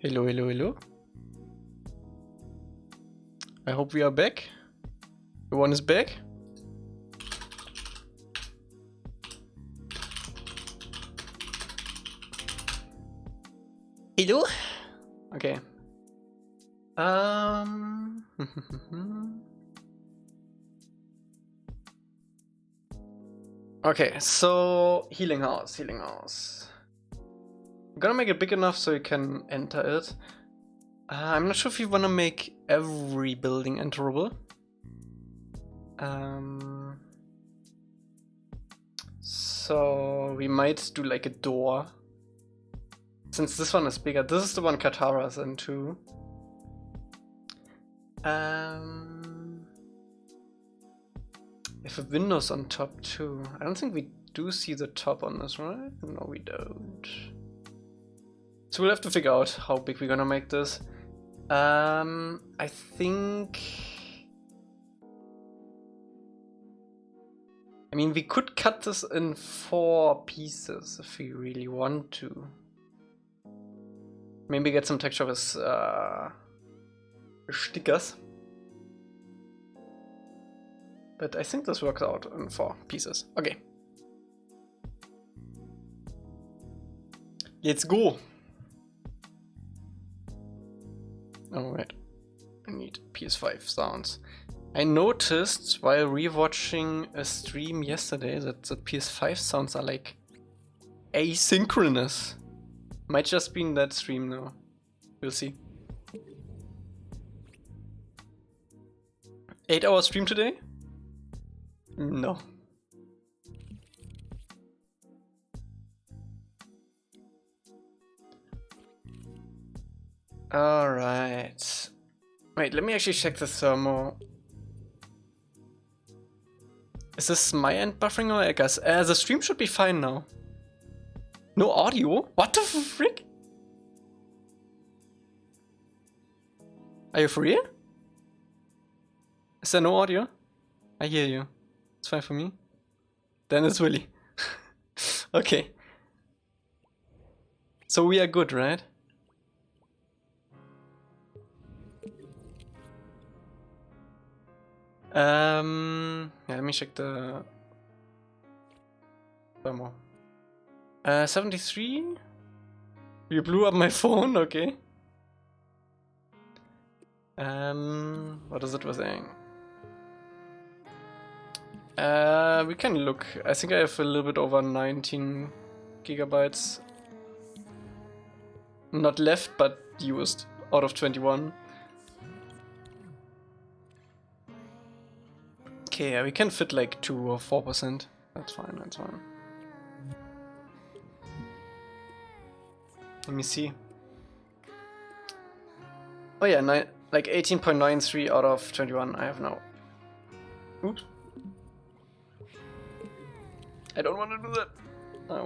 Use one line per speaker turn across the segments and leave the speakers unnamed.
Hello, hello, hello. I hope we are back. Everyone is back. Hello? Okay. Okay, so healing house. I'm gonna make it big enough so you can enter it. I'm not sure if you wanna make every building enterable. So we might do like a door. Since this one is bigger, this is the one Katara's into. If a window's on top too. I don't think we do see the top on this, right? No, we don't. So we'll have to figure out how big we're gonna make this. I think... I mean, we could cut this in 4 pieces if we really want to. Maybe get some texture with stickers. But I think this works out in 4 pieces. Okay. Let's go. Oh wait, I need PS5 sounds. I noticed while rewatching a stream yesterday that the PS5 sounds are like asynchronous. Might just be in that stream now. We'll see. 8-hour stream today? No. Alright. Wait, let me actually check the thermo. Is this my end buffering or Elca's? The stream should be fine now. No audio? What the frick? Are you for real? Is there no audio? I hear you. It's fine for me. Then it's Willy. Okay. So we are good, right? Yeah, let me check the thermo. 73? You blew up my phone? Okay. What is it we're saying? We can look. I think I have a little bit over 19 gigabytes. Not left, but used out of 21. Okay, yeah, we can fit like 2 or 4%. That's fine, that's fine. Let me see. Oh yeah, like 18.93 out of 21 I have now. Oops. I don't want to do that. I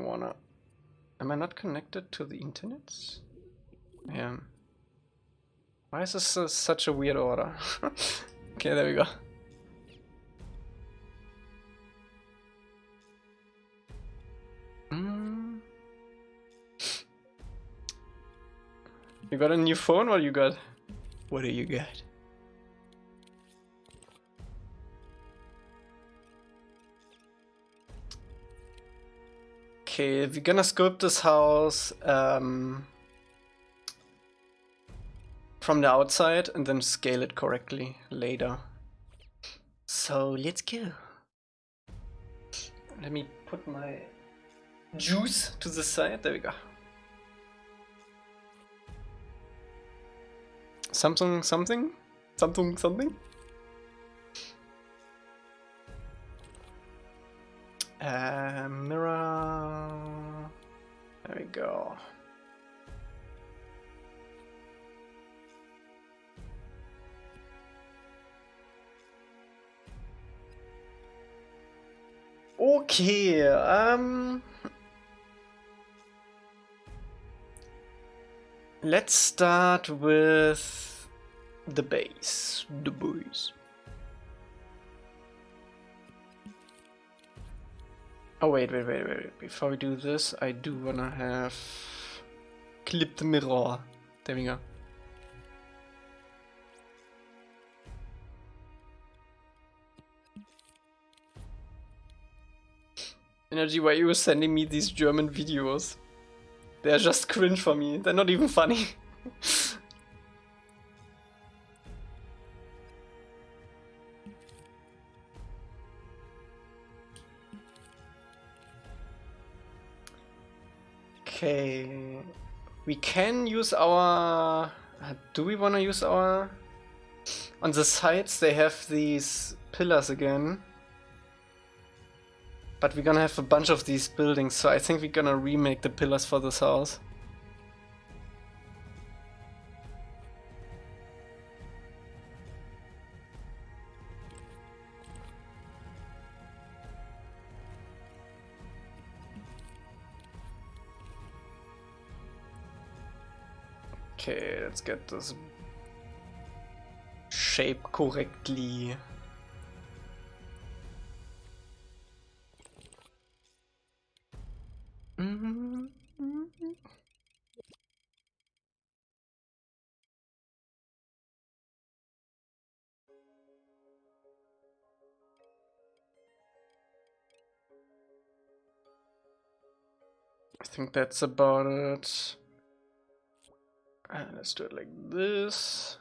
wanna. Am I not connected to the internet? Yeah. Why is this such a weird order? Okay, there we go. You got a new phone? What you got? What do you got? Okay, we're gonna sculpt this house from the outside and then scale it correctly later. So let's go. Let me put my juice to the side. There we go. Something. Mirror. There we go. Okay, let's start with the base, the base. Oh wait, before we do this, I do wanna have clipped mirror. There we go. Energy, why you were sending me these German videos? They're just cringe for me. They're not even funny. Okay, we can use our... Do we want to use our... On the sides they have these pillars again. But we're gonna have a bunch of these buildings, so I think we're gonna remake the pillars for this house. Okay, let's get this shape correctly. I think that's about it. Let's do it like this.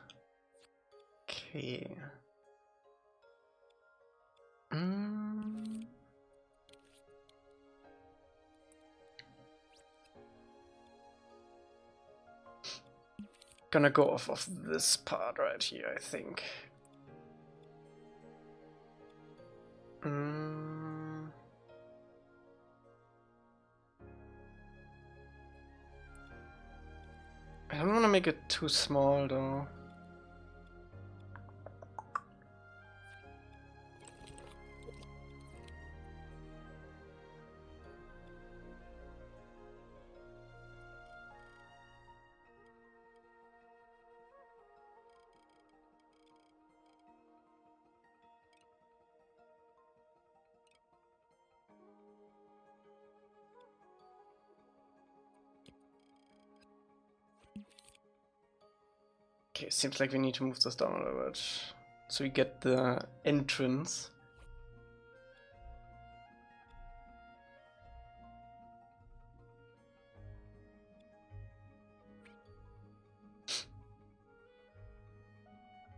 Okay. Gonna go off of this part right here, I think. I don't want to make it too small though. Okay, seems like we need to move this down a little bit so we get the entrance.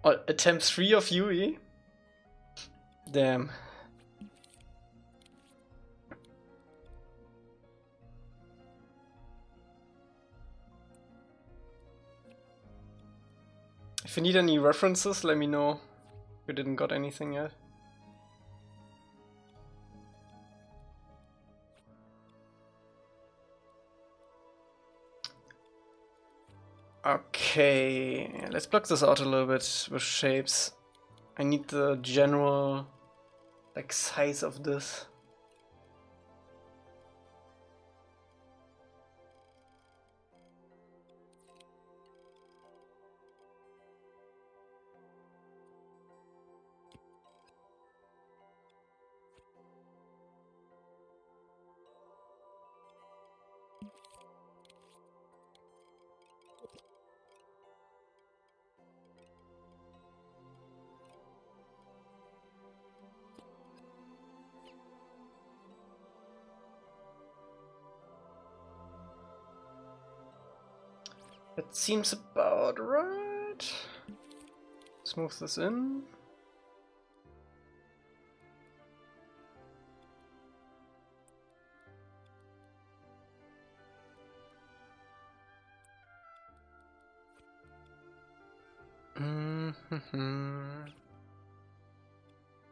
Oh, attempt 3 of UE? Damn. If you need any references, let me know. We didn't got anything yet. Okay, let's block this out a little bit with shapes. I need the general like size of this. That seems about right. Smooth this in.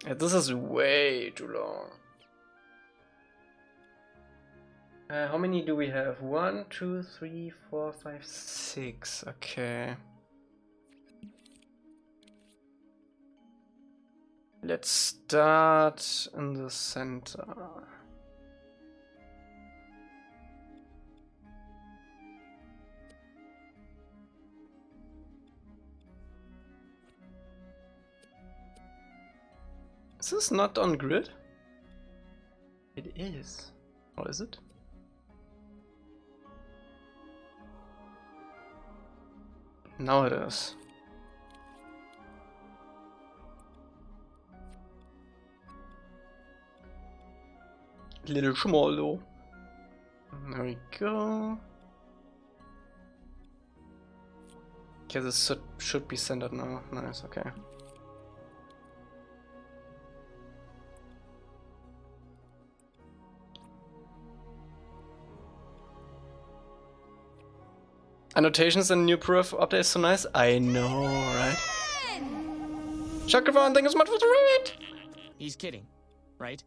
Yeah, this is way too long. How many do we have? 1, 2, 3, 4, 5, 6. Okay. Let's start in the center. Is this not on grid? It is. Or is it? Now it is. Little small though. There we go. Okay, this should be centered now. Nice, okay. Annotations and new proof update is so nice. I know, right? Chakravan, thank you so much for the raid!
He's kidding, right?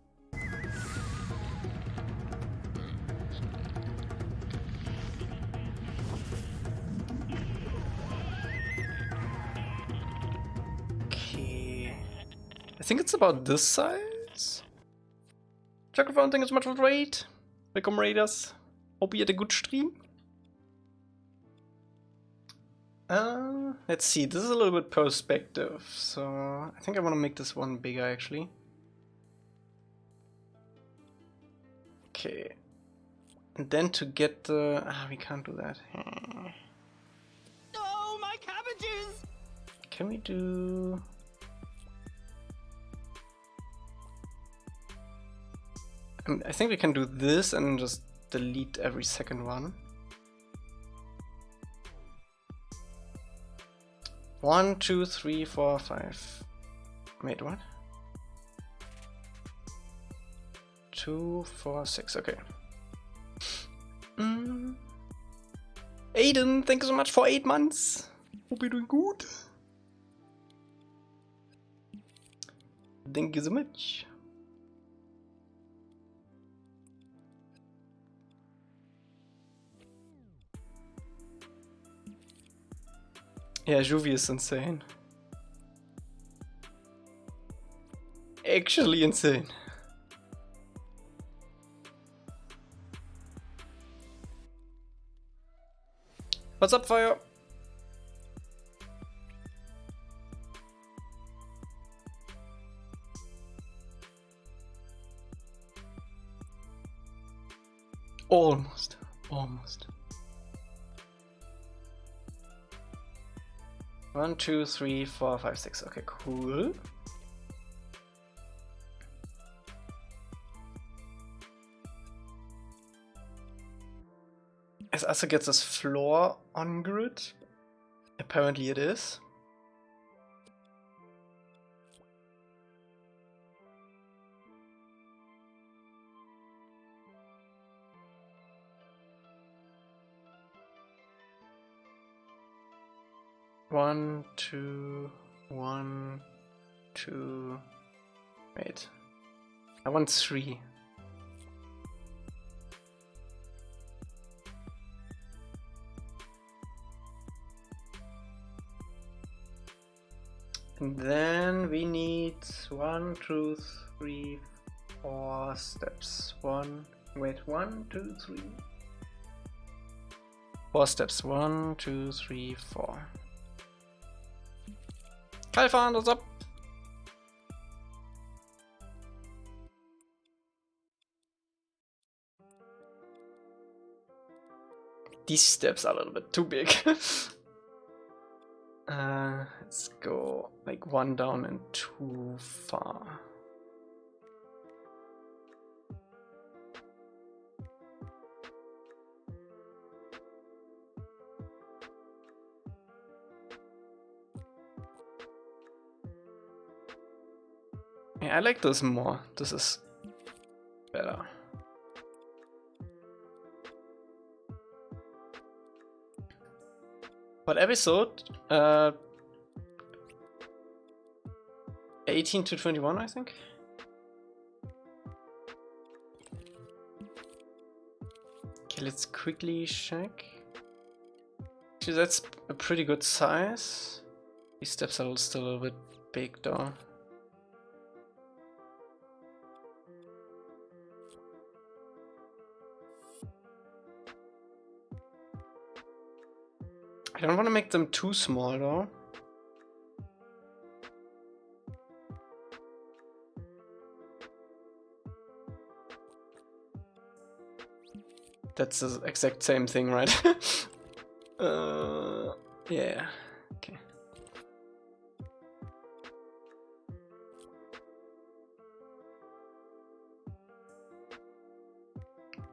Okay. I think it's about this size. Chakravan, thank you so much for the raid. Welcome raiders. Hope you had a good stream. Let's see, this is a little bit perspective, so I think I want to make this one bigger actually. Okay. And then to get the... we can't do that.
Oh, my cabbages!
Can we do... I think we can do this and just delete every second one. 1, 2, 3, 4, 5. Wait, what? 2, 4, 6. Okay. Aiden, thank you so much for 8 months. Hope you're doing good. Thank you so much. Yeah, Juvie is insane. Actually insane. What's up, Fire? Almost. Almost. 1, 2, 3, 4, 5, 6. Okay, cool. As Asa gets this floor on grid. Apparently it is. One, two, 1, 2. Wait. I want 3. And then we need 1, 2, 3, 4 steps. 1, 2, 3. 4 steps. 1, 2, 3, 4. Kalfan, what's up? These steps are a little bit too big. Let's go like 1 down and 2 far. Yeah, I like this more. This is better. What episode? 18 to 21, I think. Okay, let's quickly check. Actually, that's a pretty good size. These steps are still a little bit big though. I don't want to make them too small though. That's the exact same thing, right? Yeah.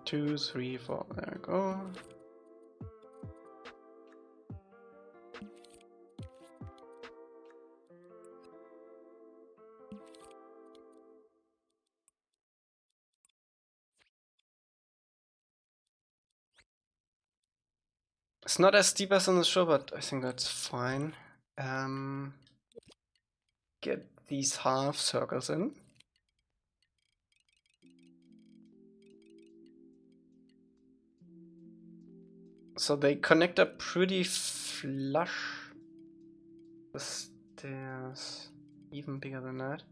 2, 3, 4. There we go. It's not as steep as on the show, but I think that's fine. Get these half circles in. So they connect up pretty flush. The stairs even bigger than that.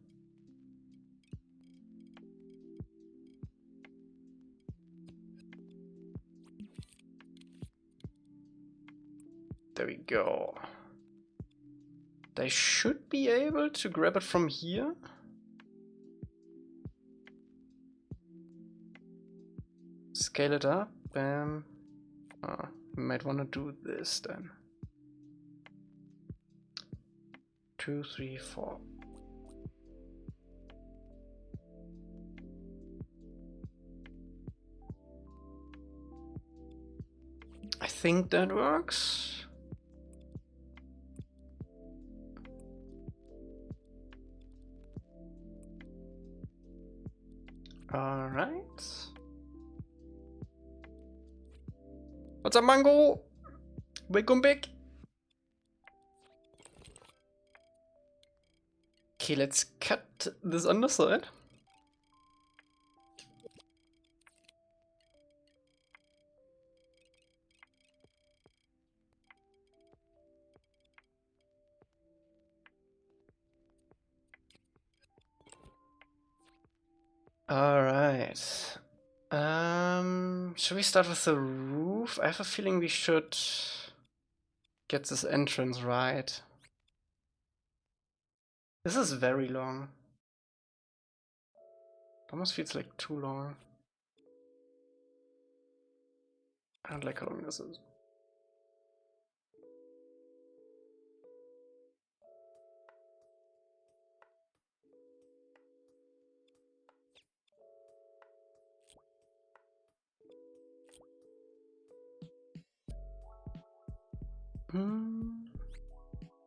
There we go. They should be able to grab it from here. Scale it up. Bam. Oh, we might want to do this then. 2, 3, 4. I think that works. All right. What's up, Mango? Welcome back. Okay, let's cut this underside. All right. Should we start with the roof? I have a feeling we should get this entrance right. This is very long. It almost feels like too long. I don't like how long this is.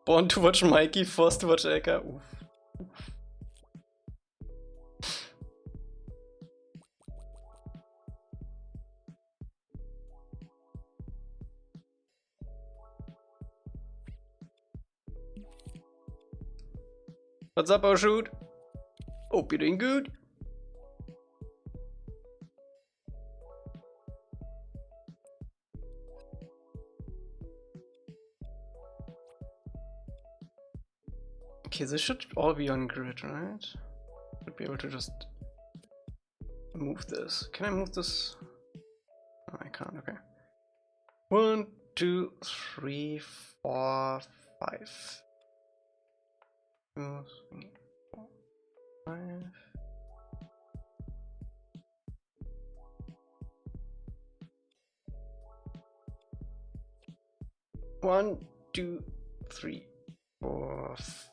Born to watch Mikey, forced to watch Elca. Oof. What's up, Oshoot? Hope you're doing good. Okay, this should all be on grid, right? Should be able to just move this. Can I move this? Oh, I can't, okay. 1, 2, 3, 4, 5. 2, 3, 4, 5. 1, 2, 3, 4, 5.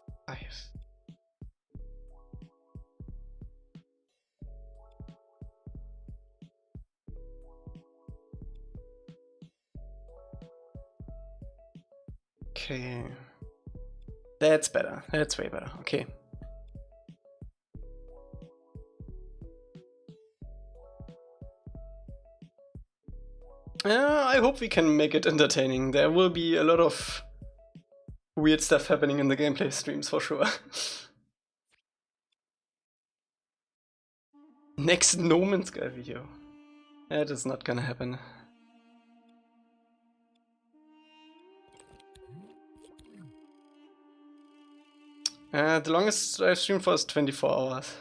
Okay. That's better. That's way better. Okay. I hope we can make it entertaining. There will be a lot of weird stuff happening in the gameplay streams for sure. Next No Man's Sky video. That is not gonna happen. The longest I've streamed for is 24 hours.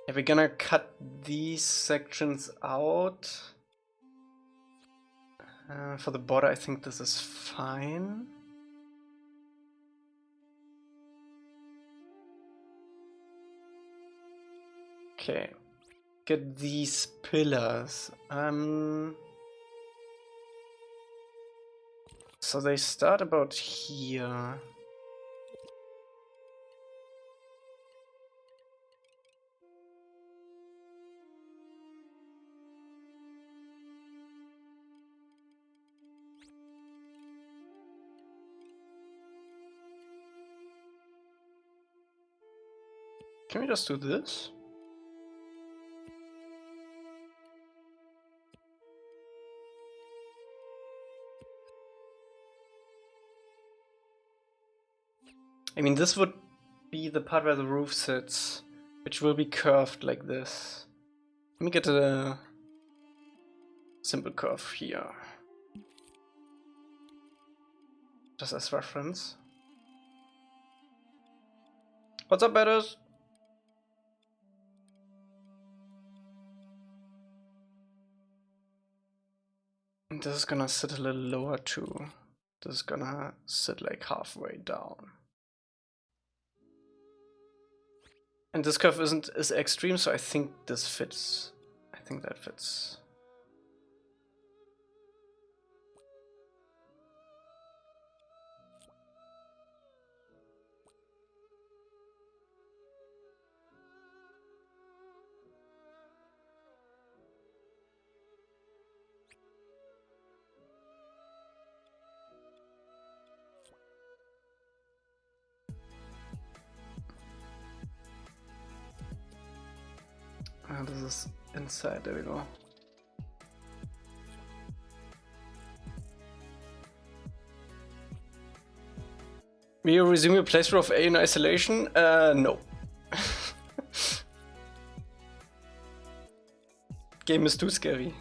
Yeah, we're gonna cut these sections out. For the border, I think this is fine. Okay, get these pillars. So they start about here. Can we just do this? I mean, this would be the part where the roof sits, which will be curved like this. Let me get a simple curve here. Just as reference. What's up, betters? And this is gonna sit a little lower too. This is gonna sit like halfway down. And this curve isn't as extreme, so I think this fits. I think that fits. This is inside, there we go. Will you resume your playthrough of A in isolation? No. Game is too scary.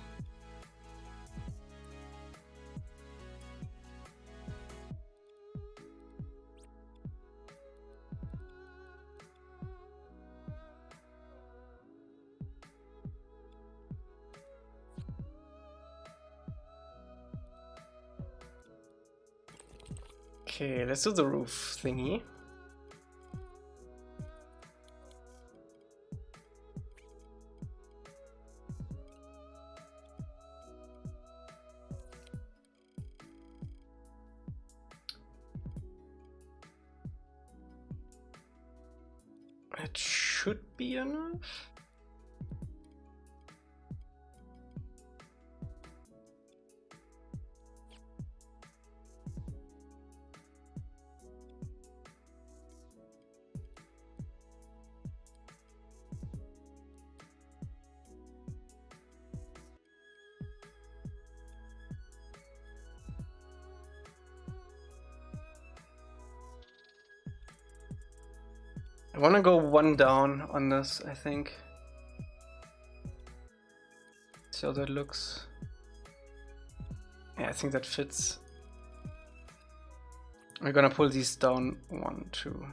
Okay, let's do the roof thingy. It should be enough. I want to go one down on this, I think. See how that looks. Yeah, I think that fits. We're gonna pull these down 1, 2.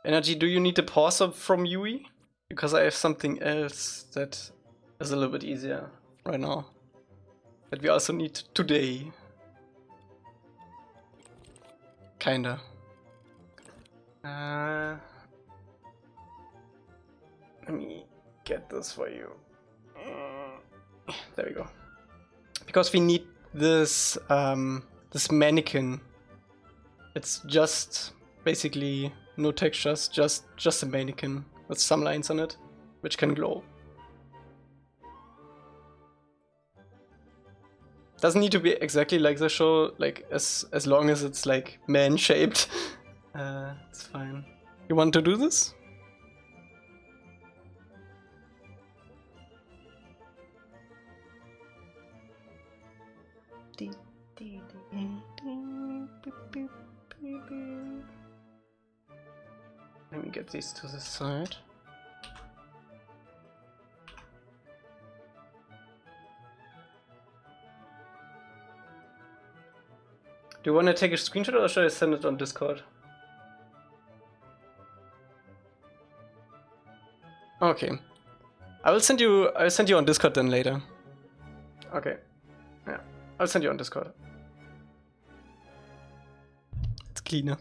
Energy, do you need a pause up from Yui? Because I have something else that is a little bit easier right now. That we also need today. Kinda. Let me get this for you. There we go. Because we need this this mannequin. It's just basically no textures, just a mannequin with some lines on it, which can glow. Doesn't need to be exactly like the show, like as long as it's like man-shaped. It's fine. You want to do this? Let me get these to the side. Do you want to take a screenshot or should I send it on Discord? Okay. I'll send you on Discord then later. Okay. Yeah. I'll send you on Discord. cleaner.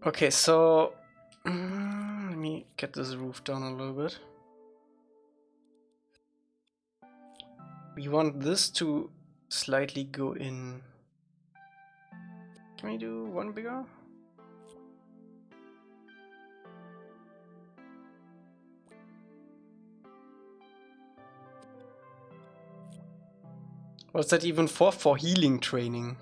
Okay, so let me get this roof down a little bit. We want this to slightly go in. Can we do one bigger? What's that even for? For healing training.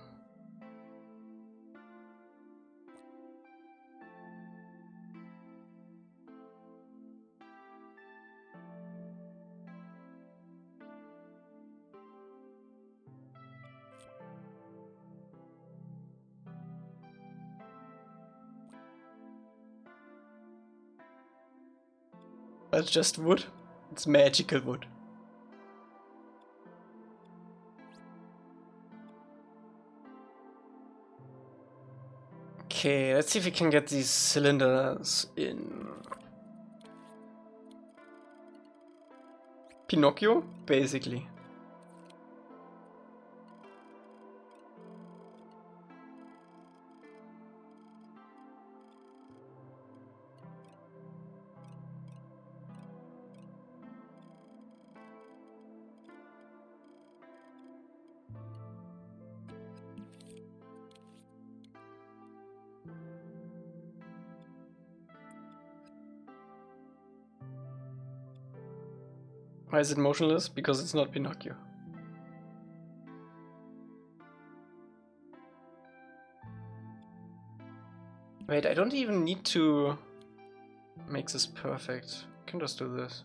That's just wood. It's magical wood. Okay, let's see if we can get these cylinders in. Pinocchio, basically. Why is it motionless? Because it's not Pinocchio. Wait, I don't even need to make this perfect. I can just do this.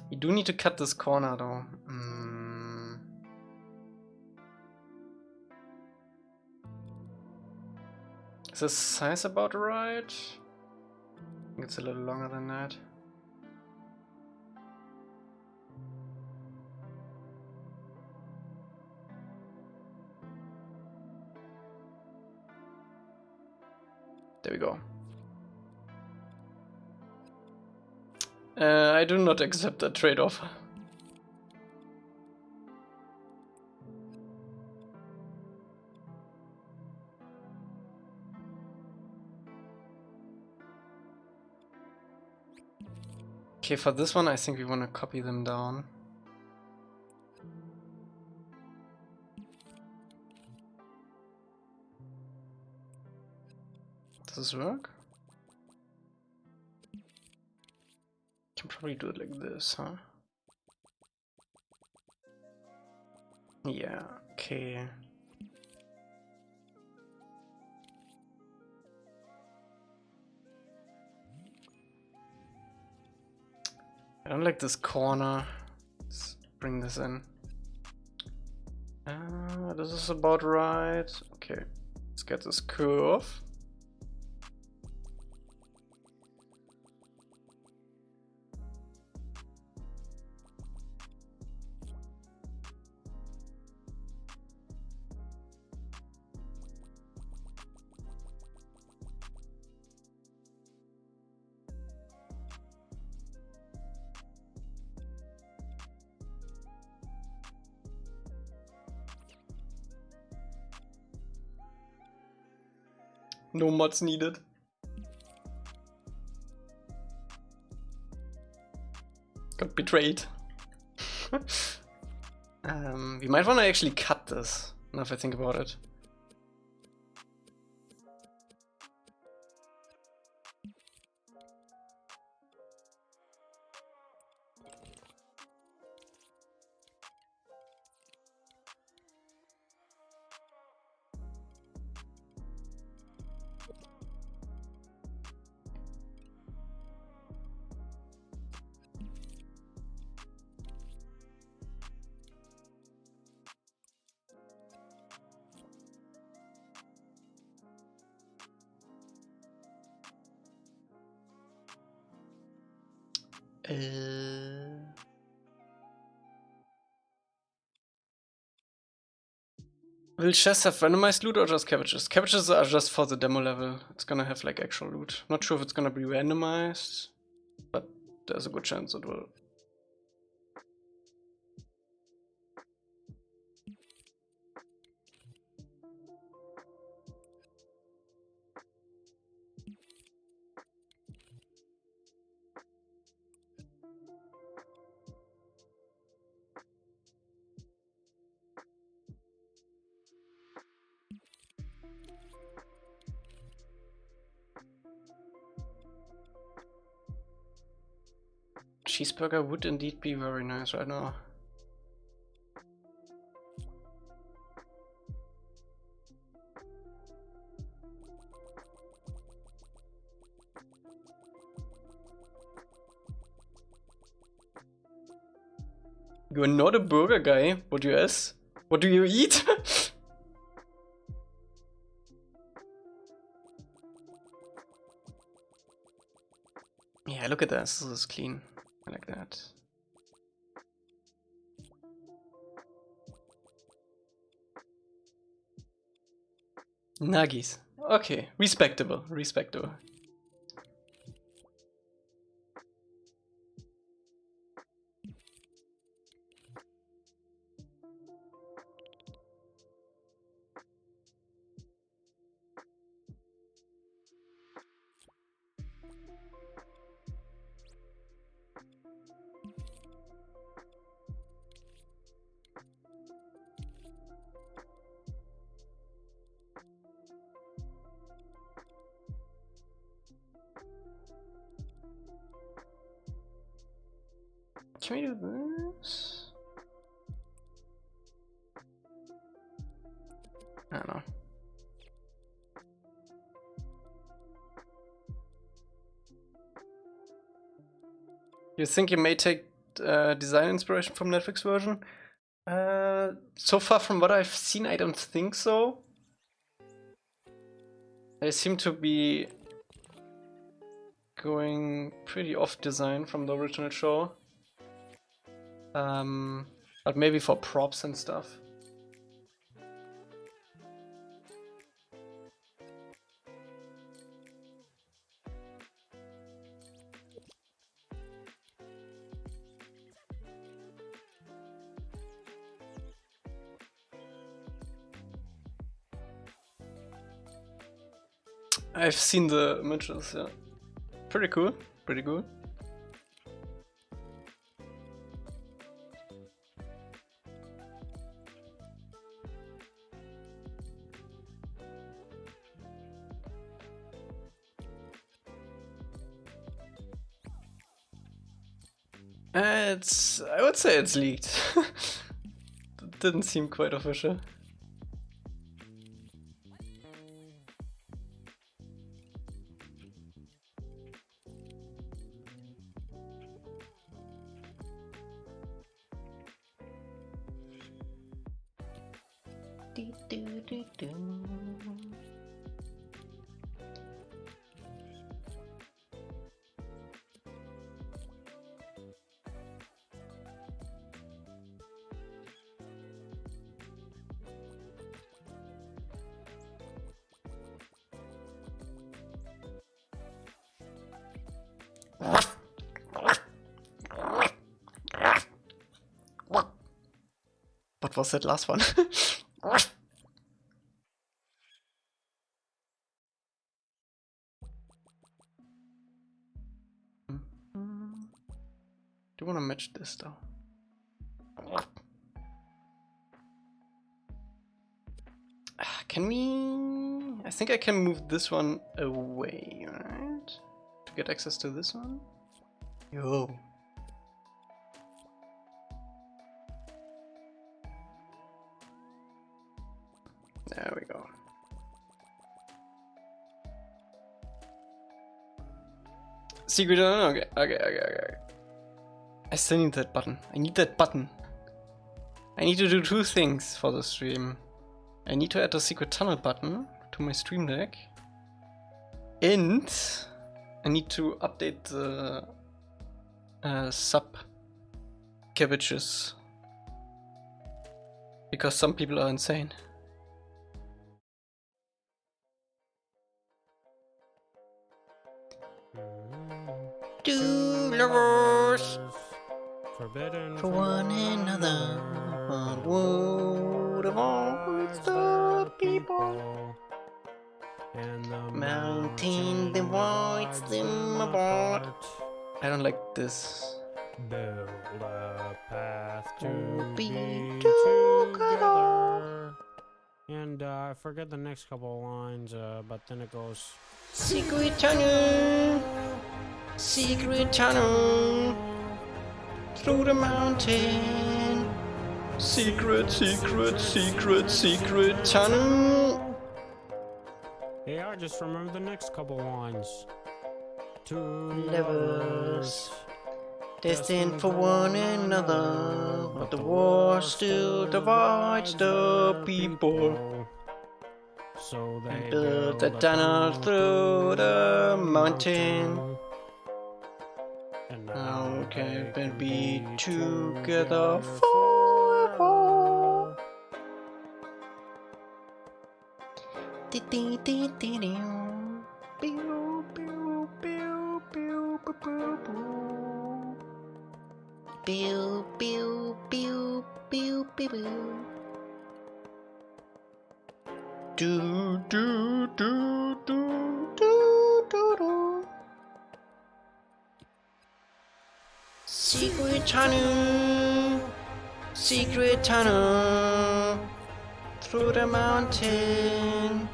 We do need to cut this corner though. Is this size about right? I think it's a little longer than that. There we go. I do not accept that trade-off. Okay, for this one I think we want to copy them down. Does this work? Can probably do it like this, huh? Yeah, okay. I don't like this corner. Let's bring this in. This is about right. Okay, let's get this curve. No mods needed. Got betrayed. We might want to actually cut this, now if I think about it. Will chests have randomized loot or just cabbages? Cabbages are just for the demo level. It's gonna have like actual loot. Not sure if it's gonna be randomized, but there's a good chance it will. Cheeseburger would indeed be very nice right now. You're not a burger guy. What do you ask? What do you eat? Yeah, look at this. This is clean. I like that. Nuggies. Okay, respectable. Respectable. Can we do this? I don't know. You think you may take design inspiration from Netflix version? So far from what I've seen, I don't think so. They seem to be going pretty off design from the original show. But maybe for props and stuff. I've seen the images, yeah. Pretty cool, pretty cool. I would say it's leaked. It didn't seem quite official. What was that last one? Do you want to match this though? Can we? I think I can move this one away, right? To get access to this one? Yo. There we go. Secret, okay. I still need that button. I need that button. I need to do two things for the stream. I need to add a secret tunnel button to my stream deck. And I need to update the sub cabbages. Because some people are insane. Two lovers
forbidden
for one another, but would avoid the people.
And the
Mountain divides them apart. I don't like this.
Build a path to
be
be
together.
together. And I forget the next couple of lines, but then it goes.
Secret tunnel, secret tunnel, through the mountain. Secret, secret, secret, secret tunnel.
Yeah, I just remember the next couple lines. Two
Lovers, destined for one another, but the war still divides the people.
So they
Build the tunnel through the mountain.
And
Now can we be together forever. Pew, pew, pew, pew, pew, pew. Do, do, do, do, do, do, do. Secret tunnel, secret tunnel, through the mountain.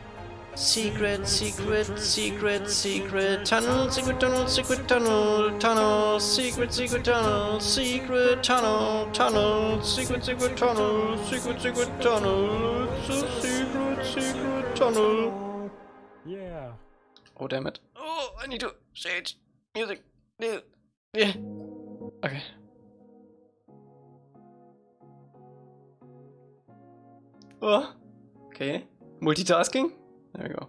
Secret, secret, secret, secret tunnel, secret tunnel, secret tunnel, tunnel, secret, secret tunnel, secret tunnel, tunnel, secret, secret tunnel, secret, secret tunnel, it's a secret, secret tunnel.
yeah.
Oh, damn it. Oh, I need to change music. Yeah. Okay. Oh, okay. Multitasking? There we go.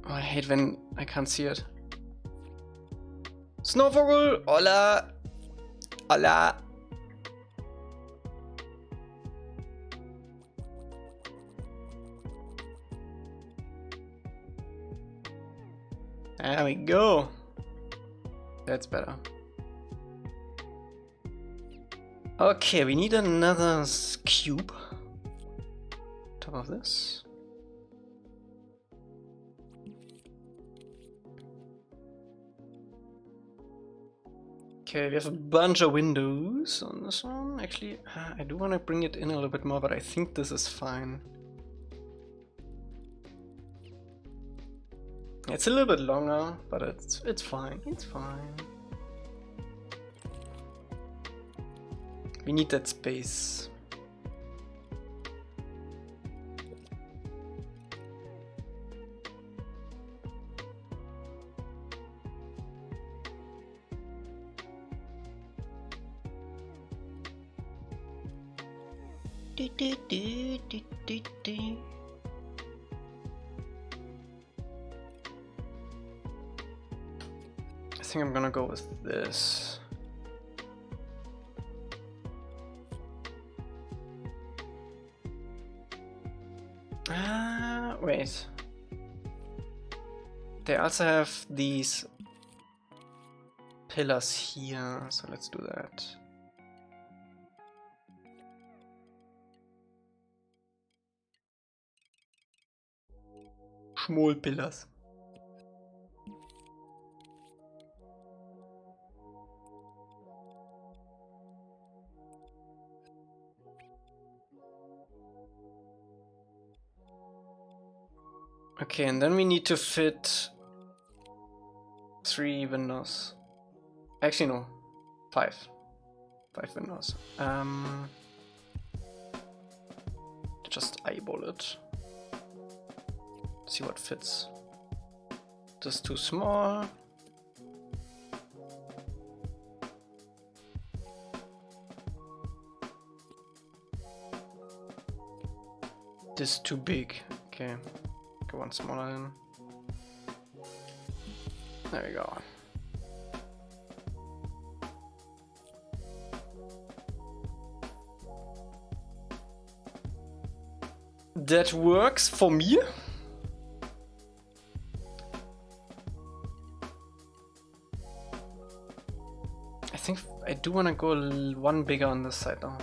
Oh, I hate when I can't see it. Snowvogel! Hola! Hola! There we go. That's better. Okay, we need another cube. Top of this. Okay, we have a bunch of windows on this one. Actually, I do want to bring it in a little bit more, but I think this is fine. It's a little bit longer, but it's fine. It's fine. We need that space. I think I'm gonna go with this. Wait. They also have these pillars here, so let's do that. Small pillars. Okay, and then we need to fit 3 windows. Actually, no, 5. 5 windows. Just eyeball it. See what fits. This is too small. This is too big. Okay, go one smaller in. There we go. That works for me. I think I do want to go one bigger on this side now.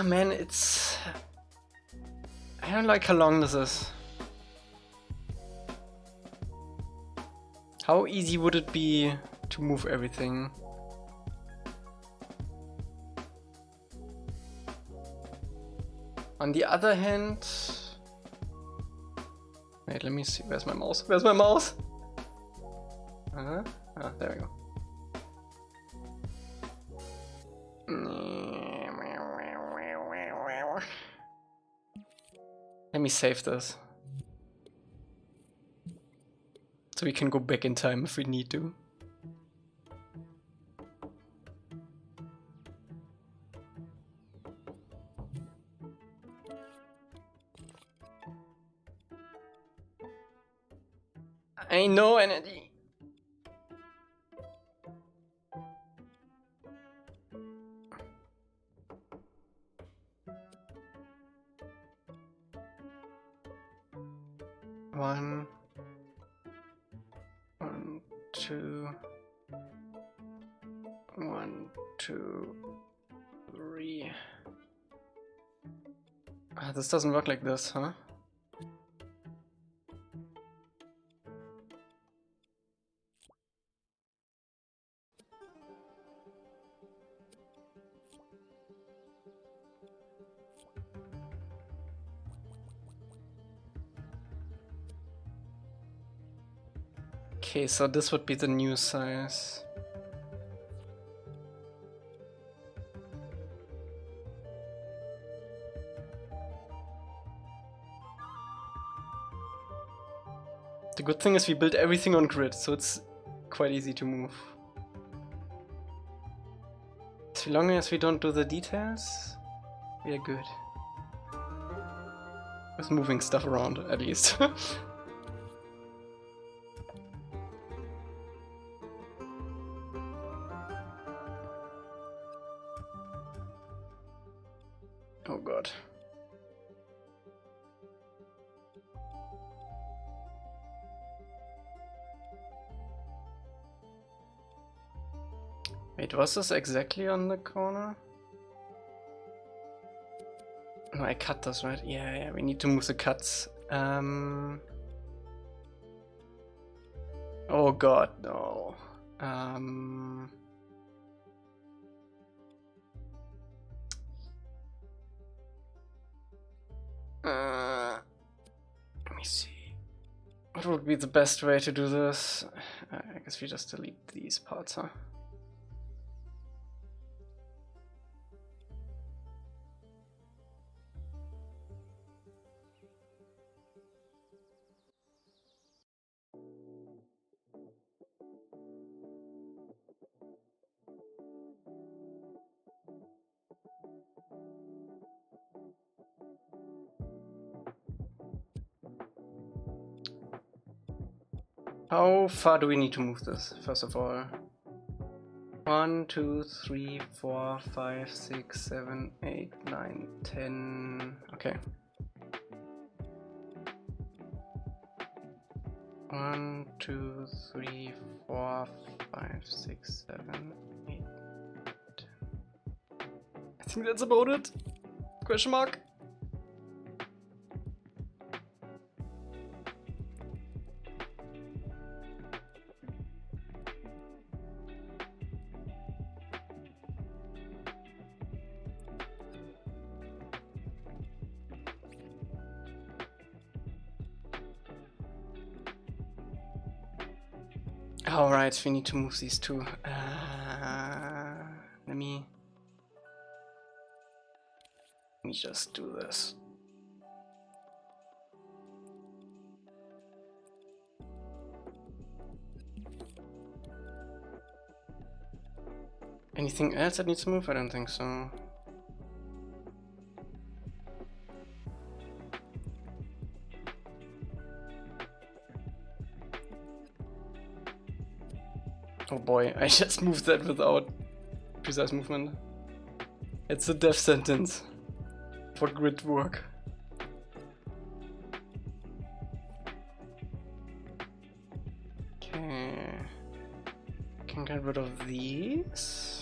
Man, it's... I don't like how long this is. How easy would it be to move everything? On the other hand... Wait, let me see. Where's my mouse? Where's my mouse? Ah, there we go. Let me save this. So we can go back in time if we need to. I know energy. One, two, 1, 2, 3. Ah, this doesn't work like this, huh? Okay, so this would be the new size. The good thing is we built everything on grid, so it's quite easy to move. As long as we don't do the details, we are good. With moving stuff around, at least. Oh god. Wait, was this exactly on the corner? No, I cut this, right? Yeah, we need to move the cuts. Oh god, no. Let me see. What would be the best way to do this? I guess we just delete these parts, huh? How far do we need to move this, first of all? 1, 2, 3, 4, 5, 6, 7, 8, 9, 10. Okay. 1, 2, 3, 4, 5, 6, 7, 8, 10. I think that's about it. Question mark. Alright, we need to move these two. Let me just do this. Anything else that needs to move? I don't think so. Oh boy, I just moved that without precise movement. It's a death sentence for grid work. Okay. Can get rid of these.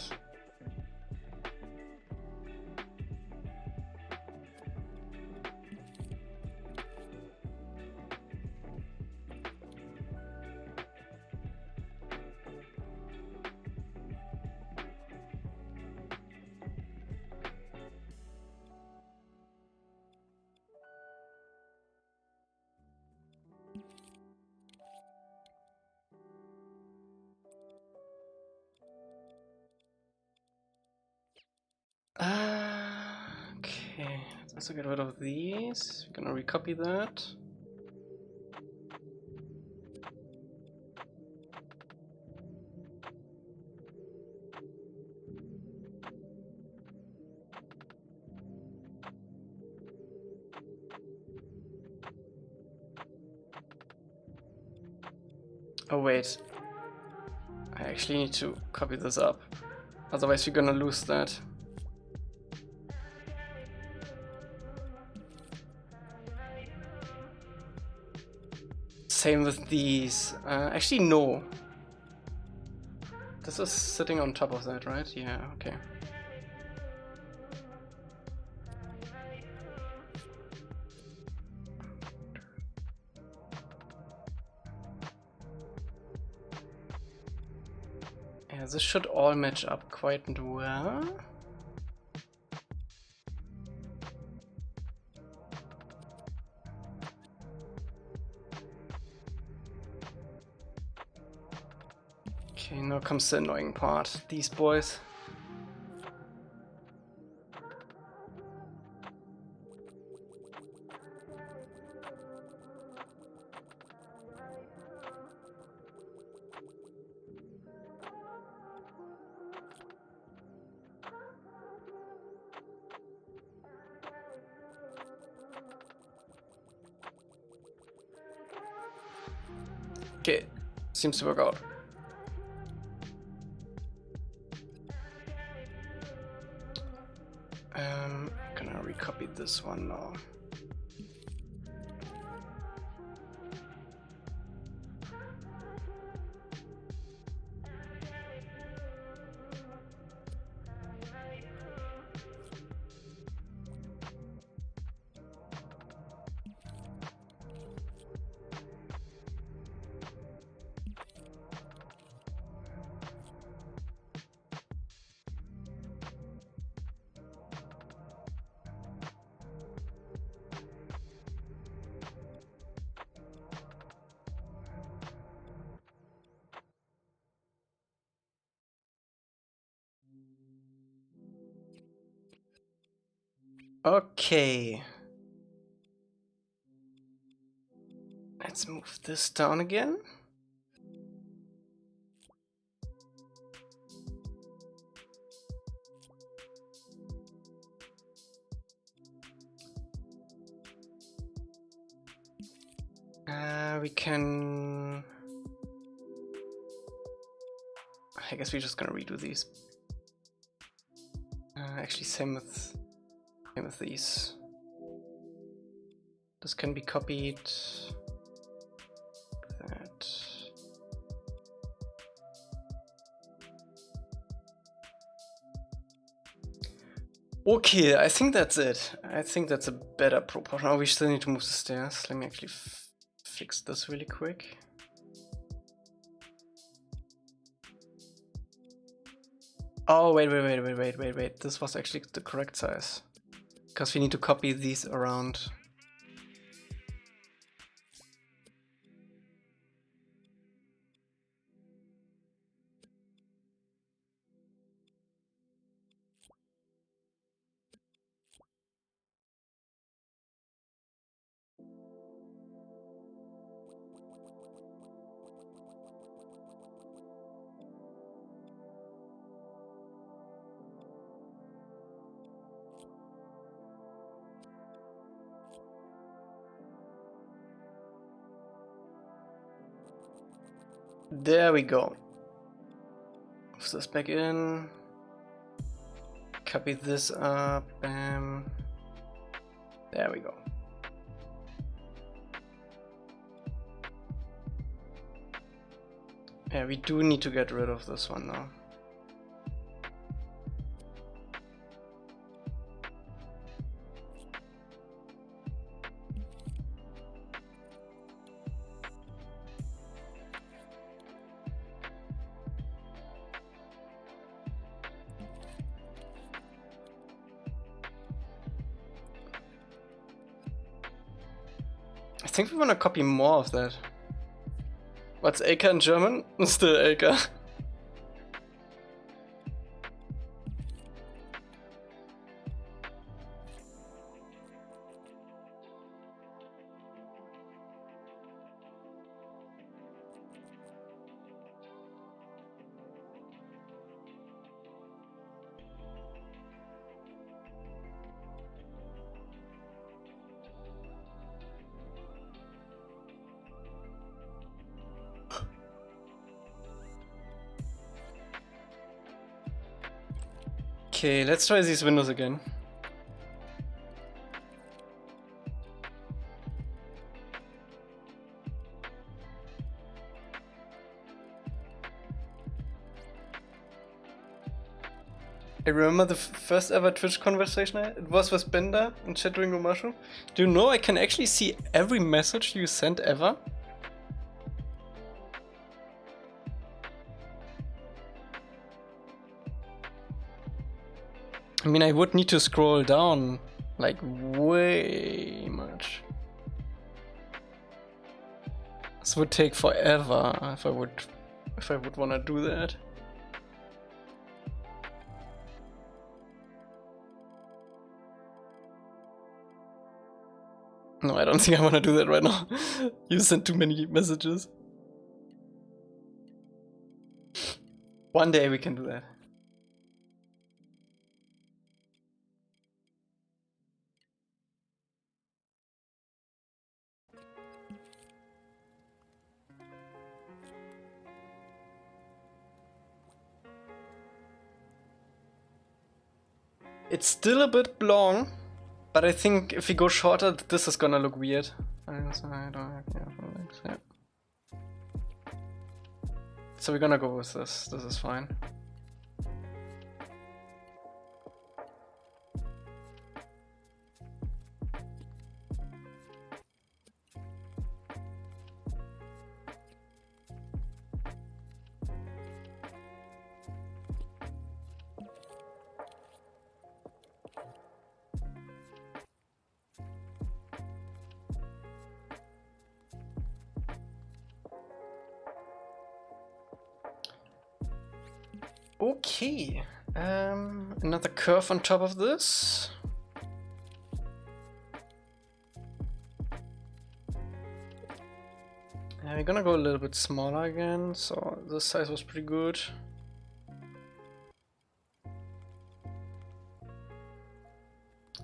Okay, let's also get rid of these. We're gonna recopy that. Oh wait, I actually need to copy this up, otherwise we're gonna lose that. Same with these. Actually no. This is sitting on top of that, right? Yeah, okay. Yeah, this should all match up quite well. Okay, now comes the annoying part. These boys. Okay, seems to work out. Gonna recopy this one now. Okay. Let's move this down again. We can... I guess we're just gonna redo these. Actually, same with these. This can be copied. That. Okay, I think that's it. I think that's a better proportion. Oh, we still need to move the stairs. Let me actually fix this really quick. Oh, wait. This was actually the correct size. Because we need to copy these around. There we go. Move this back in. Copy this up. Bam. There we go. Yeah, we do need to get rid of this one now. I think we want to copy more of that. What's Elca in German? Still Elca. Okay, let's try these windows again. I remember the first ever Twitch conversation, it was with Bender in chat during Mushroom. Do you know I can actually see every message you sent ever? I mean, I would need to scroll down, like, way much. This would take forever if I would want to do that. No, I don't think I want to do that right now. You sent too many messages. One day we can do that. It's still a bit long, but I think if we go shorter, this is gonna look weird. So we're gonna go with this. This is fine. Okay, another curve on top of this. We're gonna go a little bit smaller again, so this size was pretty good.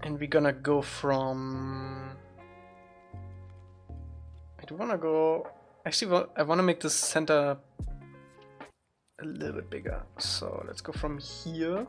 And we're gonna go from... I do wanna go... Actually, I wanna make this center a little bit bigger. So let's go from here.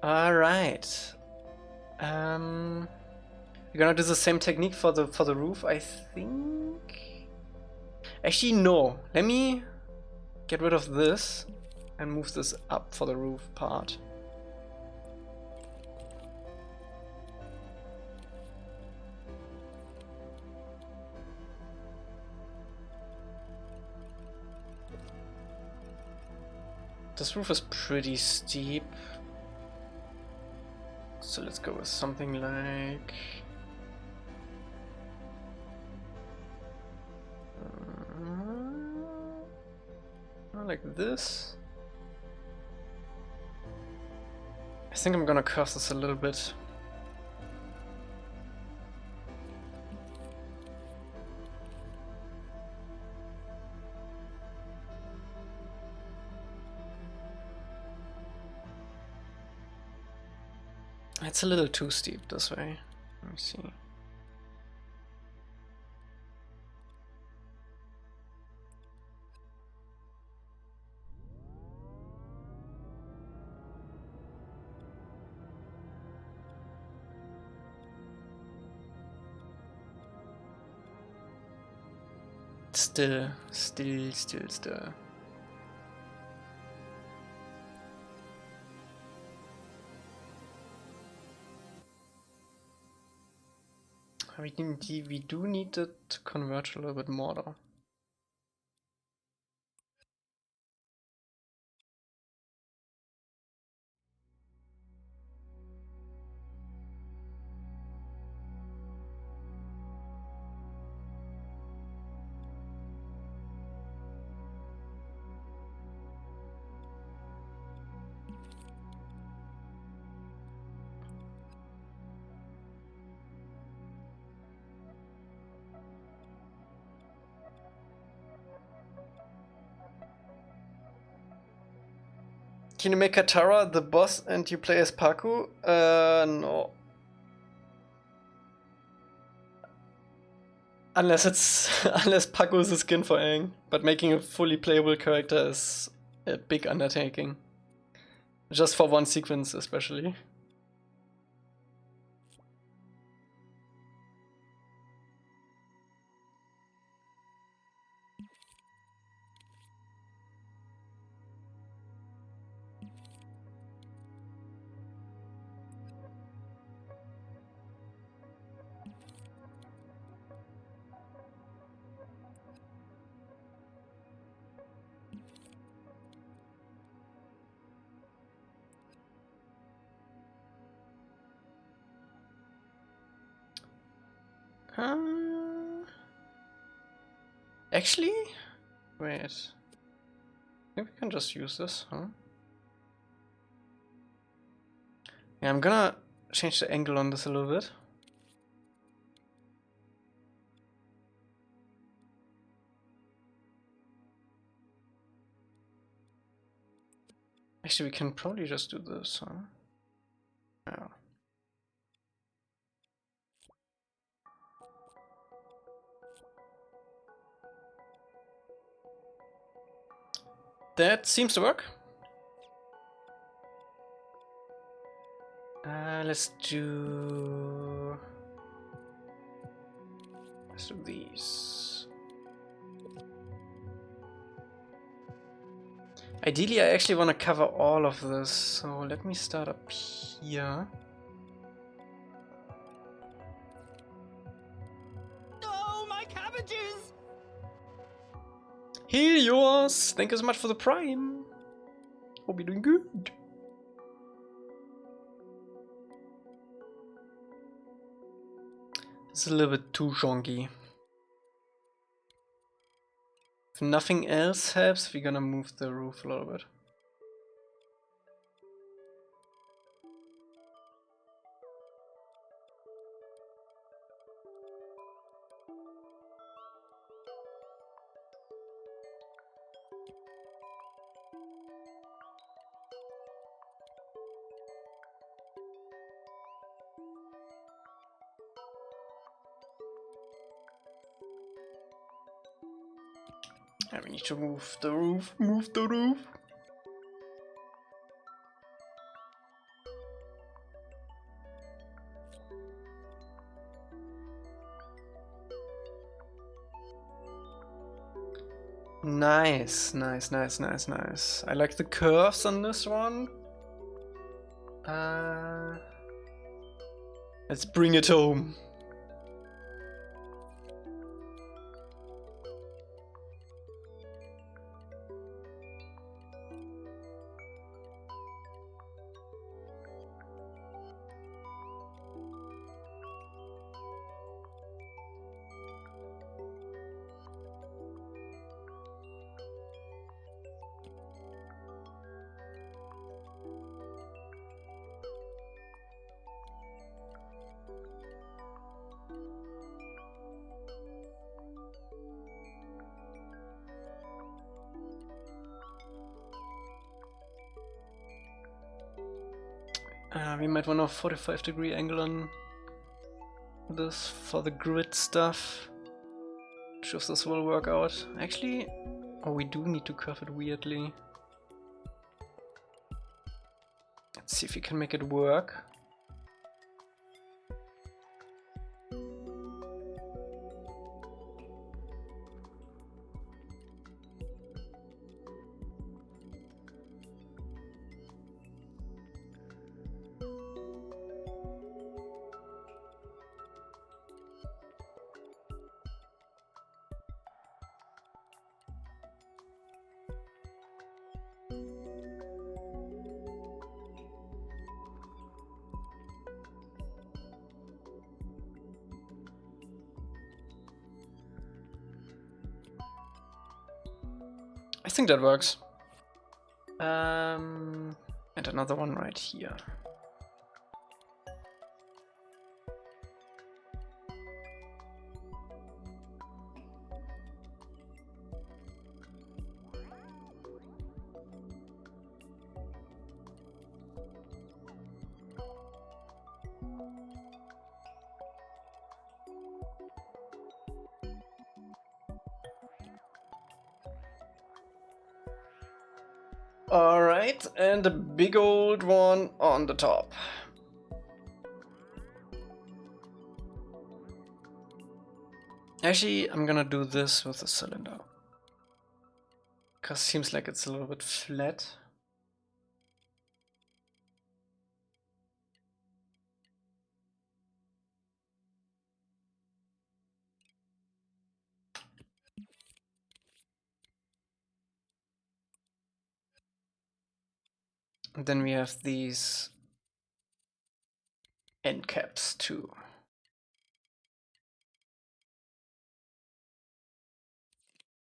All right. We're gonna do the same technique for the roof, I think. Actually, no. Let me get rid of this and move this up for the roof part. This roof is pretty steep. So let's go with something like... like this. I think I'm gonna curve this a little bit. It's a little too steep this way. Let me see. Still. We do need it to converge a little bit more though. Can you make Katara the boss and you play as Paku? No. Unless Paku is a skin for Aang, but making a fully playable character is a big undertaking. Just for one sequence especially. Actually? Wait. I think we can just use this, huh? Yeah, I'm gonna change the angle on this a little bit. Actually, we can probably just do this, huh? Yeah. That seems to work. Let's do these. Ideally, I actually want to cover all of this, so let me start up here.
Oh, my cabbages!
Helios! Thank you so much for the prime. Hope you're doing good. It's a little bit too chonky. If nothing else helps, we're gonna move the roof a little bit. Yeah, we need to move the roof, move the roof. Nice, nice, nice, nice, nice. I like the curves on this one. Let's bring it home. We might want a 45-degree angle on this for the grid stuff. Not sure if this will work out. Actually, oh, we do need to curve it weirdly. Let's see if we can make it work. I think that works. And another one right here. Alright, and a big old one on the top. Actually, I'm gonna do this with the cylinder. Because it seems like it's a little bit flat. And then we have these end caps too.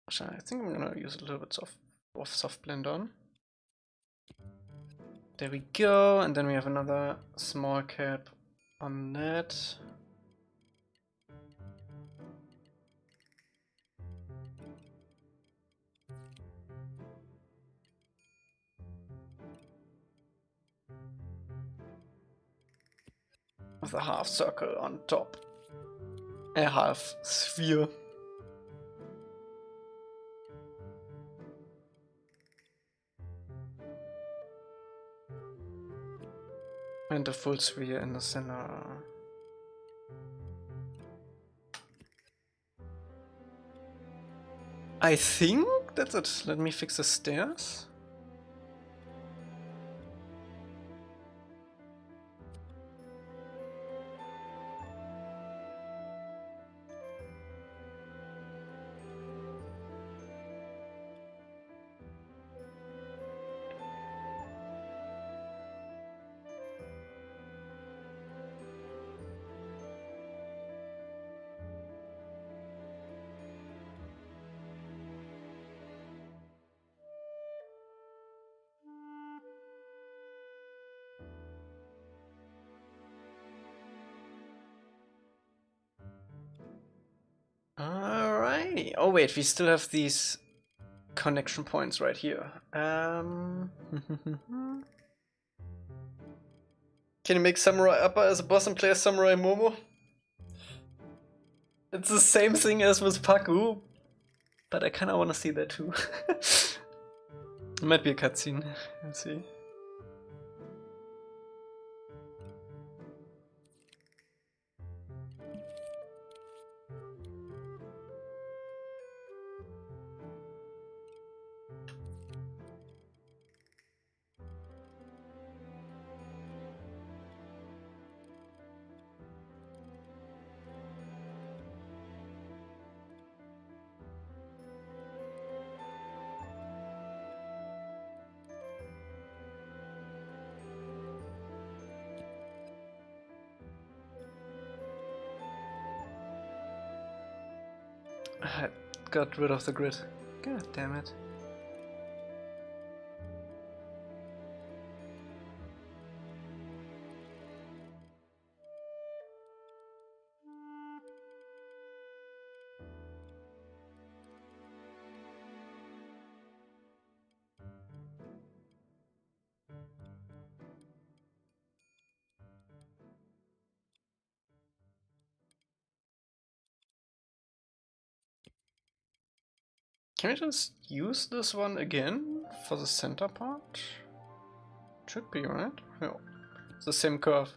So I think I'm gonna use a little bit of soft blend on. There we go, and then we have another small cap on that. With a half circle on top. A half sphere. And a full sphere in the center. I think that's it. Let me fix the stairs. Alrighty. Oh wait, we still have these connection points right here. Can you make Samurai Appa as a boss and play as Samurai Momo? It's the same thing as with Paku, but I kinda wanna see that too. It might be a cutscene. Let's see. I got rid of the grid. God damn it. Can we just use this one again for the center part? Should be, right? No. It's the same curve.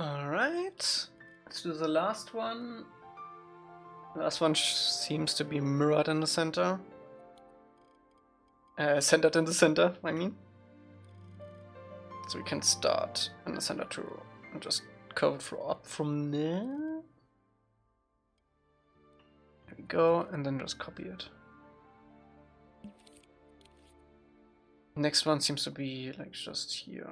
Alright, let's do the last one. The last one seems to be mirrored in the center. Centered in the center, I mean. So we can start in the center too, and just curve it up from there. There we go, and then just copy it. Next one seems to be like just here.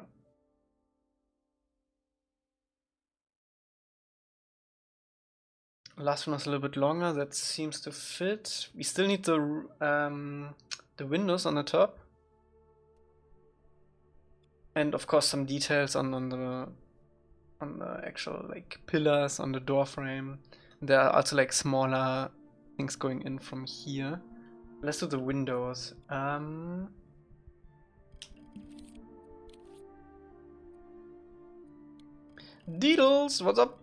Last one is a little bit longer, that seems to fit. We still need the windows on the top. And of course some details on the actual like pillars on the door frame. There are also like smaller things going in from here. Let's do the windows. Deedles, what's up?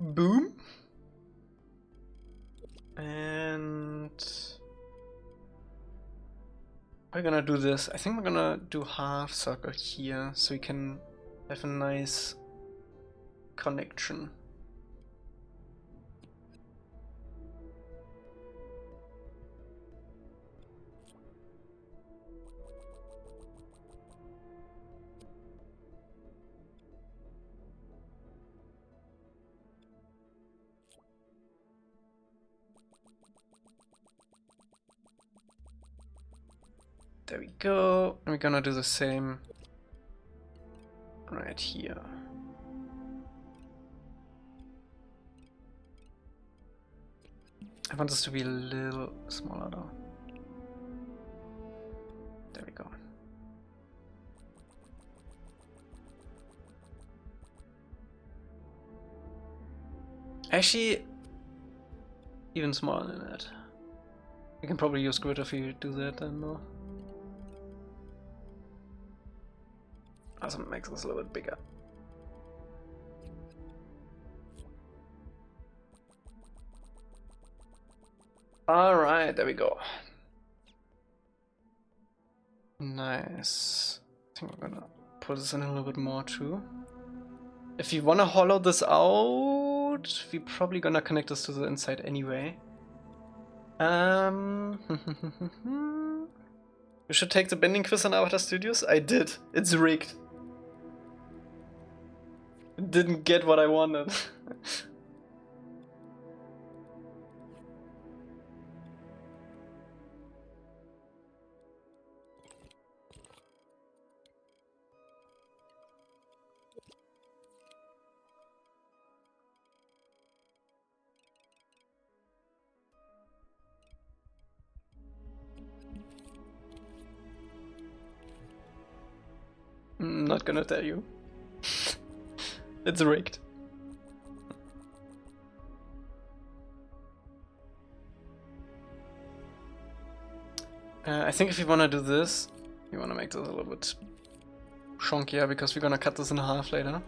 Boom. And we're gonna do this. I think we're gonna do half circle here so we can have a nice connection. There we go. And we're gonna do the same right here. I want this to be a little smaller though. There we go. Actually, even smaller than that. We can probably use grid if we do that then though. Also makes this a little bit bigger. Alright, there we go. Nice. I think we're gonna put this in a little bit more too. If you wanna hollow this out, we're probably gonna connect this to the inside anyway. You should take the bending quiz on Avatar Studios. I did. It's rigged. Didn't get what I wanted. I'm not gonna tell you. It's rigged. I think if you wanna do this, you wanna make this a little bit chunkier because we're gonna cut this in half later.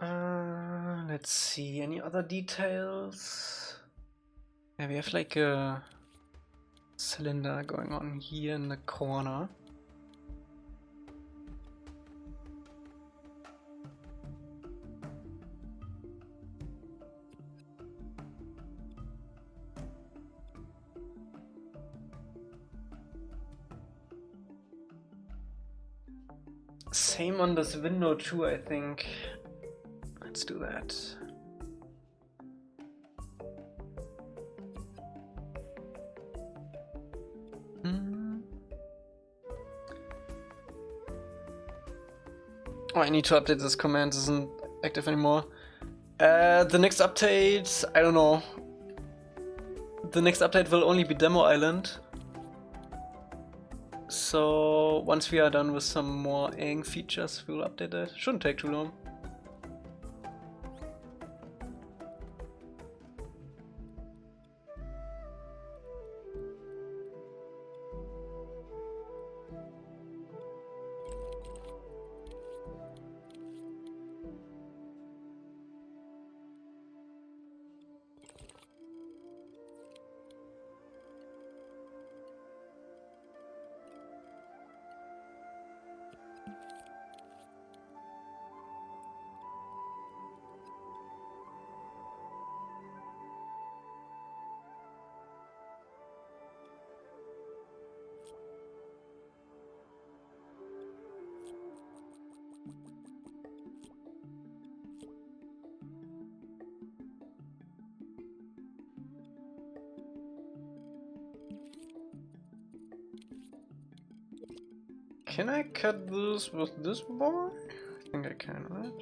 Let's see, any other details? Yeah, we have like a cylinder going on here in the corner. Same on this window too, I think. Let's do that. Oh, I need to update this command, this isn't active anymore. The next update, I don't know. The next update will only be Demo Island. So once we are done with some more Aang features, we'll update it. Shouldn't take too long. Can I cut this with this boy? I think I can, right?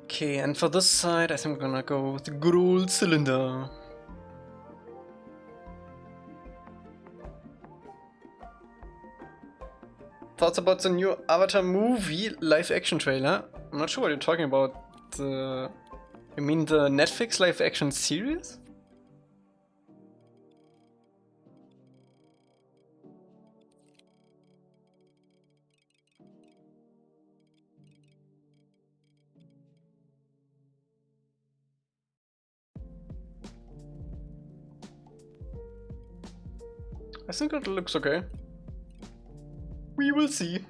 Okay, and for this side, I think we're gonna go with the good old cylinder. Thoughts about the new Avatar movie live action trailer? I'm not sure what you're talking about. You mean the Netflix live action series? I think it looks okay. We will see.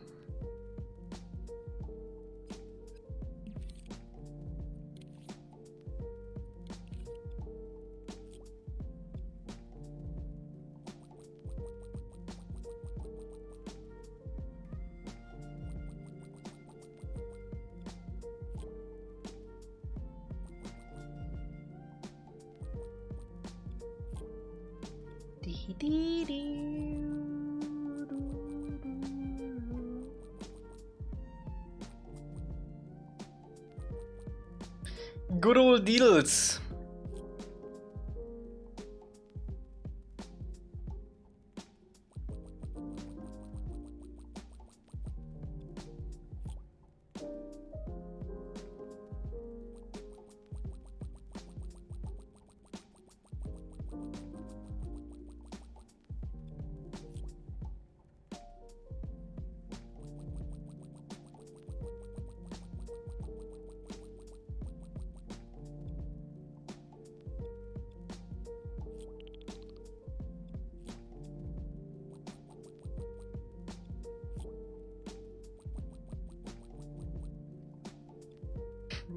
Good old deals.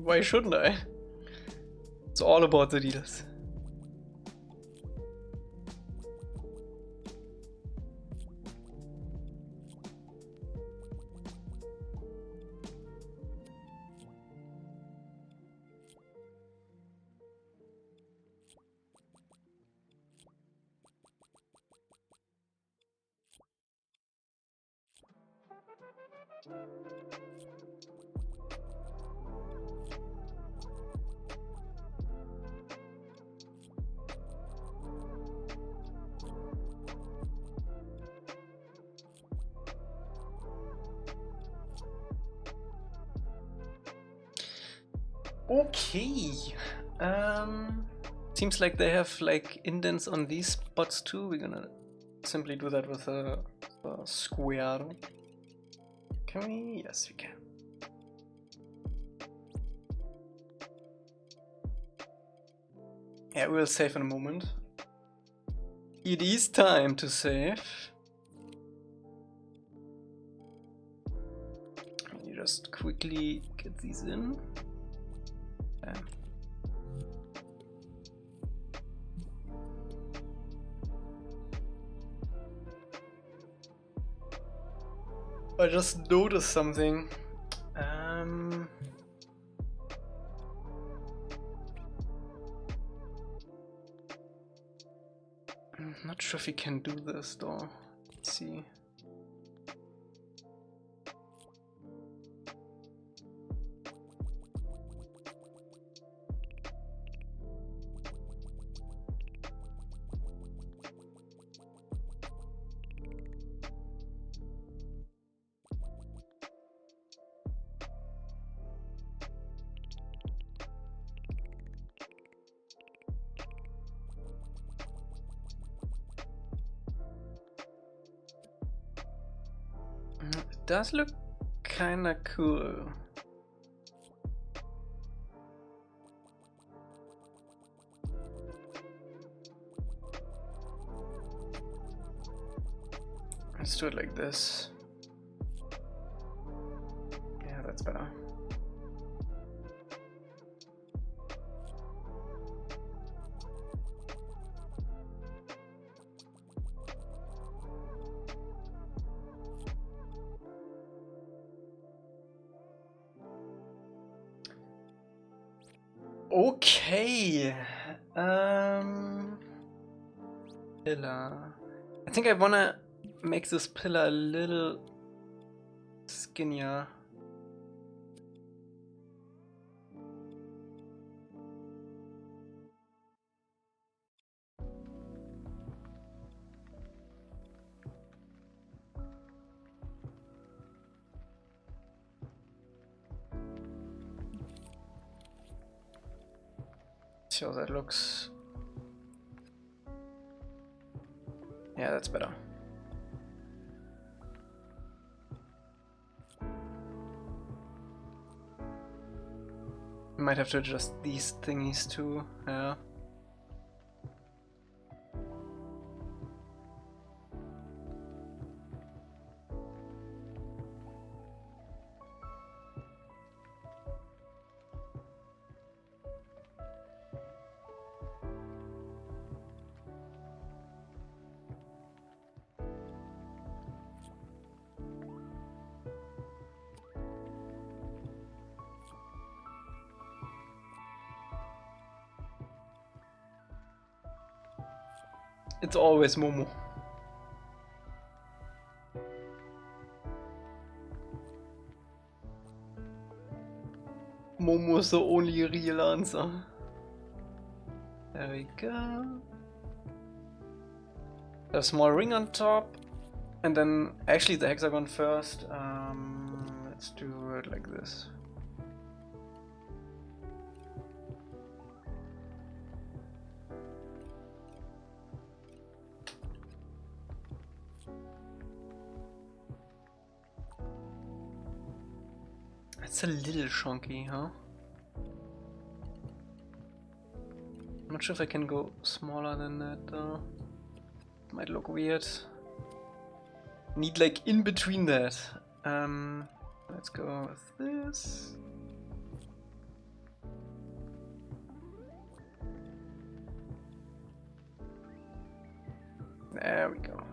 Why shouldn't I? It's all about the deals. Okay. Seems like they have like indents on these spots too. We're gonna simply do that with a square. Can we? Yes, we can. Yeah, we'll save in a moment. It is time to save. You just quickly get these in. I just noticed something. I'm not sure if we can do this though. Let's see. It does look kinda cool. Let's do it like this. Yeah, that's better. Okay. Pillar. I think I wanna make this pillar a little skinnier. See how that looks. Yeah, that's better. Might have to adjust these thingies too, yeah. It's always Momo. Momo is the only real answer. There we go. A small ring on top. And then actually the hexagon first. Let's do it like this. It's a little chunky, huh? I'm not sure if I can go smaller than that though. Might look weird. Need like in between that. Let's go with this. There we go.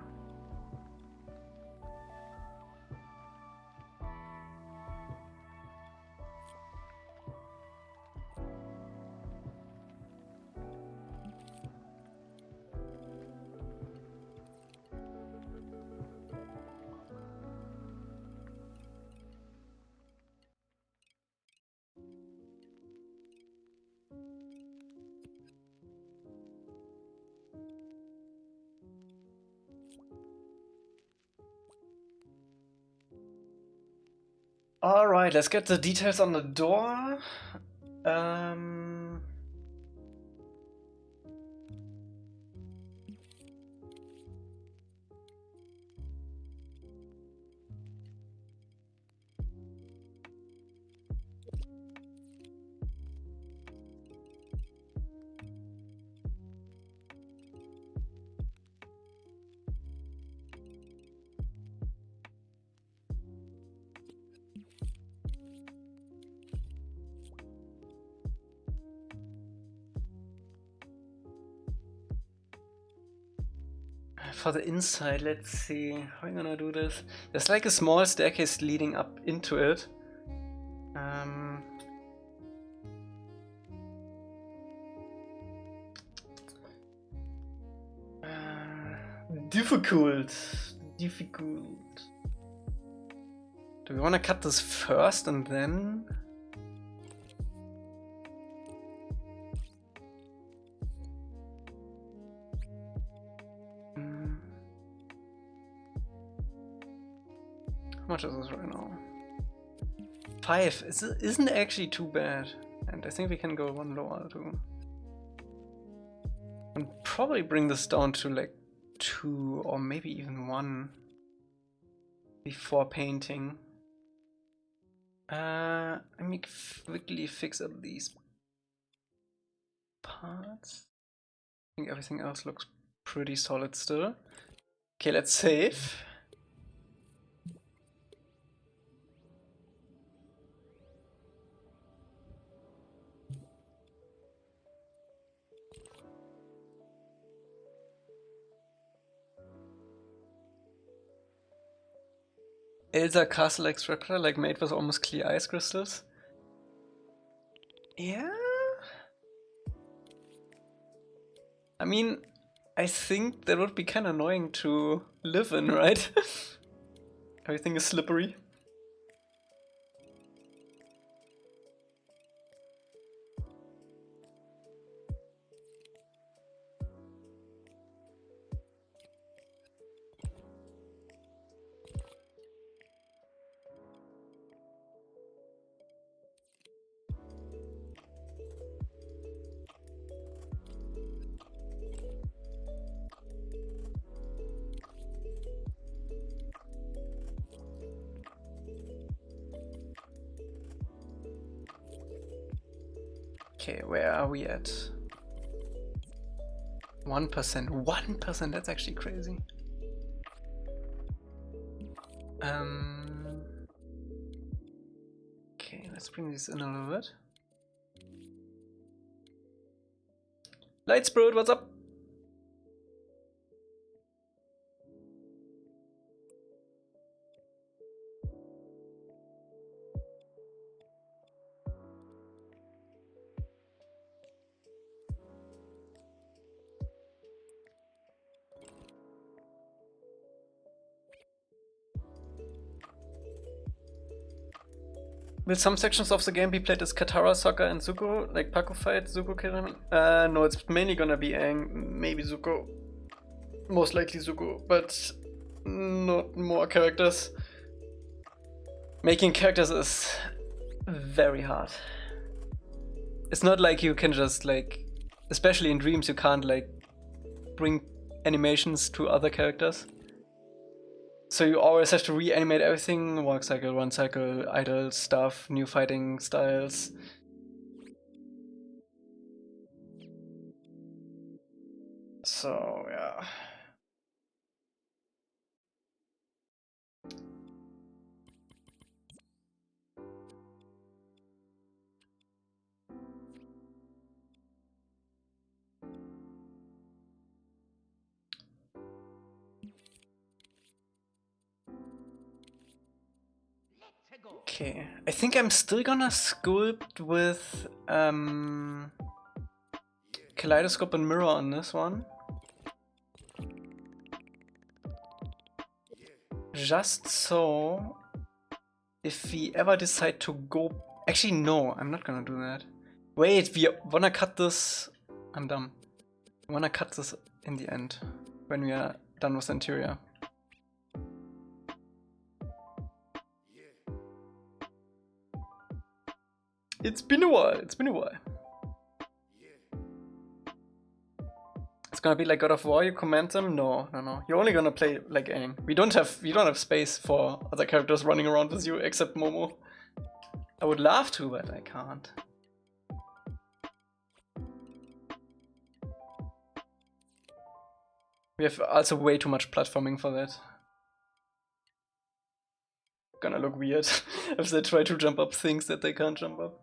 Alright, let's get the details on the door. For the inside, let's see how we're gonna do this. There's like a small staircase leading up into it. Difficult. Do we want to cut this first and then? How much is this right now? 5. Isn't actually too bad. And I think we can go one lower too. And probably bring this down to like 2 or maybe even 1 before painting. Let me quickly fix up these parts. I think everything else looks pretty solid still. Okay, let's save. Elca Castle Extractor, like made with almost clear ice crystals. Yeah. I mean, I think that would be kind of annoying to live in, right? Everything is slippery. Okay, where are we at? 1%. 1%, that's actually crazy. Okay, let's bring this in a little bit. Lightsprout, what's up? Will some sections of the game be played as Katara, Sokka, and Zuko, like Paku fight, Zuko kill? No, it's mainly gonna be Aang, maybe Zuko. Most likely Zuko, but not more characters. Making characters is very hard. It's not like you can just like, especially in Dreams, you can't like bring animations to other characters. So you always have to reanimate everything, walk cycle, run cycle, idle stuff, new fighting styles. So yeah. Okay, I think I'm still gonna sculpt with kaleidoscope and mirror on this one. Just so if we ever decide to go... Actually no, I'm not gonna do that. Wait, we wanna cut this... I'm dumb. We wanna cut this in the end, when we are done with the interior. It's been a while. It's been a while. It's gonna be like God of War. You command them. No. You're only gonna play like Aang. We don't have space for other characters running around with you except Momo. I would love to, but I can't. We have also way too much platforming for that. Gonna look weird if they try to jump up things that they can't jump up.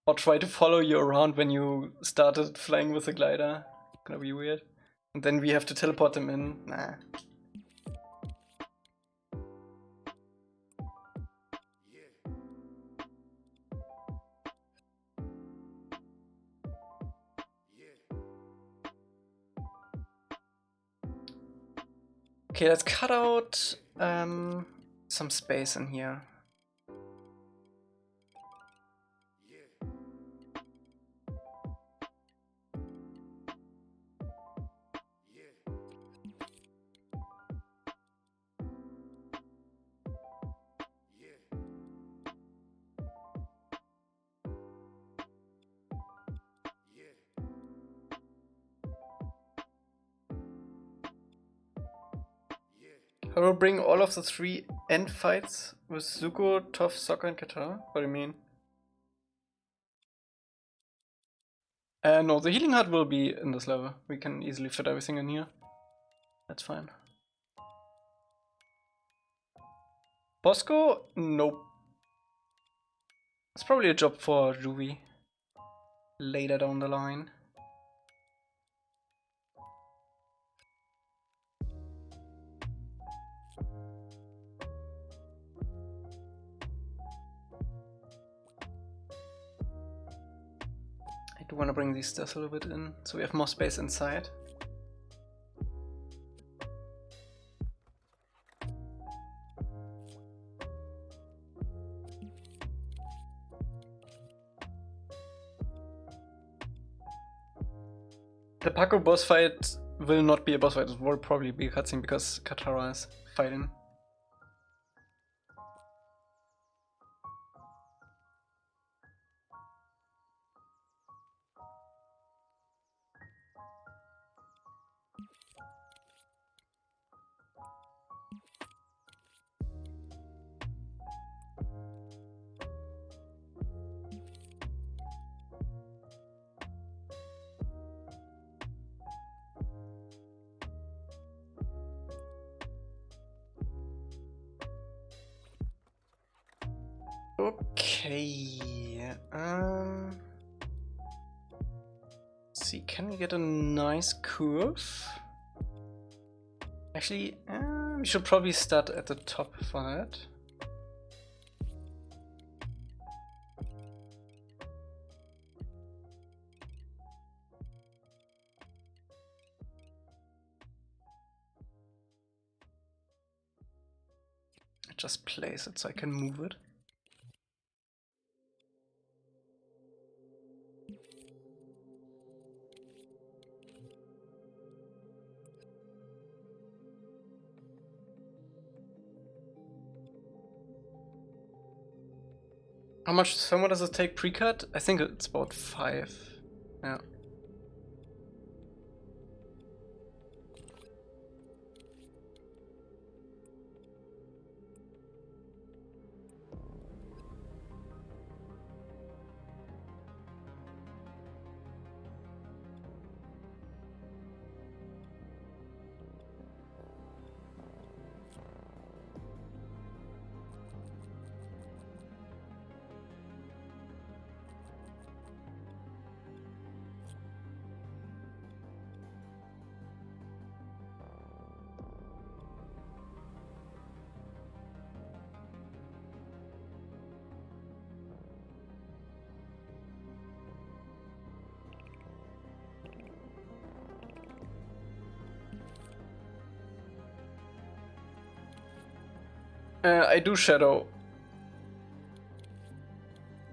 Or try to follow you around when you started flying with the glider. Gonna be weird. And then we have to teleport them in. Nah. Okay, let's cut out some space in here. I will bring all of the 3 end fights with Zuko, Toph, Sokka, and Katara. What do you mean? No, the healing hut will be in this level. We can easily fit everything in here. That's fine. Bosco? Nope. It's probably a job for Ruby later down the line. I do want to bring these stairs a little bit in, so we have more space inside. The Paco boss fight will not be a boss fight, it will probably be a cutscene because Katara is fighting. Okay, let's see, can we get a nice curve? Actually, we should probably start at the top for that. I just place it so I can move it. How much thermal does it take pre-cut? I think it's about 5. Yeah. I do shadow,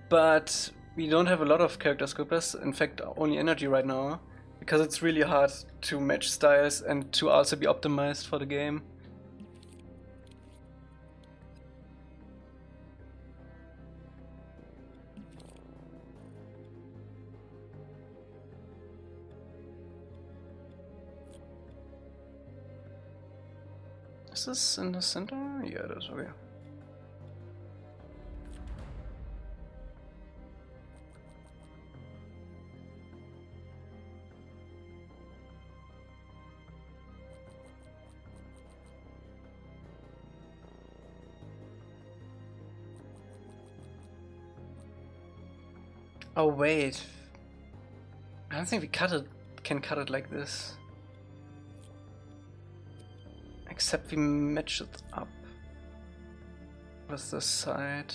but we don't have a lot of character sculptors, in fact only energy right now, because it's really hard to match styles and to also be optimized for the game. Is this in the center? Yeah, it is, okay. Oh wait, I don't think we can cut it like this. Except we match it up with the side.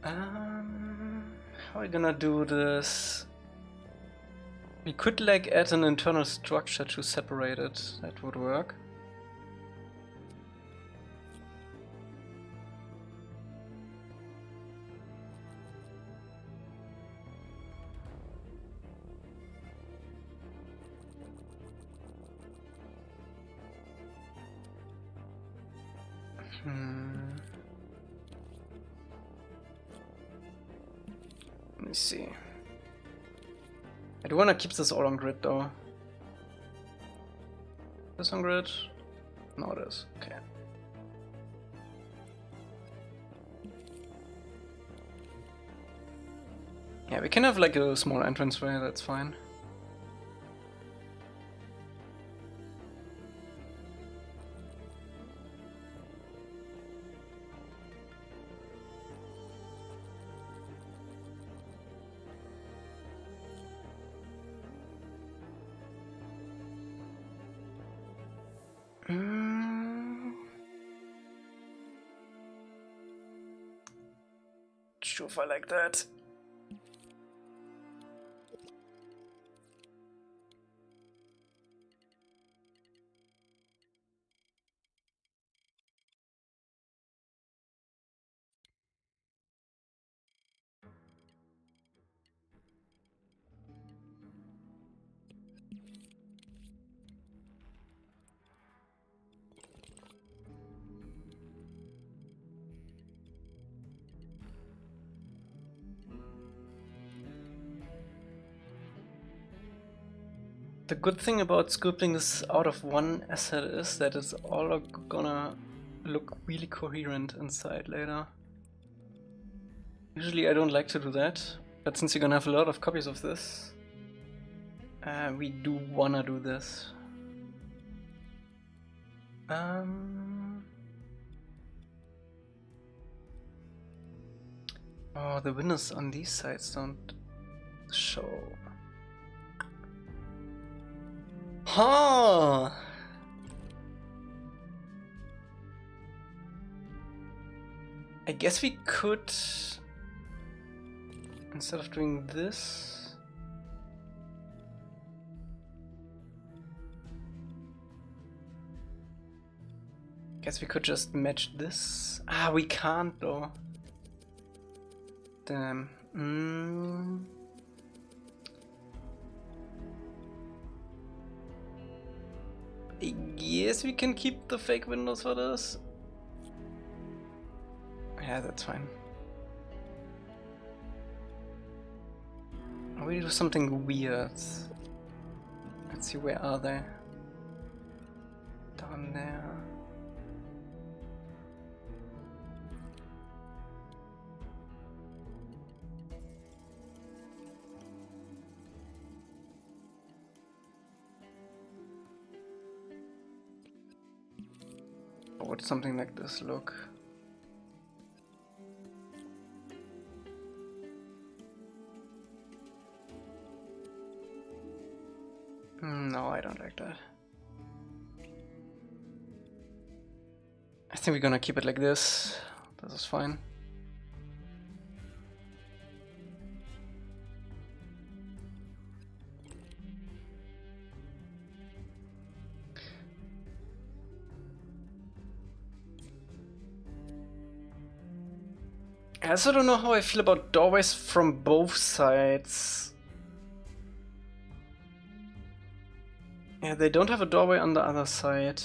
How are we gonna do this? We could like add an internal structure to separate it. That would work. Let me see. I do wanna keep this all on grid though. This on grid? No, it is. Okay. Yeah, we can have like a small entranceway, that's fine. Sure if I like that. The good thing about sculpting this out of one asset is that it's all gonna look really coherent inside later. Usually I don't like to do that, but since you're gonna have a lot of copies of this, we do wanna do this. Oh, the windows on these sides don't show. Huh. I guess we could, instead of doing this, guess we could just match this. Ah, we can't though. Damn. I guess we can keep the fake windows for this. Yeah, that's fine. We do something weird. Let's see, where are they? Down there. Or would something like this look? No, I don't like that. I think we're gonna keep it like this. This is fine. I also don't know how I feel about doorways from both sides. Yeah, they don't have a doorway on the other side.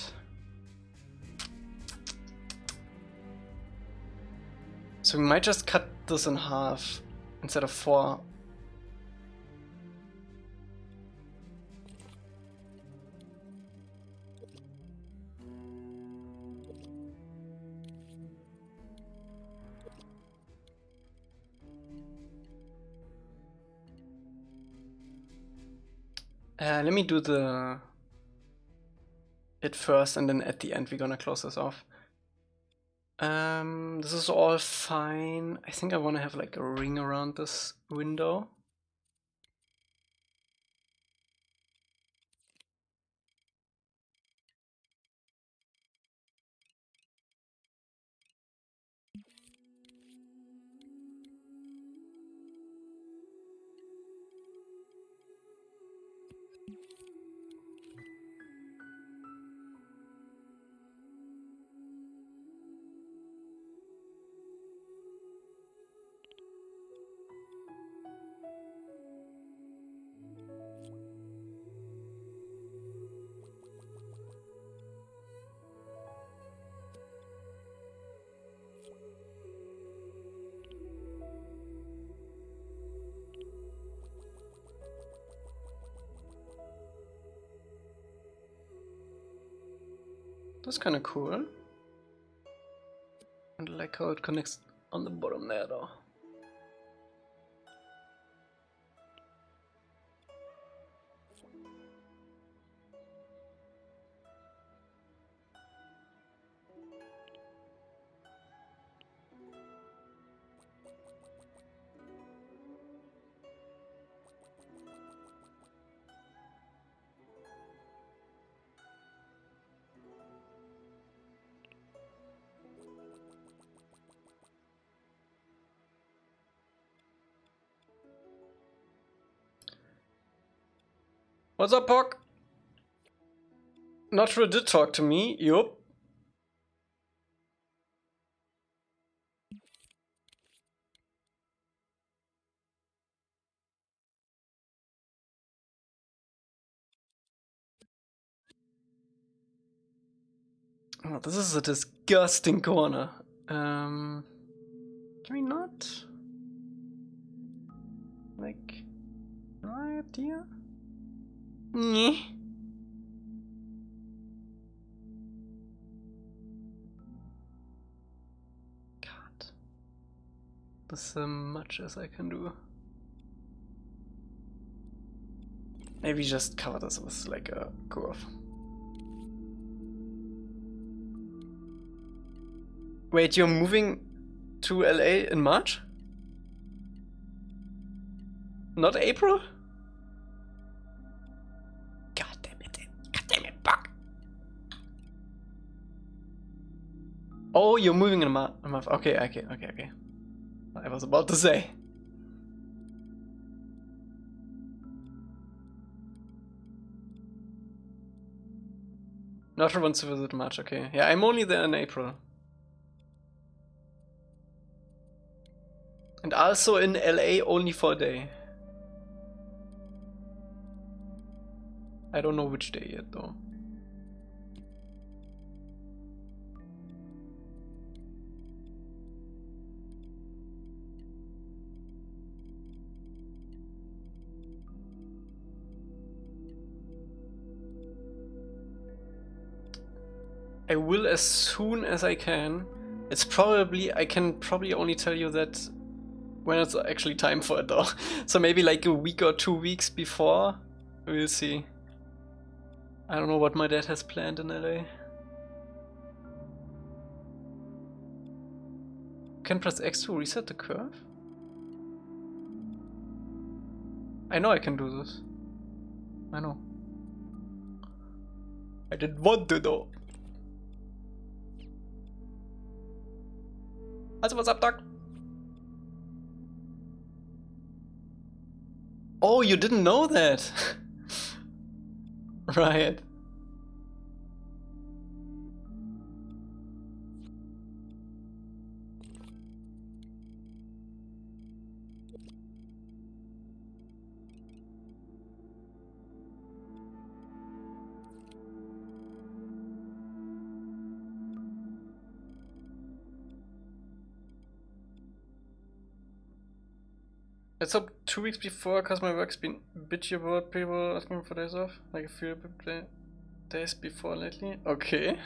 So we might just cut this in half instead of 4. Let me do it first, and then at the end we're gonna close this off. This is all fine. I think I want to have like a ring around this window. That's kind of cool. I like how it connects on the bottom there though. What's up, Pock? Not sure it did talk to me. Yup. Oh, this is a disgusting corner. Can we not? Like, right here? Nyeh. God. There's so much as I can do. Maybe just cover this with like a curve. Wait, you're moving to LA in March? Not April? God damn it. God damn it, fuck. Oh, you're moving in a month. Okay. I was about to say. Not sure wants to visit March, okay. Yeah, I'm only there in April. And also in LA only for a day. I don't know which day yet though. I will as soon as I can. It's probably, I can probably only tell you that when it's actually time for it though. So maybe like a week or 2 weeks before. We'll see. I don't know what my dad has planned in LA. Can press X to reset the curve? I know I can do this. I know. I didn't want to though. Also, what's up, Doc? Oh, you didn't know that? Right. Let's hope 2 weeks before, cause my work's been bitchy about people asking for days off. Like a few days before lately. Okay.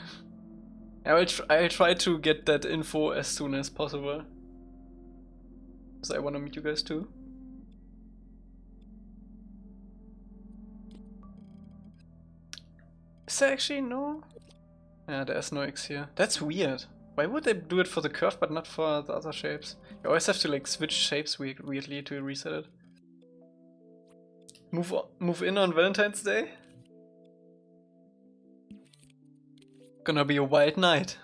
I'll try to get that info as soon as possible. Cause I wanna meet you guys too. Is there actually no? Yeah, there's no X here. That's weird. Why would they do it for the curve but not for the other shapes? You always have to like switch shapes weirdly to reset it. Move in on Valentine's Day? Gonna be a wild night.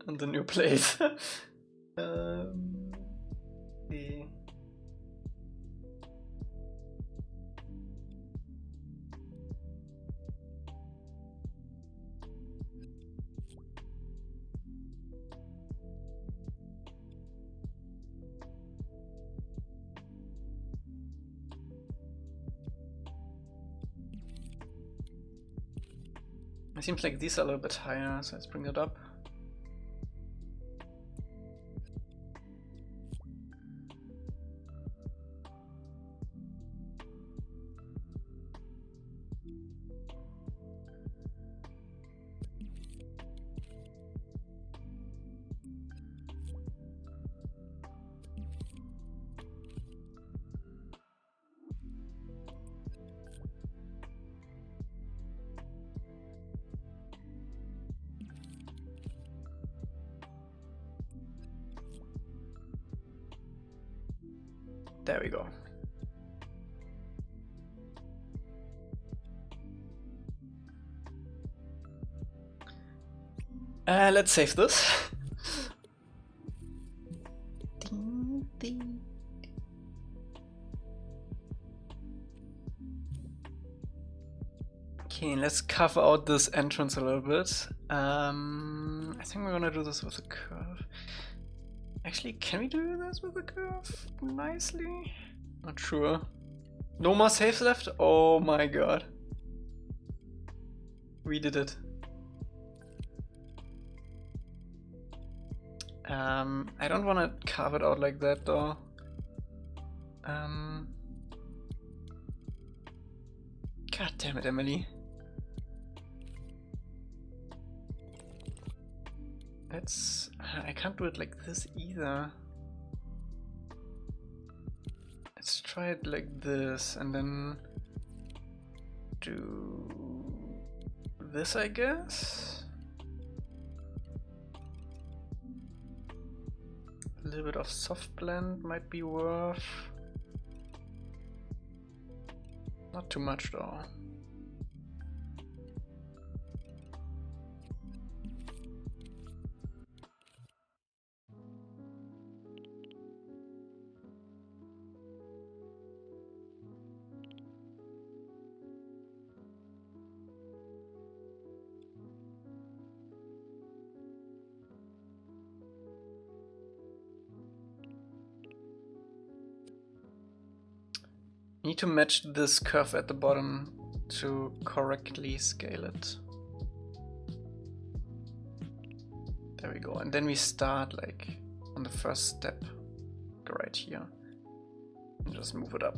And the new place. Yeah. It seems like these are a little bit higher, so let's bring it up. There we go. Let's save this. Okay, let's cover out this entrance a little bit. I think we're gonna do this with a curve. Actually, can we do this with a curve nicely? Not sure. No more saves left? Oh my god. We did it. I don't want to carve it out like that though. God damn it, Emily. I can't do it like this either. Let's try it like this and then do this, I guess. A little bit of soft blend might be worth. Not too much though. Need to match this curve at the bottom to correctly scale it. There we go, and then we start like on the first step, right here, and just move it up.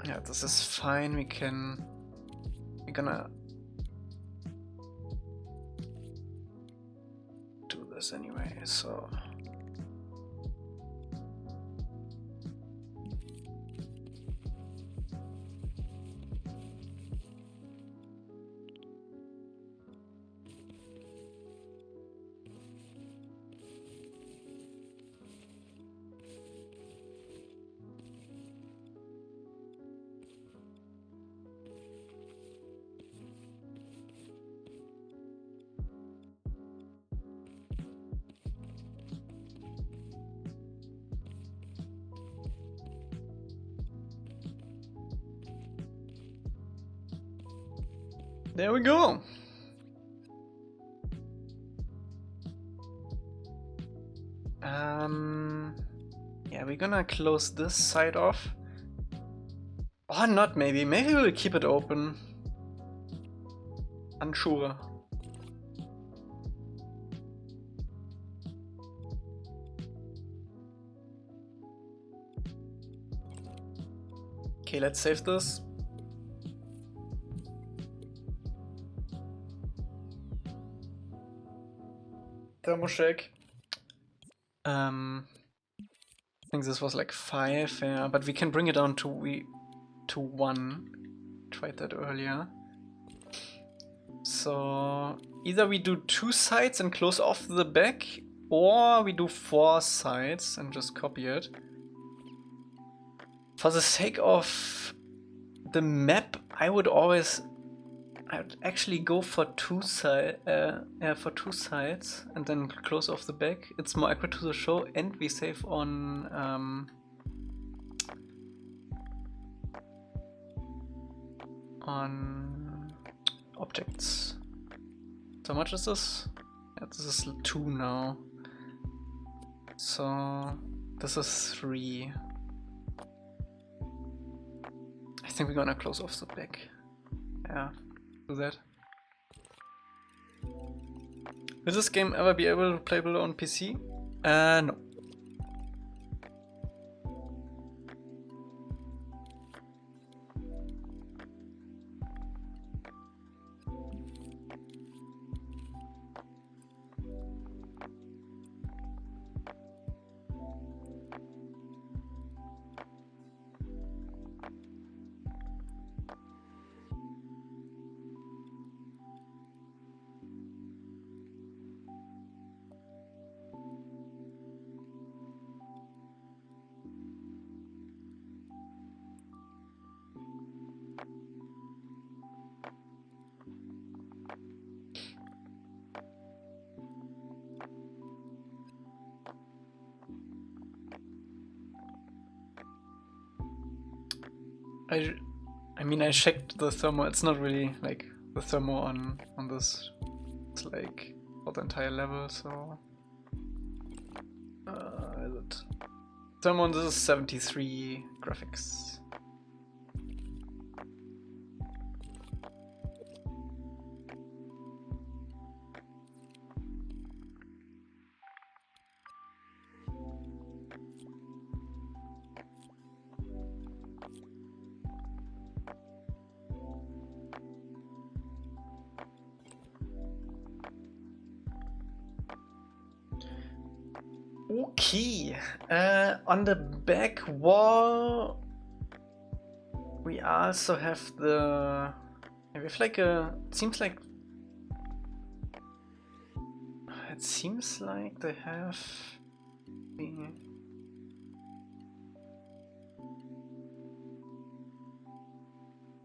Yeah, this is fine. We're gonna do this anyway, so there we go. Yeah, we're gonna close this side off. Or not, maybe. Maybe we'll keep it open. Unsure. Okay, let's save this. thermo shake. I think this was like 5, yeah, but we can bring it down to 1. Tried that earlier. So either we do 2 sides and close off the back, or we do 4 sides and just copy it. For the sake of the map, I would actually go for 2 sides and then close off the back. It's more accurate to the show, and we save on objects. So how much is this? Yeah, this is 2 now. So this is 3. I think we're gonna close off the back. Yeah, do that. Will this game ever be able to playable on PC? No. I mean, I checked the thermo. It's not really like the thermo on this. It's like for the entire level. So is it thermo on this is 73 graphics. Okay, on the back wall we also have the, we have like a, it seems like they have the,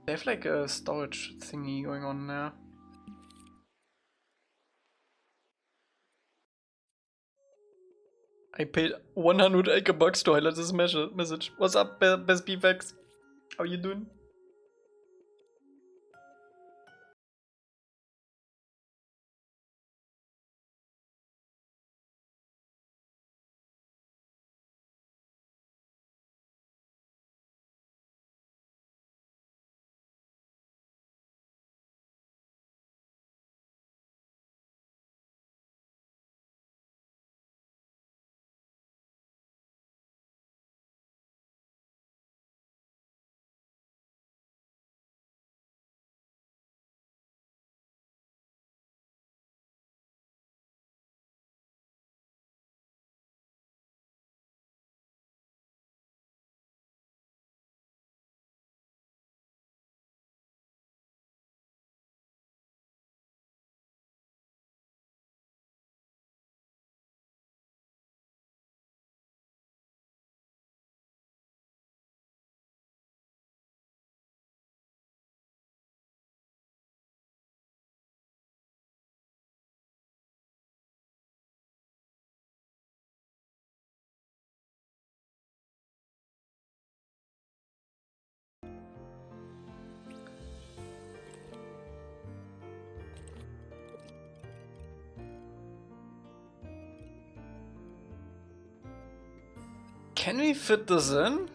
they have like a storage thingy going on there. I paid 100 acre bucks to highlight this message. What's up, Best BFX? How you doing? Can we fit this in?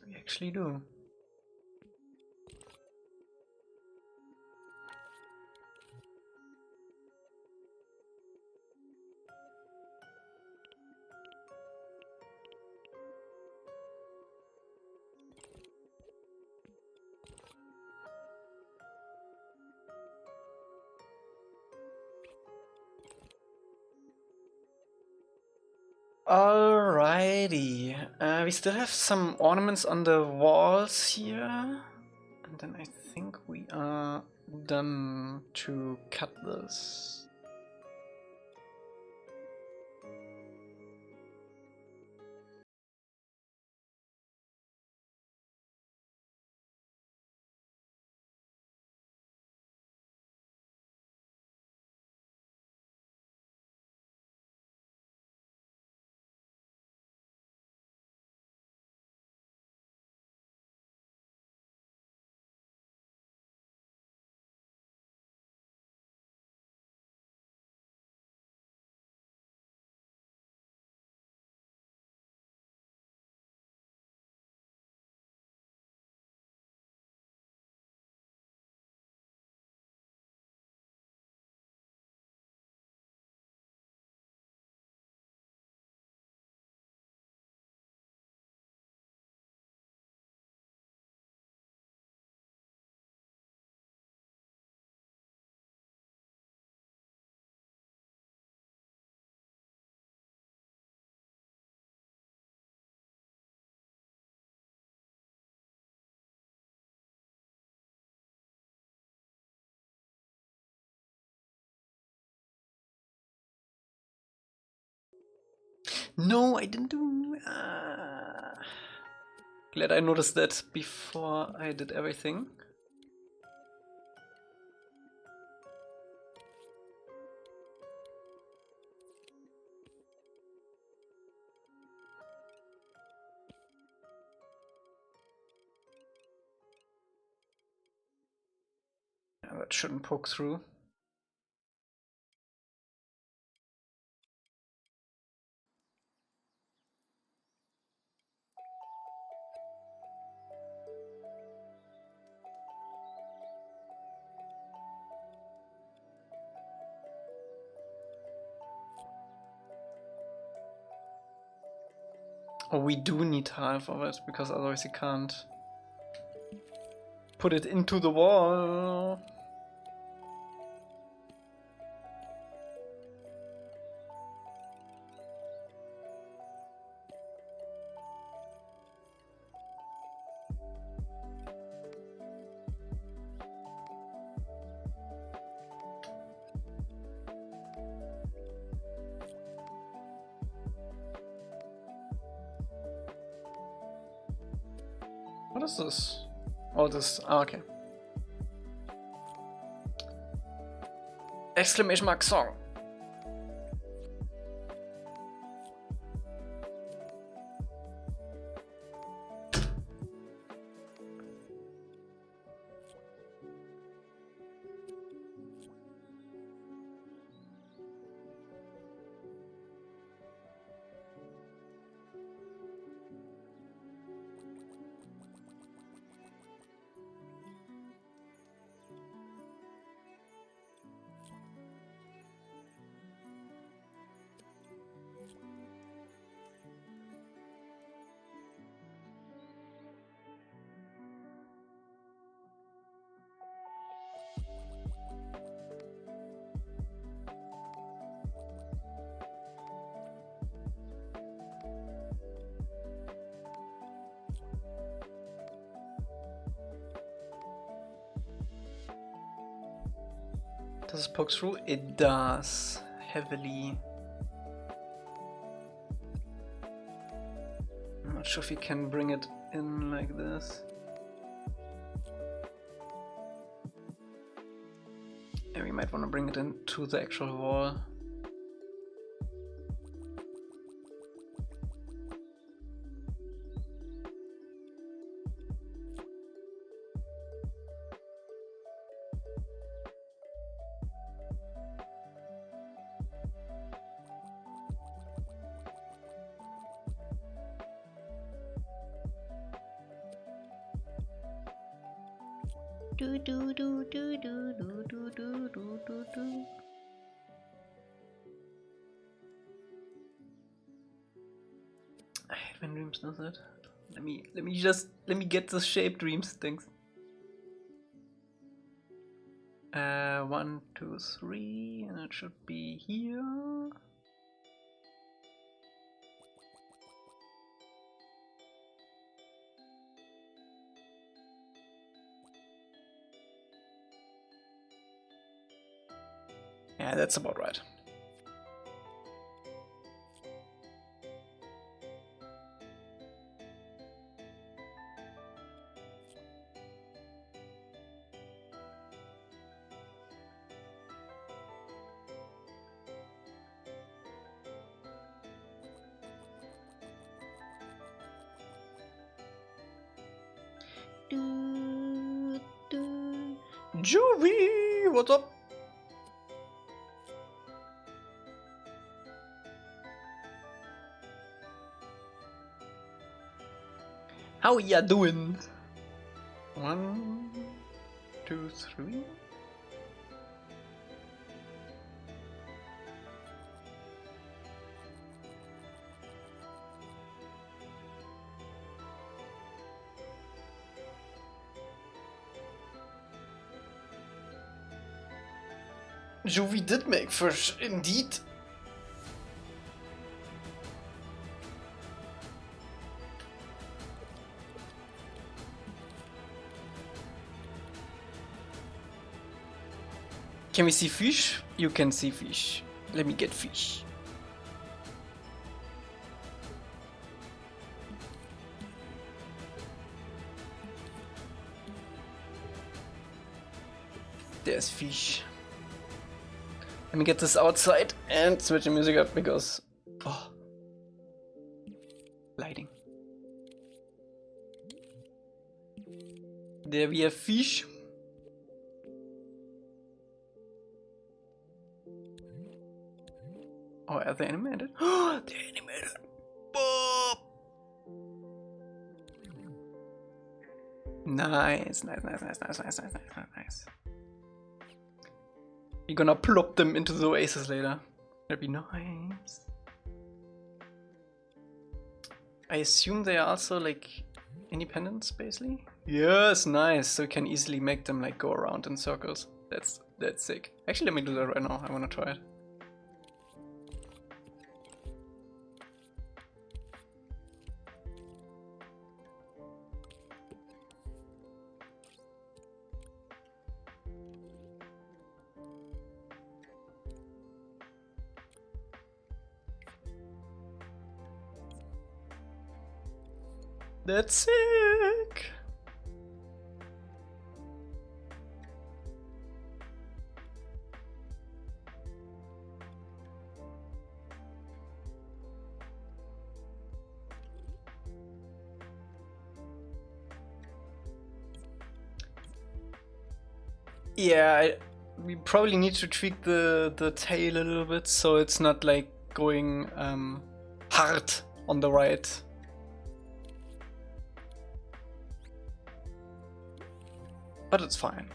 We actually do. Alrighty, we still have some ornaments on the walls here, and then I think we are done to cut this. No, I didn't do... Glad I noticed that before I did everything. That shouldn't poke through. Oh, we do need half of it, because otherwise you can't put it into the wall. What is this? Oh, this. Ah, okay. Exclamation mark song. Does it poke through? It does. Heavily. I'm not sure if you can bring it in like this. Yeah, we might want to bring it into the actual wall.
Do do do do do do do do do do do.
I hate when Dreams does it. Let me get this shape, Dreams. Thanks. 1, 2, 3, and it should be here. Yeah, that's about right.
Do, do.
Juvie, what's up? How ya doing? 1, 2, 3. Juvie did make fish, indeed. Can we see fish? You can see fish. Let me get fish. There's fish. Let me get this outside and switch the music up because... Oh. Lighting. There we have fish. Oh, are they animated? Oh, they're animated. Boop. Nice. You're gonna plop them into the oasis later. That'd be nice. I assume they are also like independent spacely? Yes, nice. So you can easily make them like go around in circles. That's sick. Actually, let me do that right now. I wanna try it. That's sick! Yeah, we probably need to tweak the tail a little bit so it's not like going hard on the right. But it's fine.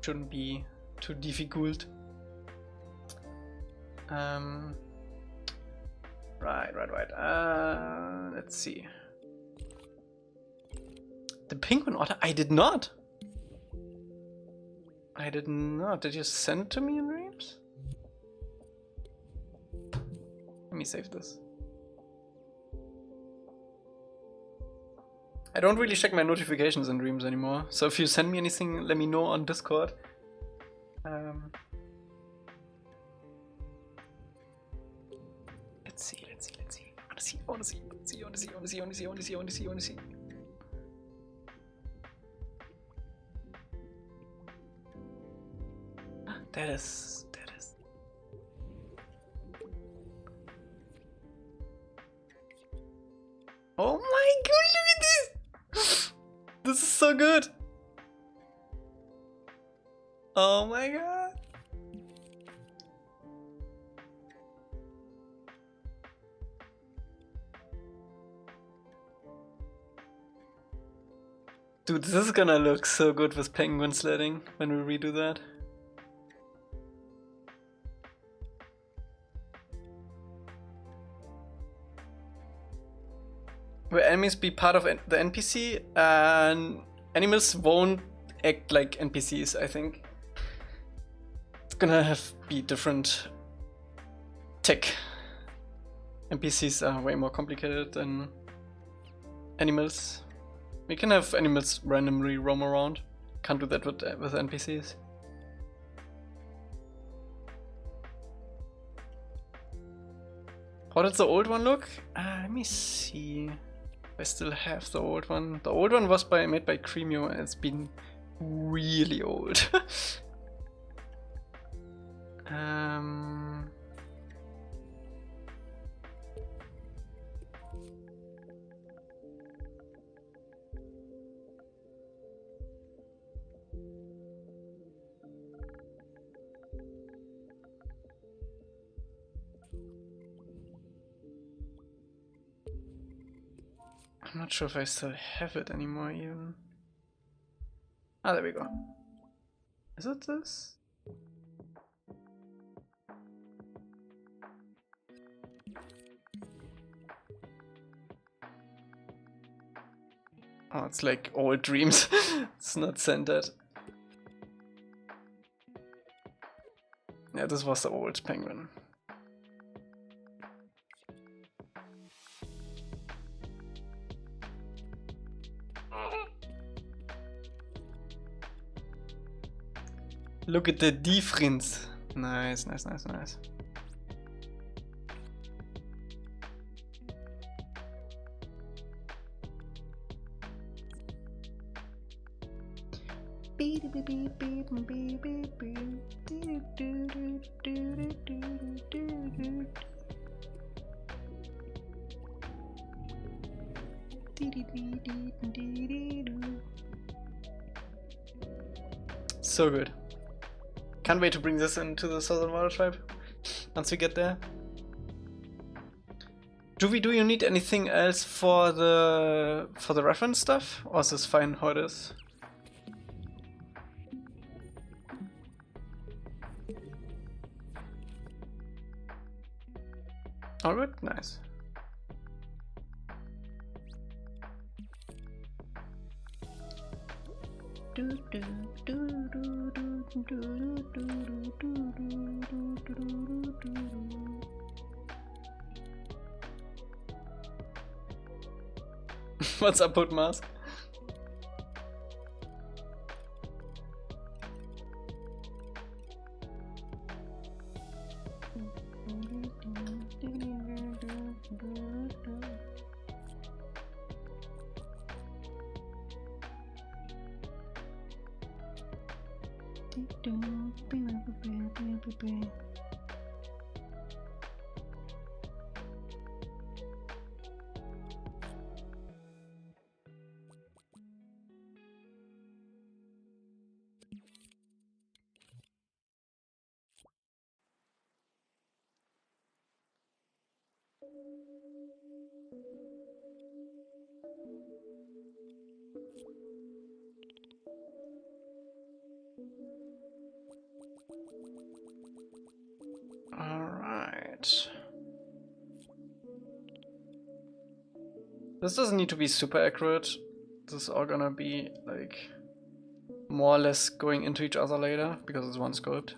Shouldn't be too difficult. Right. Let's see. The penguin otter? I did not. Did you send it to me in Dreams? Let me save this. I don't really check my notifications in Dreams anymore, so if you send me anything, let me know on Discord. Let's see. I wanna see. That is. Oh my god, look at this! This is so good! Oh my god! Dude, this is gonna look so good with penguin sledding when we redo that. Will enemies be part of the NPC? And animals won't act like NPCs, I think. It's gonna be different tech. NPCs are way more complicated than animals. We can have animals randomly roam around. Can't do that with NPCs. How did the old one look? Let me see. I still have the old one. The old one was made by Cremio and it's been really old. I'm not sure if I still have it anymore even. Ah, there we go. Is it this? Oh, it's like old Dreams. It's not centered. Yeah, this was the old penguin. Look at the difference. Nice, nice, nice, nice. So good. Can't wait to bring this into the Southern Water Tribe once we get there. Do you need anything else for the reference stuff, or is this fine how it is? All good, nice. What's up, Put Mask? Alright. This doesn't need to be super accurate. This is all gonna be like more or less going into each other later because it's one sculpt.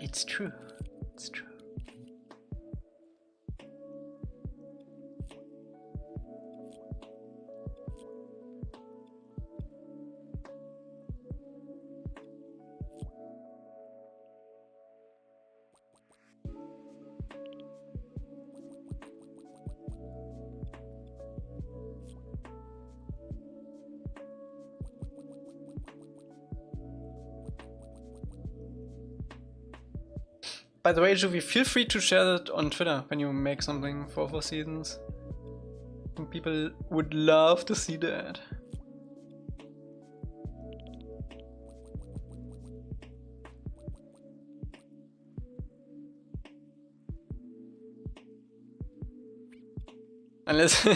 It's true. It's true. By the way, Juvie, feel free to share that on Twitter when you make something for Four Seasons. And people would love to see that. Unless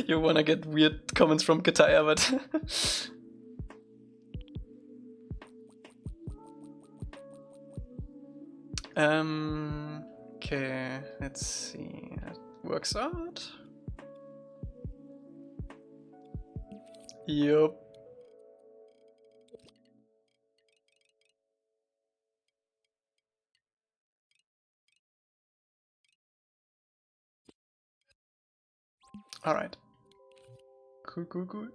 you wanna get weird comments from Kataya, but... Okay, let's see. That works out. Yup. Alright. Cool.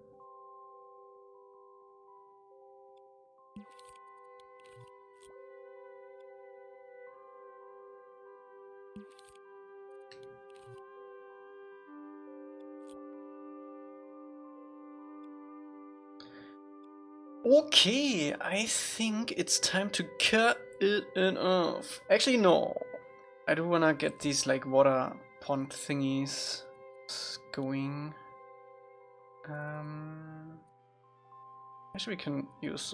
Okay, I think it's time to cut it off. Actually, no. I do wanna get these like water pond thingies going. Actually, we can use.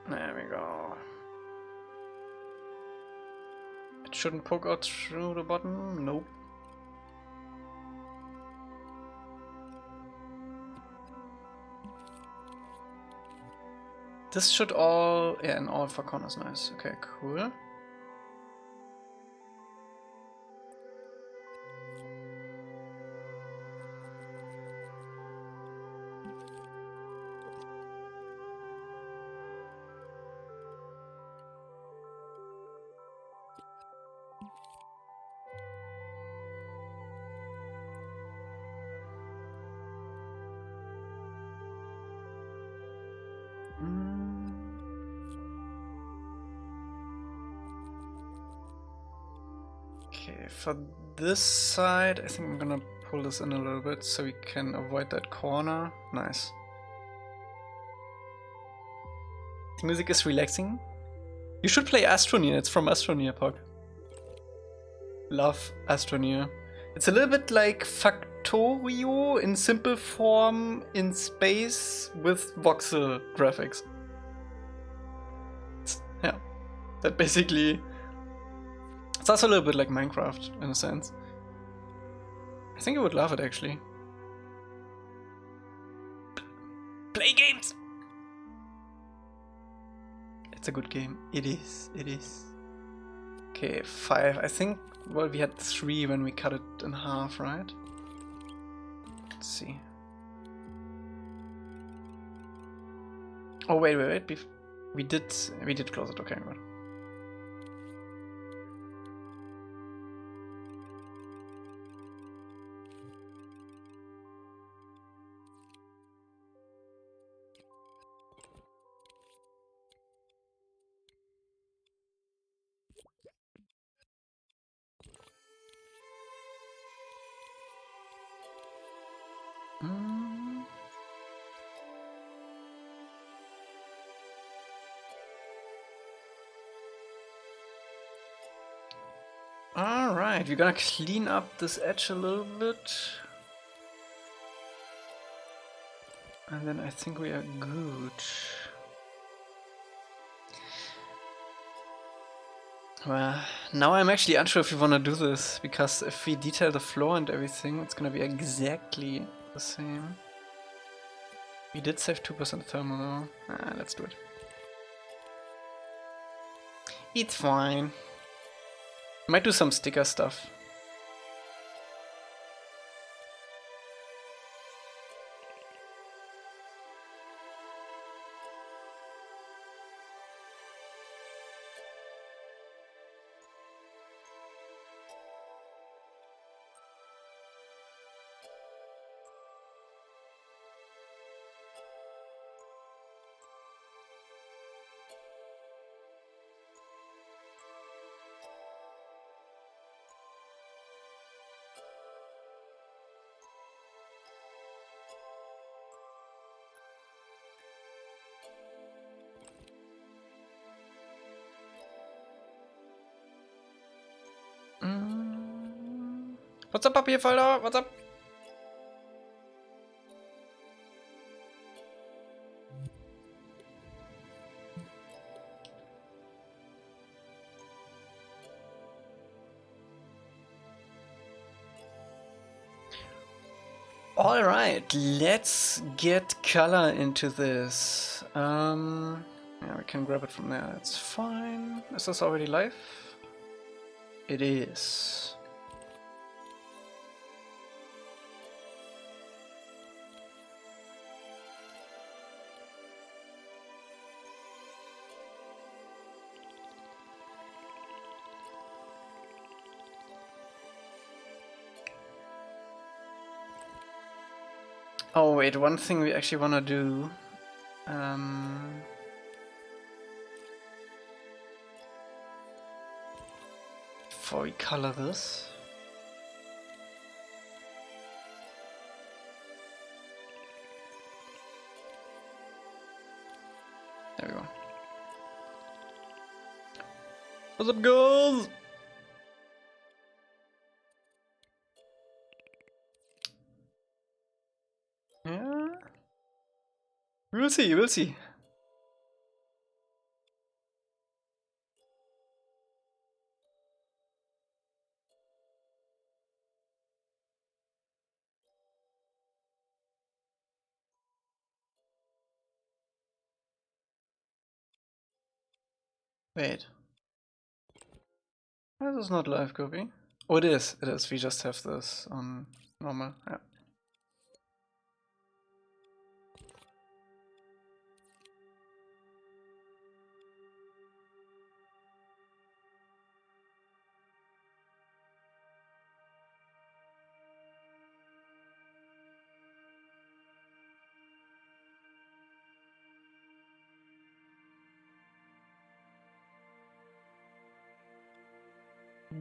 There we go. It shouldn't poke out through the bottom. Nope. This should all, yeah, in all four corners, nice. Okay, cool. Okay, for this side, I think I'm gonna pull this in a little bit so we can avoid that corner. Nice. The music is relaxing. You should play Astroneer, it's from Astroneer, Pog. Love Astroneer. It's a little bit like Factorio in simple form in space with voxel graphics. Yeah, that basically... It's also a little bit like Minecraft, in a sense. I think you would love it, actually. Play games! It's a good game. It is. Okay, 5. I think, well, we had 3 when we cut it in half, right? Let's see. Oh, wait. We did close it. Okay, good. Alright, we're gonna clean up this edge a little bit. And then I think we are good. Well, now I'm actually unsure if we wanna do this, because if we detail the floor and everything, it's gonna be exactly the same. We did save 2% thermal though. Let's do it. It's fine. Might do some sticker stuff. What's up, Papierfelder? What's up? Alright, let's get color into this. Yeah, we can grab it from there, that's fine. Is this already live? It is. Oh wait, one thing we actually wanna do. Before we color this. There we go. What's up, girls? Yeah. We'll see, we'll see. Wait. Why is this not live copy? Oh, it is. It is. We just have this on normal. Yeah.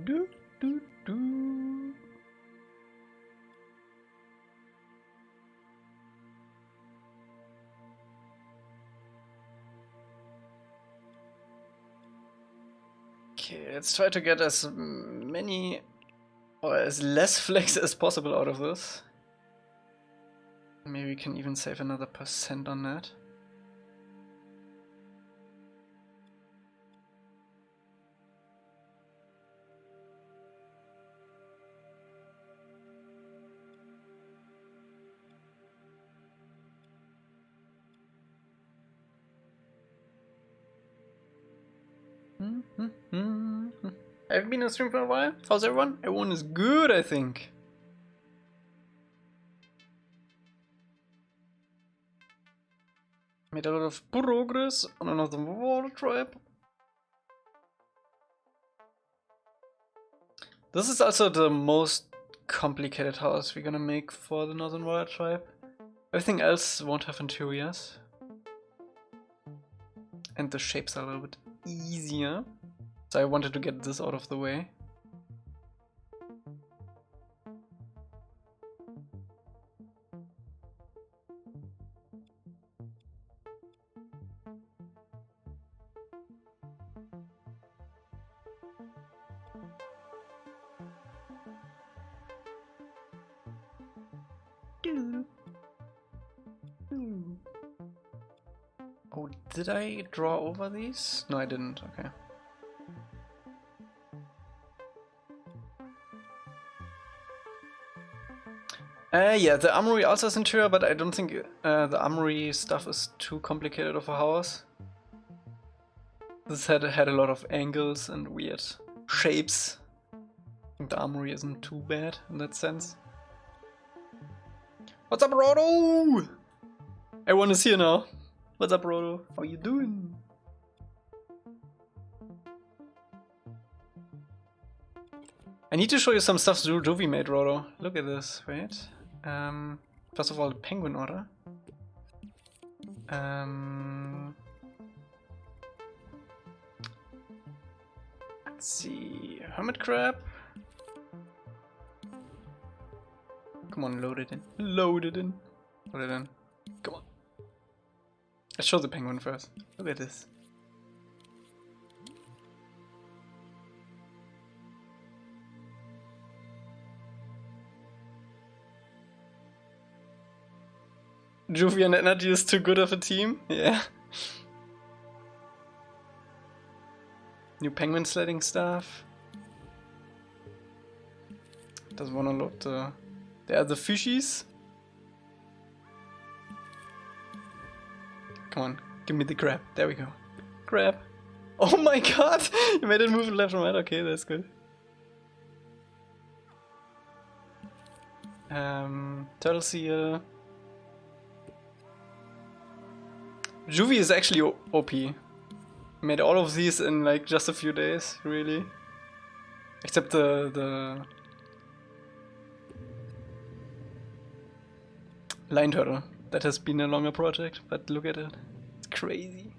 Do, do, do. Okay, let's try to get as many or as less flags as possible out of this. Maybe we can even save another % on that. I haven't been on stream for a while. How's everyone? Everyone is good, I think. Made a lot of progress on another water tribe. This is also the most complicated house we're gonna make for the Northern Water Tribe. Everything else won't have interiors. And the shapes are a little bit easier. So I wanted to get this out of the way. Oh, did I draw over these? No, I didn't. Okay. Yeah, the armory also has interior, but I don't think the armory stuff is too complicated of a house. This had a lot of angles and weird shapes. I think the armory isn't too bad in that sense. What's up, Rodo? Everyone is here now. What's up, Rodo? How you doing? I need to show you some stuff Jovi made, Rodo. Look at this, wait. First of all, the penguin order. Let's see, hermit crab. Come on, load it in. Load it in. Load it in. Come on. Let's show the penguin first. Look at this. Juvie and Energy is too good of a team? Yeah. New penguin sledding stuff. Doesn't wanna load the... There are the fishies. Come on, give me the crab. There we go. Crab. Oh my god! You made it move left and right. Okay, that's good. Turtle seal. Juvie is actually OP. Made all of these in like just a few days, really. Except the Line turtle. That has been a longer project, but look at it. It's crazy.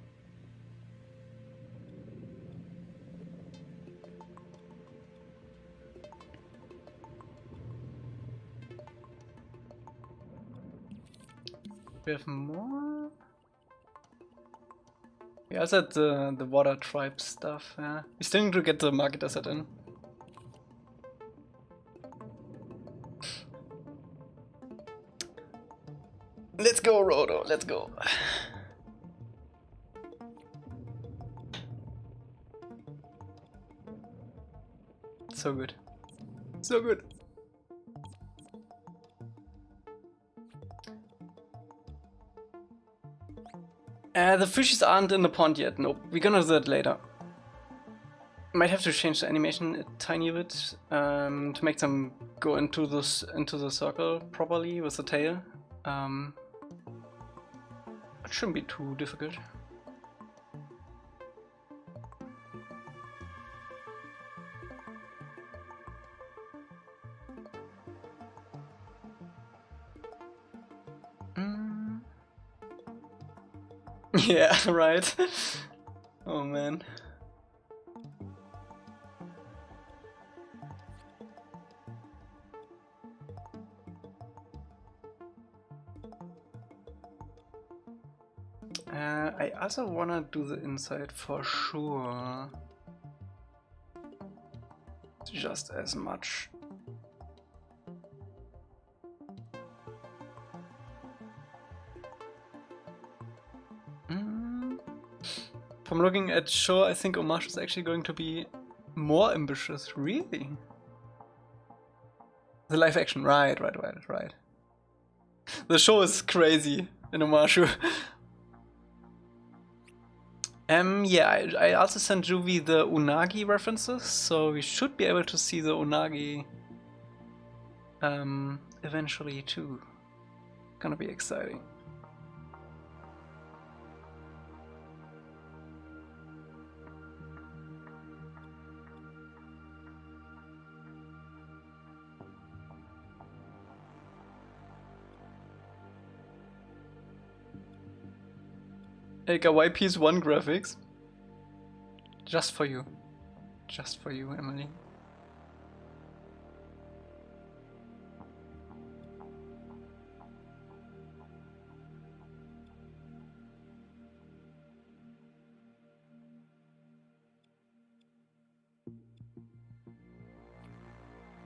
We have more. We also had the water tribe stuff. Yeah, we still need to get the market asset in. Let's go, Roto. Let's go. So good. So good. The fishes aren't in the pond yet. Nope. We're gonna do that later. Might have to change the animation a tiny bit to make them go into the circle properly with the tail. It shouldn't be too difficult. Yeah, right. Oh man. I also wanna do the inside for sure. Just as much. If I'm looking at show, I think Homage is actually going to be more ambitious. Really? The live action, right. The show is crazy in Homage. Yeah, I also sent Juvie the Unagi references, so we should be able to see the Unagi eventually too. Gonna be exciting. Elca YP's1 graphics. Just for you. Just for you, Emily.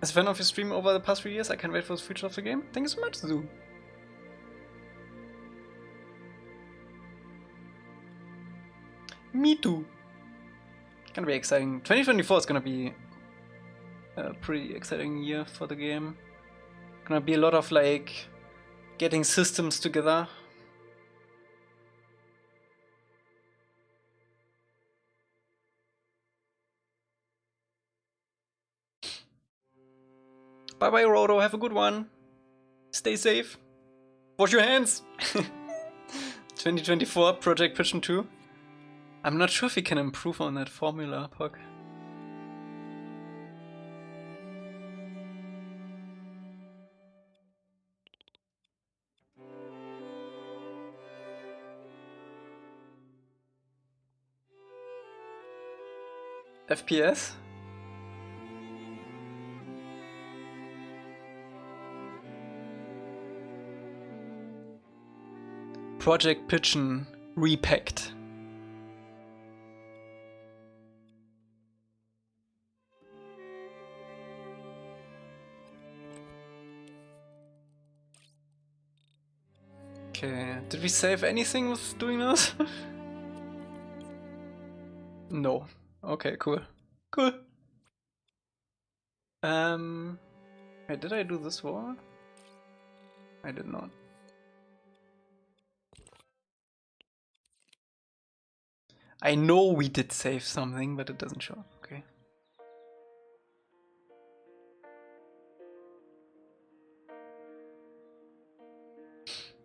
As a fan of your stream over the past few years, I can't wait for the future of the game. Thank you so much, Zoo. Me too. Gonna be exciting. 2024 is gonna be a pretty exciting year for the game. Gonna be a lot of like getting systems together. Bye bye, Roto. Have a good one. Stay safe. Wash your hands. 2024 Project Pigeon 2. I'm not sure if we can improve on that formula, Puck. FPS? Project Pigeon repacked. Okay, did we save anything with doing this? No. Okay, cool. Cool. Wait, did I do this war? I did not. I know we did save something, but it doesn't show. Okay.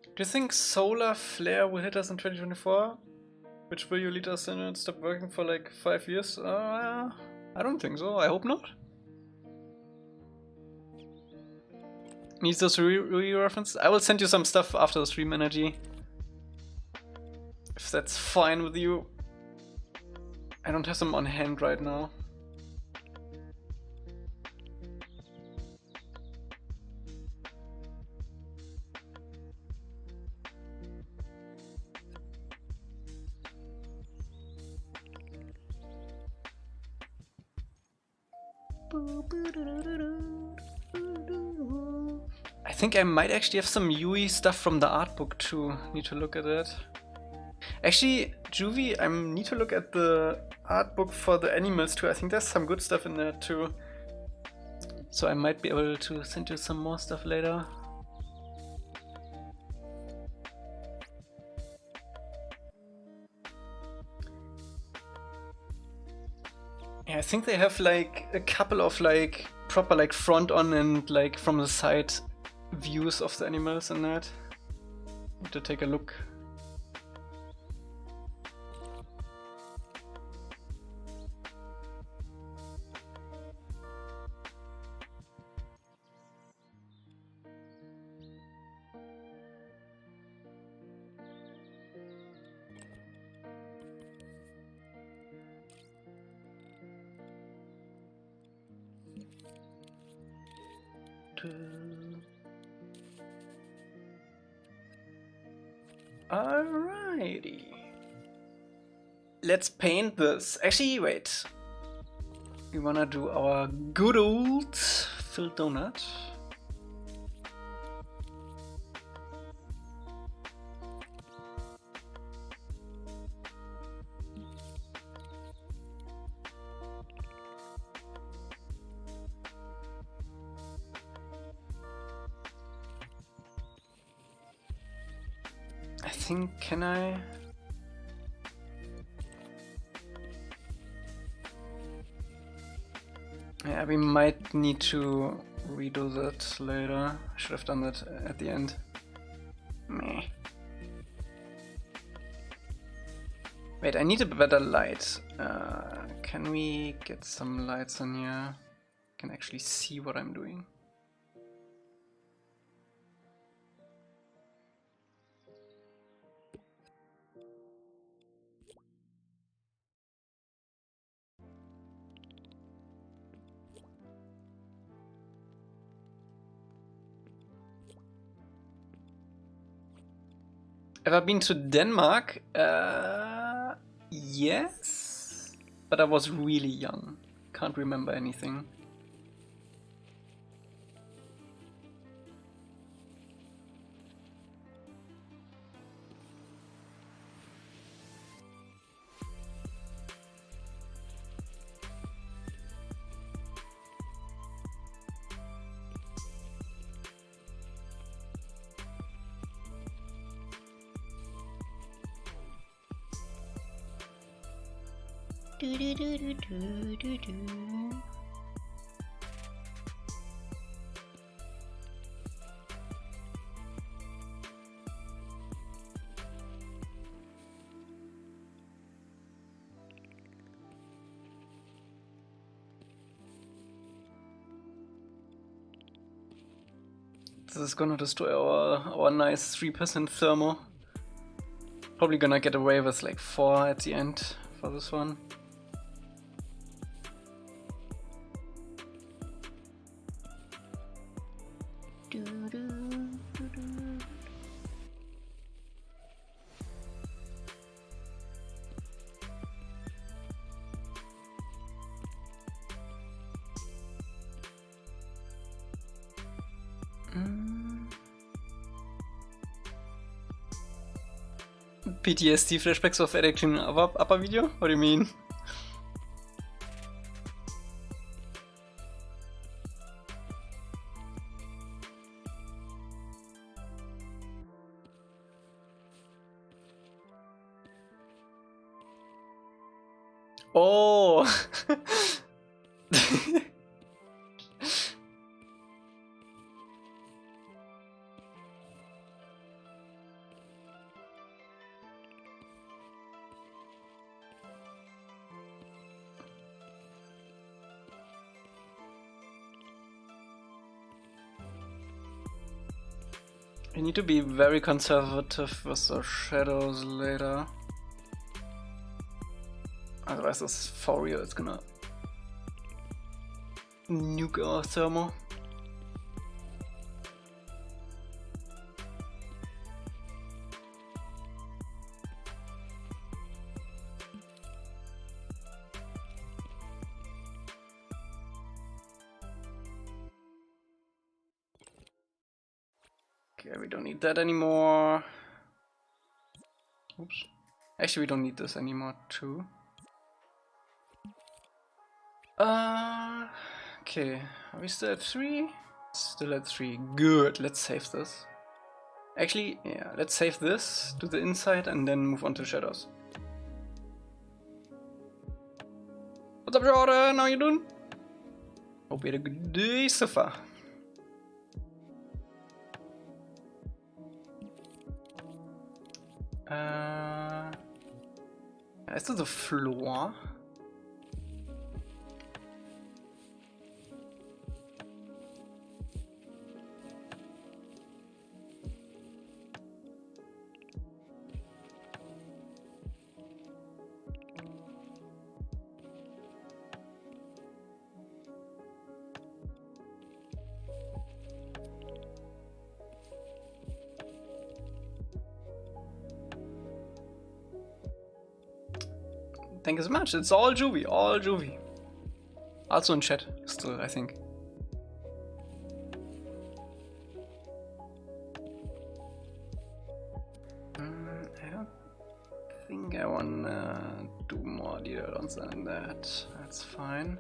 Do you think solar flare will hit us in 2024? Which will you lead us in and stop working for like 5 years? I don't think so. I hope not. Needs those references? I will send you some stuff after the stream, Energy. If that's fine with you. I don't have them on hand right now. I think I might actually have some Yui stuff from the art book too. Need to look at it. Actually, Juvie, I need to look at the art book for the animals too. I think there's some good stuff in there too. So I might be able to send you some more stuff later. Yeah, I think they have like a couple of like proper like front on and like from the side views of the animals in that. Need to take a look. Alrighty. Let's paint this. Actually, wait. We wanna do our good old filled donut. I think, can I? Yeah, we might need to redo that later. I should have done that at the end. Meh. Wait, I need a better light. Can we get some lights in here? I can actually see what I'm doing. Ever been to Denmark? Yes, but I was really young. Can't remember anything.
Do do do do do do do.
This is gonna destroy our nice 3% thermo. Probably gonna get away with like 4 at the end for this one.
Do do do do.
PTSD flashbacks of addiction upper video? What do you mean? Oh! We need to be very conservative with the shadows later. Otherwise this for real it's gonna nuke our thermal. Okay, we don't need that anymore. Oops. Actually, we don't need this anymore too. Okay. Are we still at 3? Still at 3. Good. Let's save this. Actually, yeah, let's save this to the inside and then move on to shadows. What's up, Jordan? How you doing? Hope you had a good day so far. Let's do the floor. Thank you so much. It's all Juvie, all Juvie. Also in chat, still, I think. I don't think I wanna do more details than that. That's fine.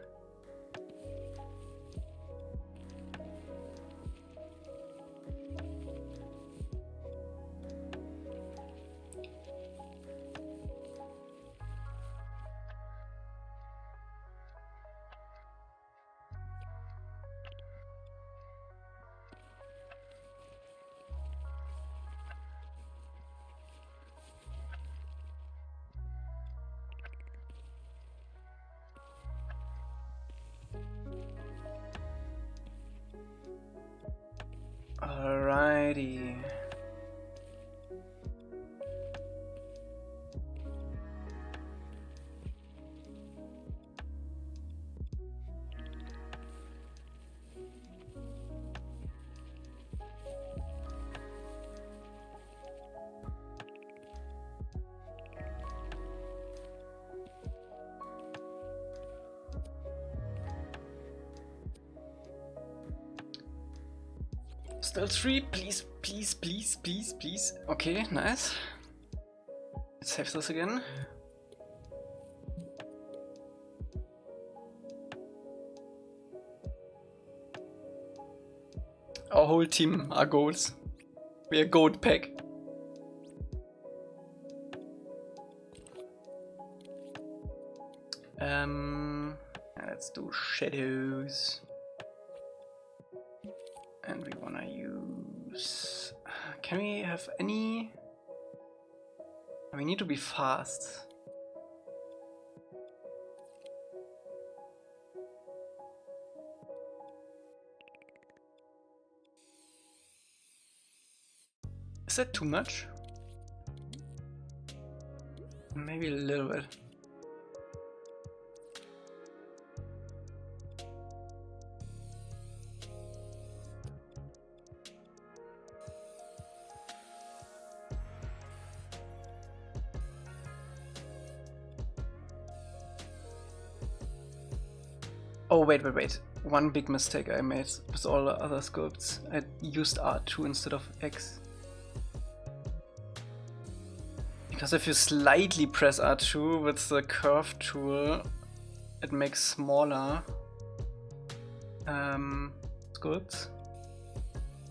Alrighty. Still 3, please, please, please, please, please. Okay, nice. Let's save this again. Our whole team are goals. We are gold pack. Let's do shadows. And we wanna use... Can we have any... We need to be fast. Is that too much? Maybe a little bit. Oh, wait. One big mistake I made with all the other sculpts. I used R2 instead of X. Because if you slightly press R2 with the curve tool, it makes smaller sculpts.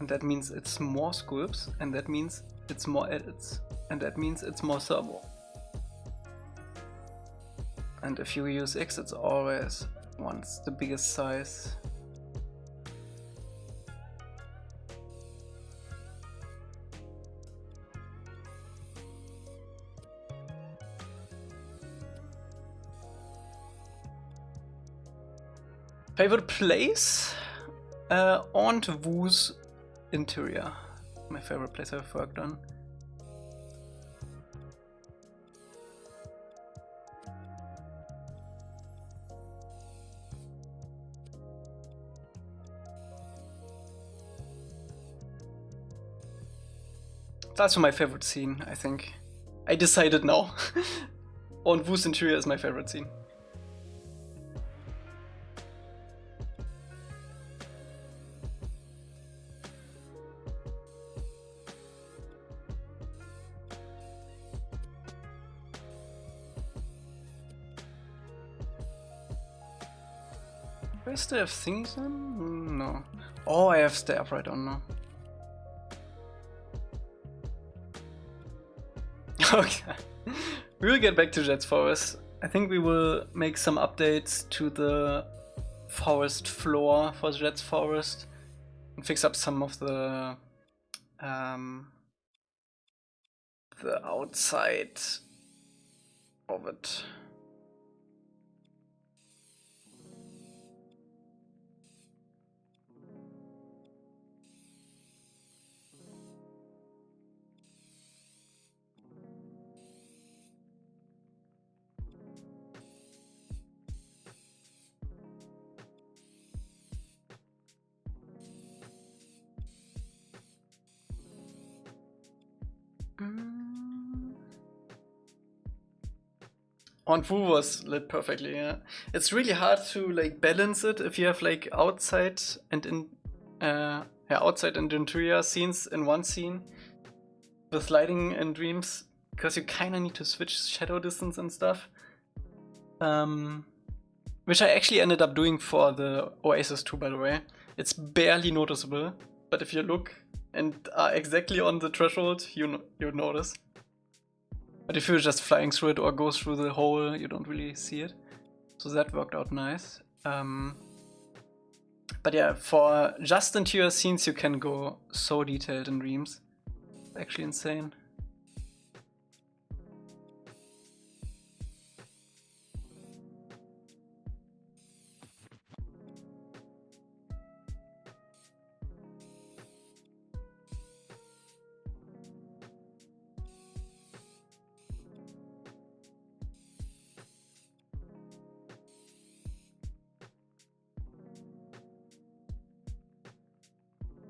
And that means it's more sculpts, and that means it's more edits. And that means it's more servo. And if you use X, it's always once the biggest size. Favorite place? Aunt Wu's interior. My favorite place I've worked on. That's my favorite scene, I think. I decided now. On Wu's interior is my favorite scene. Do I still have things on? No. Oh, I have the upright on now. Okay. We'll get back to Jet's Forest. I think we will make some updates to the forest floor for Jet's Forest and fix up some of the outside of it. On Wu was lit perfectly, yeah. It's really hard to like balance it if you have like outside and interior scenes in one scene with lighting and Dreams, because you kind of need to switch shadow distance and stuff. Which I actually ended up doing for the Oasis 2, by the way. It's barely noticeable, but if you look and are exactly on the threshold, you notice. But if you're just flying through it or go through the hole, you don't really see it. So that worked out nice. But yeah, for just interior scenes, you can go so detailed in Dreams. It's actually insane.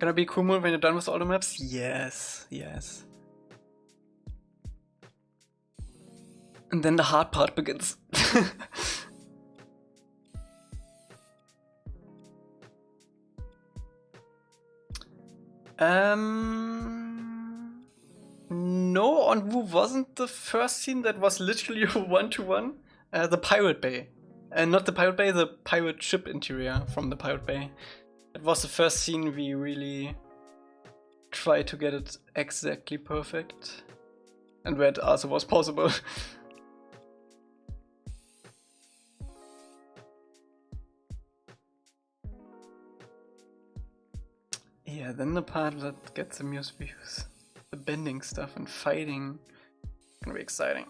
Gonna be cool when you're done with all the maps? Yes, yes. And then the hard part begins. No, on Wu wasn't the first scene that was literally one-to-one. The Pirate Bay. And not the Pirate Bay, the pirate ship interior from the Pirate Bay. It was the first scene we really tried to get it exactly perfect. And where it also was possible. Yeah, then the part that gets the most views. The bending stuff and fighting. Gonna be exciting.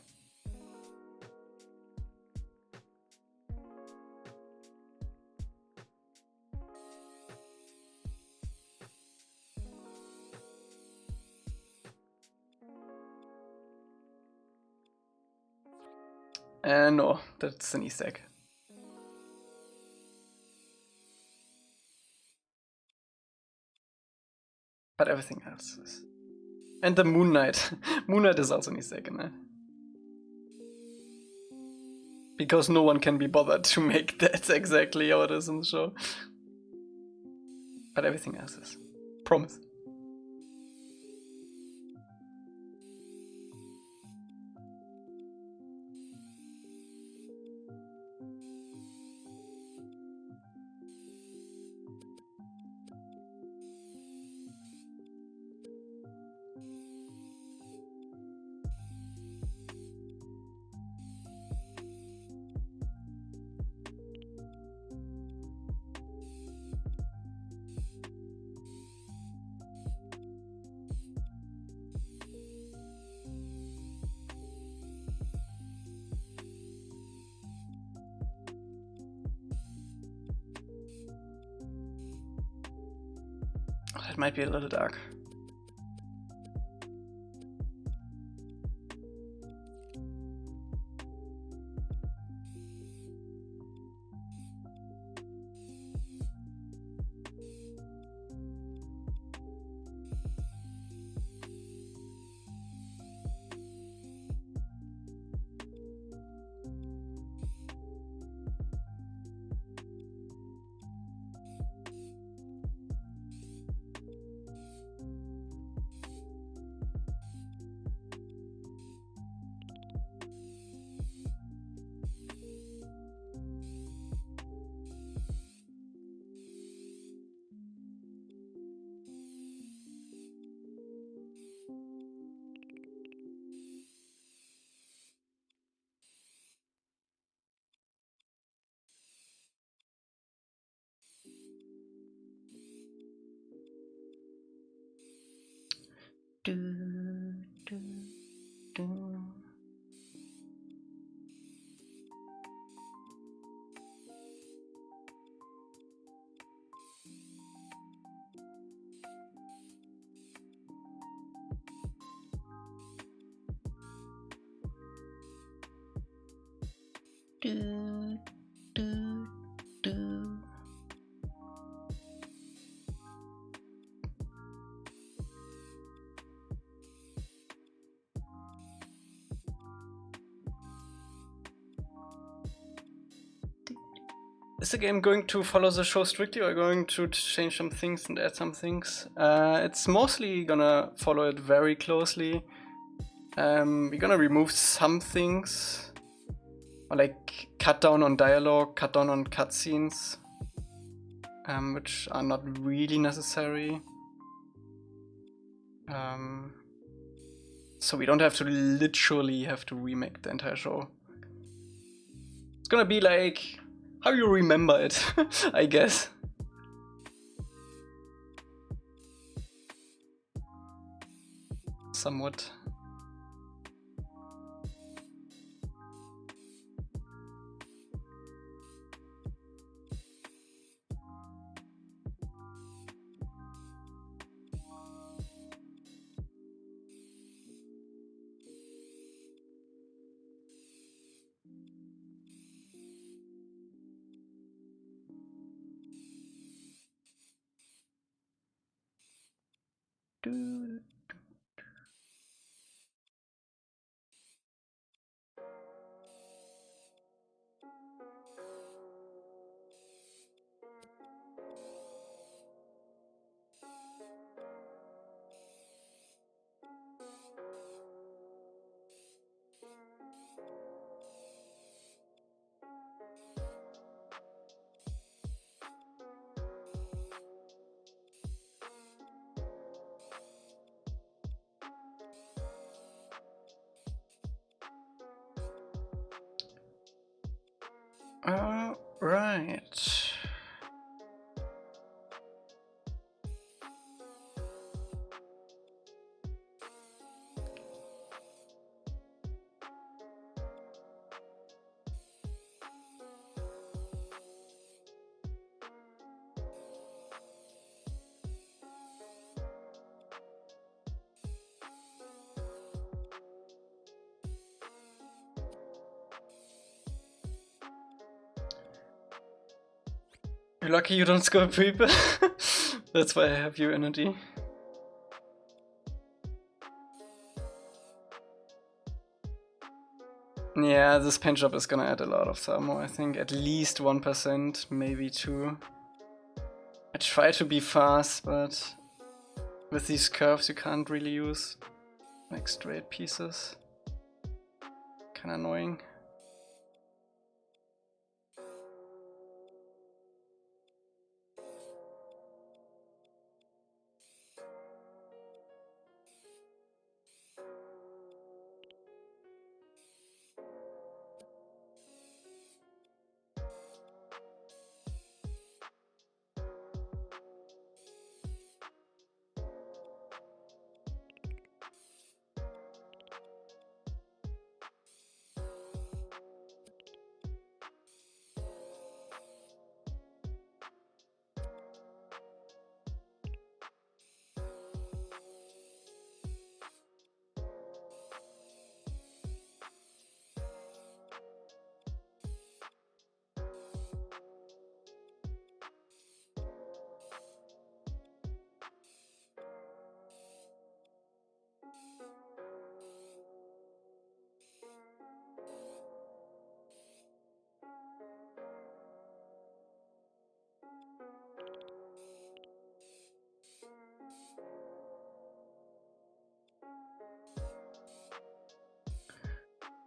No, that's an Easter egg. But everything else is. And the Moon Knight. Moon Knight is also an Easter egg in that. Because no one can be bothered to make that exactly how it is in the show. But everything else is. Promise. That might be a little dark.
Do, do, do.
Is the game going to follow the show strictly, or going to change some things and add some things? It's mostly gonna follow it very closely. We're gonna remove some things, or like cut down on dialogue, cut down on cutscenes, which are not really necessary. So we don't have to literally remake the entire show. It's gonna be like how you remember it, I guess. Somewhat. Right. You're lucky you don't score people. That's why I have your energy. Yeah, this paint job is gonna add a lot of thermo, I think. At least 1%, maybe 2. I try to be fast, but with these curves you can't really use like straight pieces. Kinda annoying.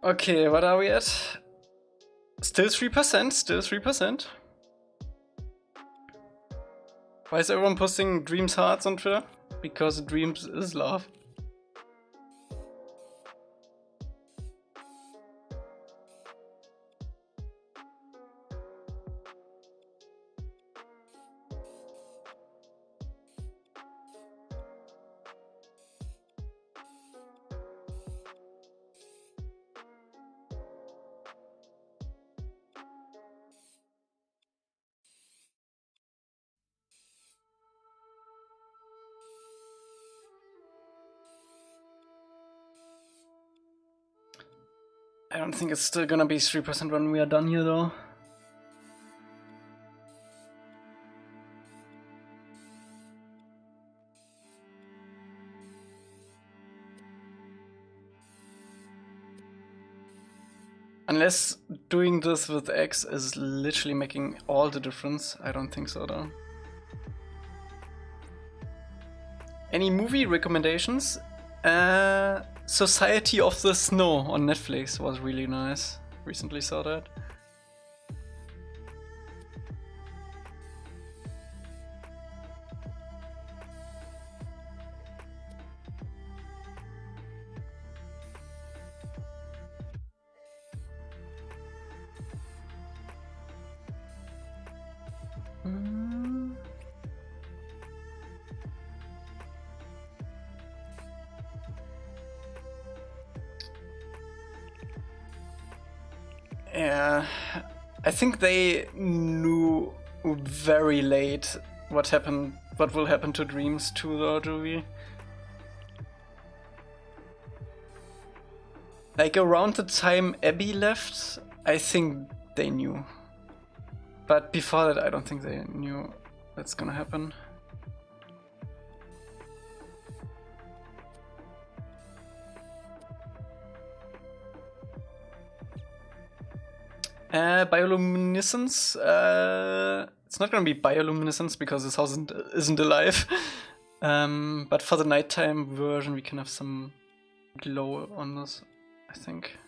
Okay, what are we at? Still 3%, still 3%. Why is everyone posting Dreams hearts on Twitter? Because Dreams is love. I don't think it's still gonna be 3% when we are done here though. Unless doing this with X is literally making all the difference. I don't think so though. Any movie recommendations? Society of the Snow on Netflix was really nice. Recently saw that. Yeah, I think they knew very late what will happen to Dreams 2 though, do we? Like around the time Abby left, I think they knew. But before that, I don't think they knew that's gonna happen. Bioluminescence. It's not gonna be bioluminescence because this house isn't alive. But for the nighttime version, we can have some glow on this, I think.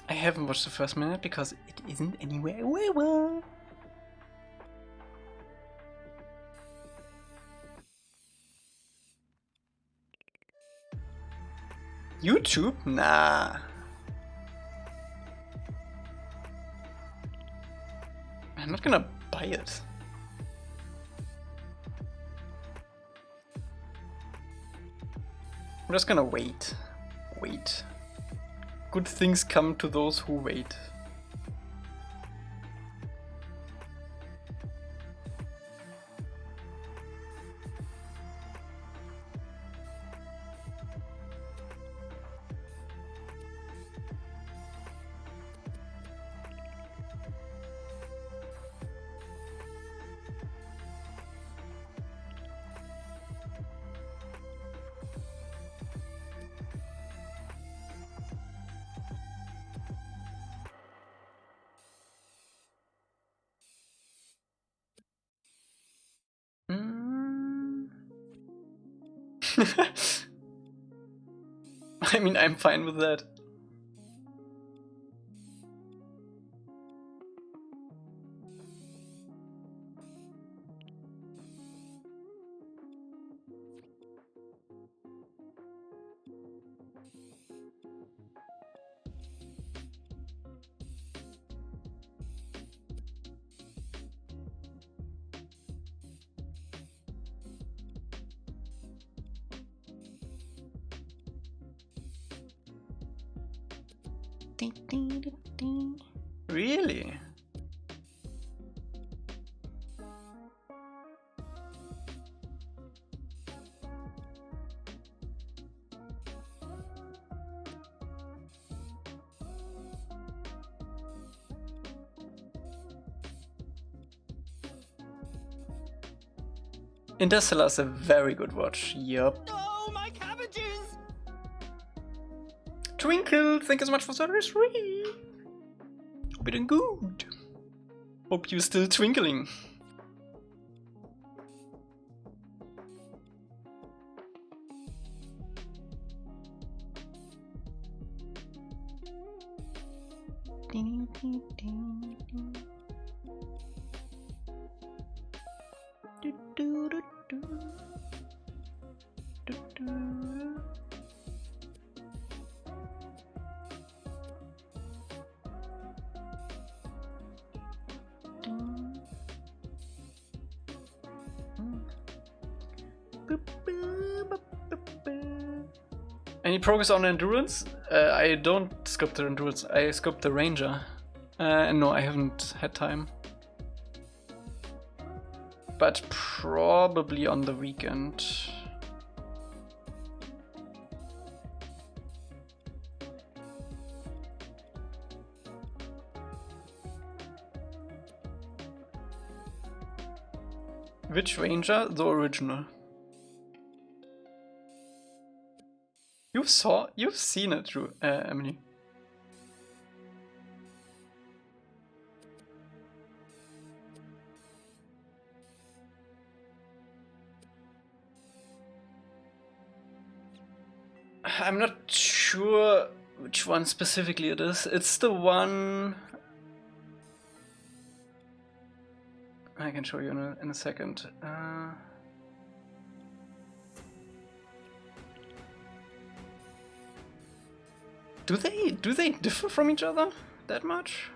I haven't watched the first minute because it isn't anywhere available. YouTube? Nah. I'm not gonna buy it. I'm just gonna wait. Wait. Good things come to those who wait. I mean, I'm fine with that. Really? Interstellar is a very good watch. Yup.
No, my cabbages!
Twinkle, thank you so much for 33. Hope you're doing good. Hope you're still twinkling. Boop, boop. Any progress on endurance? I don't sculpt the endurance, I sculpt the ranger. And no, I haven't had time. But probably on the weekend. Which ranger? The original. You've seen it, Drew, Emily. I'm not sure which one specifically it is. It's the one I can show you in a second. Do they differ from each other that much?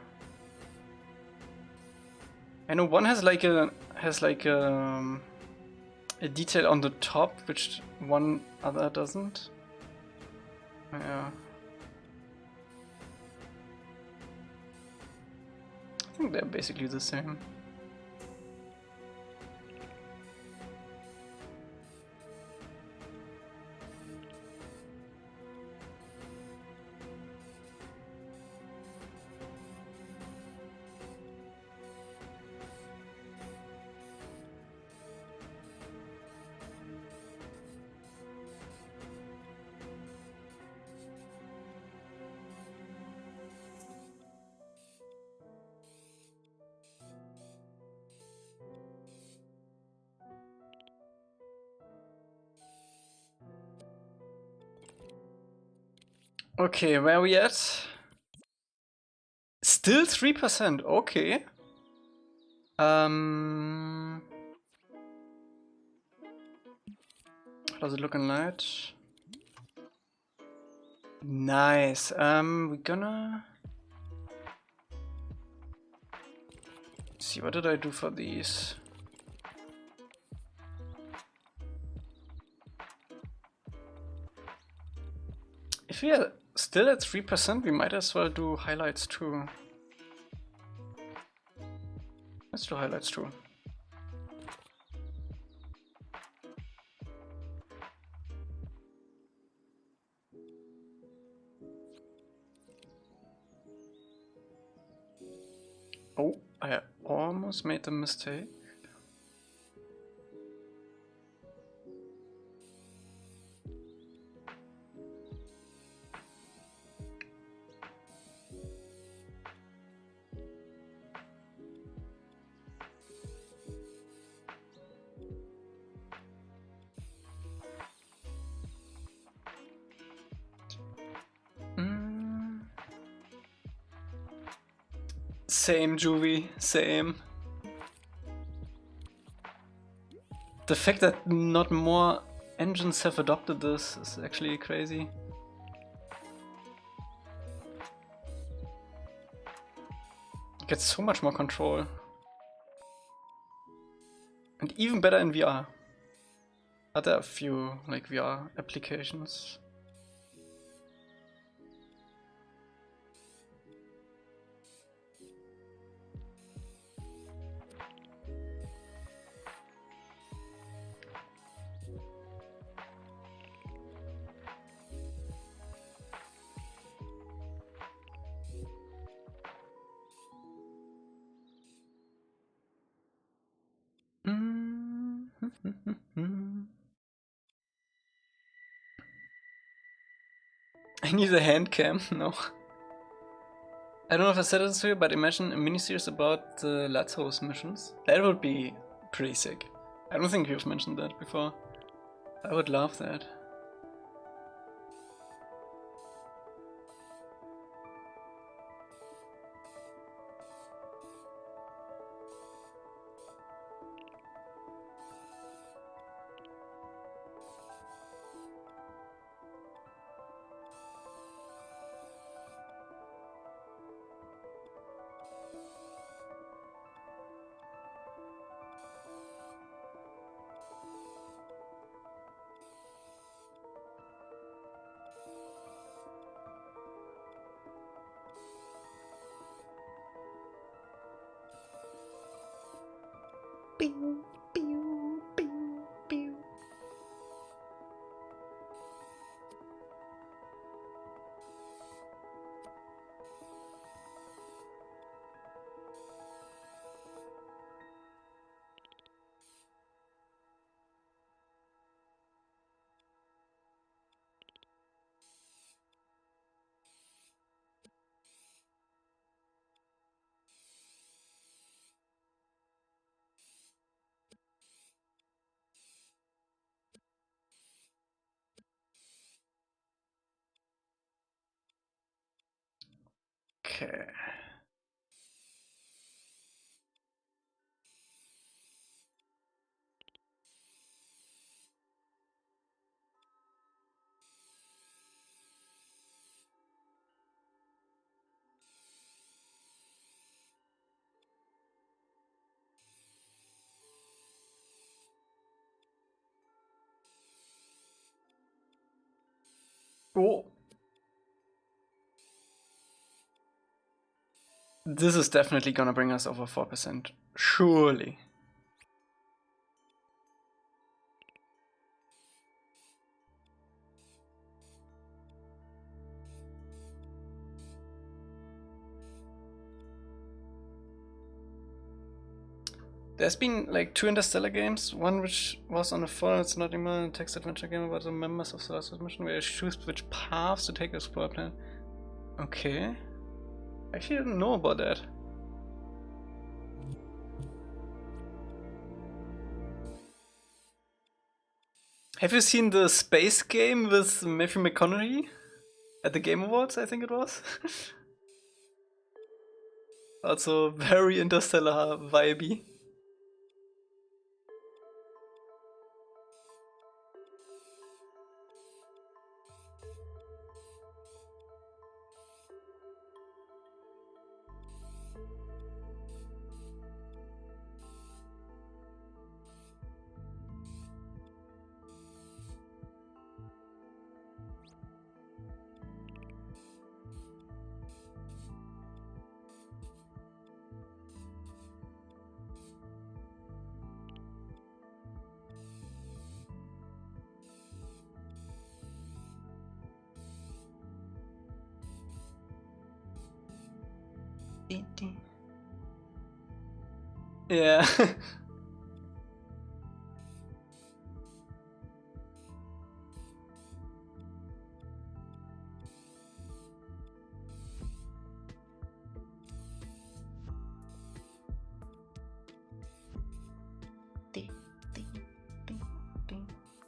I know one has like a detail on the top, which one other doesn't. Yeah. I think they're basically the same. Okay, where are we at? Still 3%, okay. How does it look in light? Nice. We're gonna see, what did I do for these? If we are still at 3%, we might as well do highlights too. Let's do highlights too. Oh, I almost made a mistake. Same, Juvie, same. The fact that not more engines have adopted this is actually crazy. You get so much more control. And even better in VR. But there are a few like VR applications. I need a hand cam, no. I don't know if I said this to you, but imagine a miniseries about the Lazarus missions. That would be pretty sick. I don't think you've mentioned that before. I would love that.
pew, pew, pew, pew.
Okay. Oh. This is definitely gonna bring us over 4%. Surely. There's been like 2 Interstellar games, one which was on the phone, it's not anymore, a text adventure game about the members of the last mission where you choose which paths to take to explore planet. Okay. I actually didn't know about that. Have you seen the space game with Matthew McConaughey? At the Game Awards, I think it was? Also very Interstellar vibey. Yeah.
Ding, ding, ding, ding,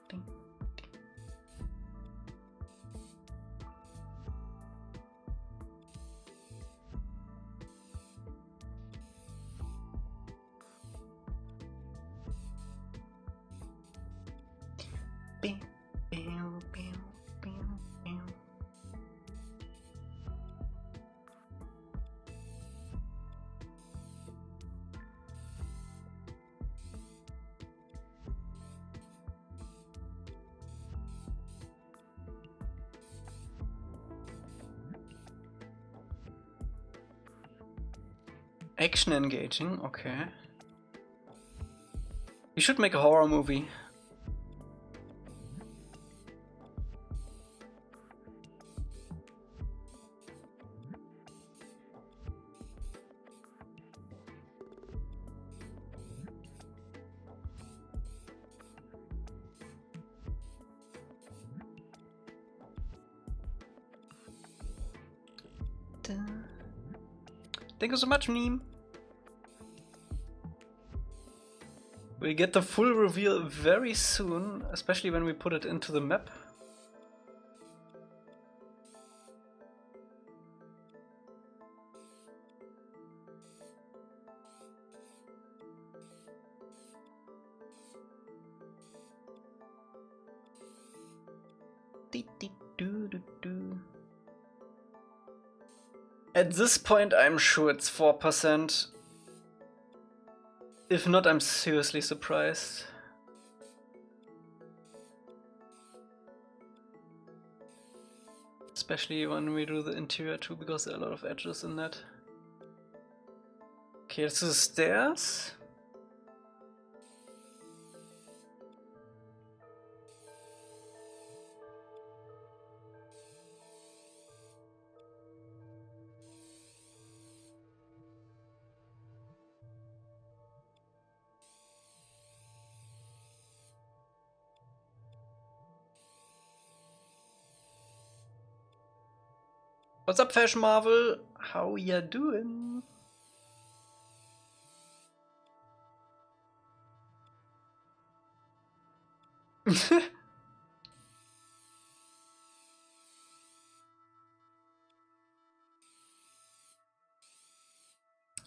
ding. Pew, pew, pew, pew, pew.
Action engaging, okay. We should make a horror movie. Thank you so much, Neem. We'll get the full reveal very soon, especially when we put it into the map. At this point, I'm sure it's 4%. If not, I'm seriously surprised. Especially when we do the interior too, because there are a lot of edges in that. Okay, this is the stairs. What's up, Fashion Marvel? How ya doing?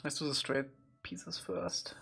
Let's do the straight pieces first.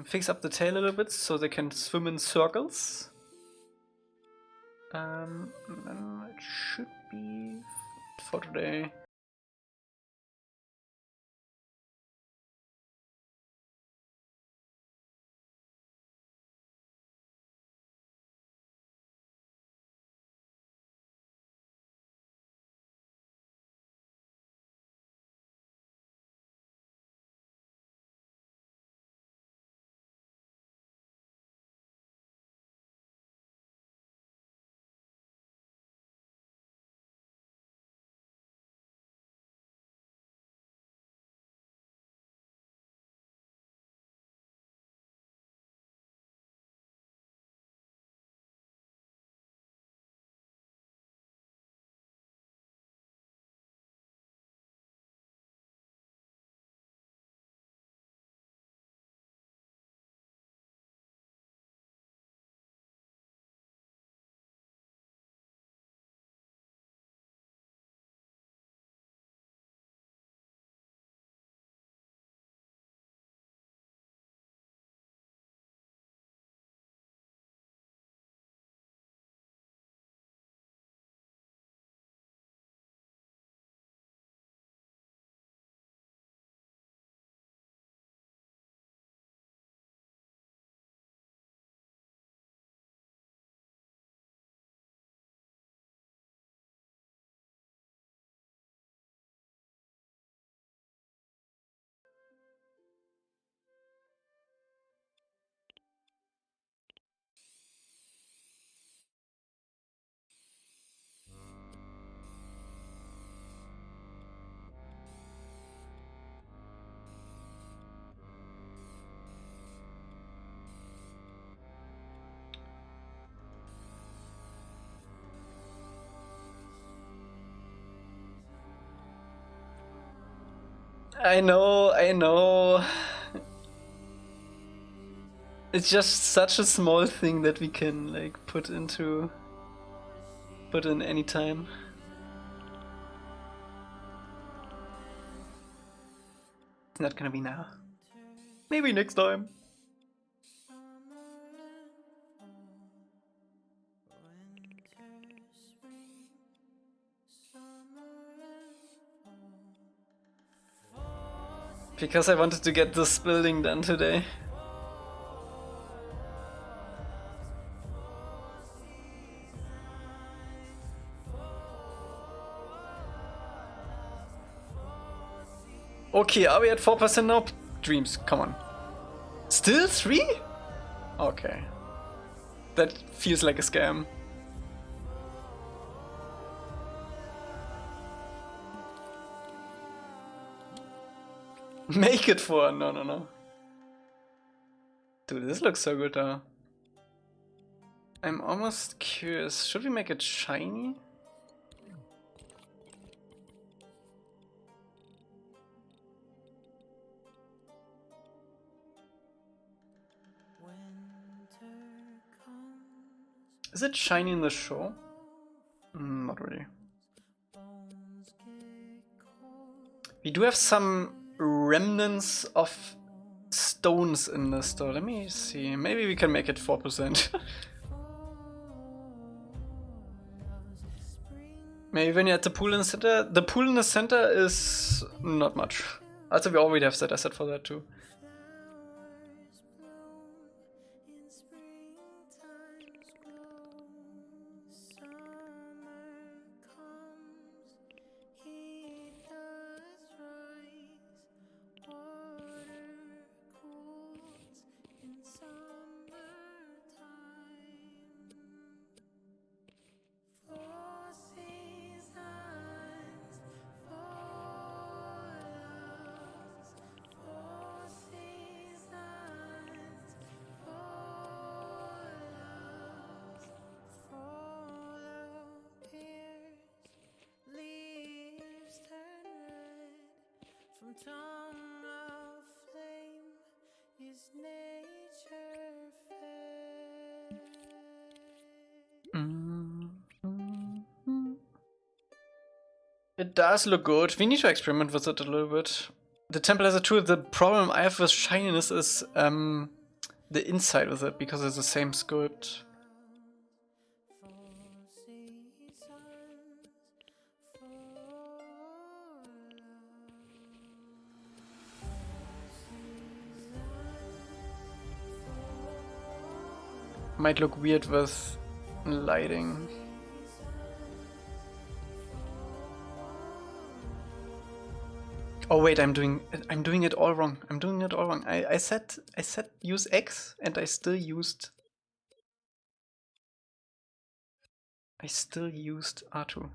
Fix up the tail a little bit so they can swim in circles. It should be for today. I know. It's just such a small thing that we can like put in any time. It's not gonna be now. Maybe next time. Because I wanted to get this building done today. Okay, are we at 4% now? Dreams, come on. Still 3? Okay. That feels like a scam. Make it 4. No, no, no. Dude, this looks so good though. I'm almost curious. Should we make it shiny? Is it shiny in the show? Not really. We do have some remnants of stones in this though. Let me see. Maybe we can make it 4%. Maybe when you're at the pool in the center. The pool in the center is not much. Also, we already have set asset for that too. It does look good. We need to experiment with it a little bit. The temple has a tool. The problem I have with shininess is the inside with it, because it's the same sculpt. Might look weird with lighting. Oh wait, I'm doing it all wrong. I'm doing it all wrong. I said use X and I still used R2.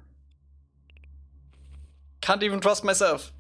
Can't even trust myself.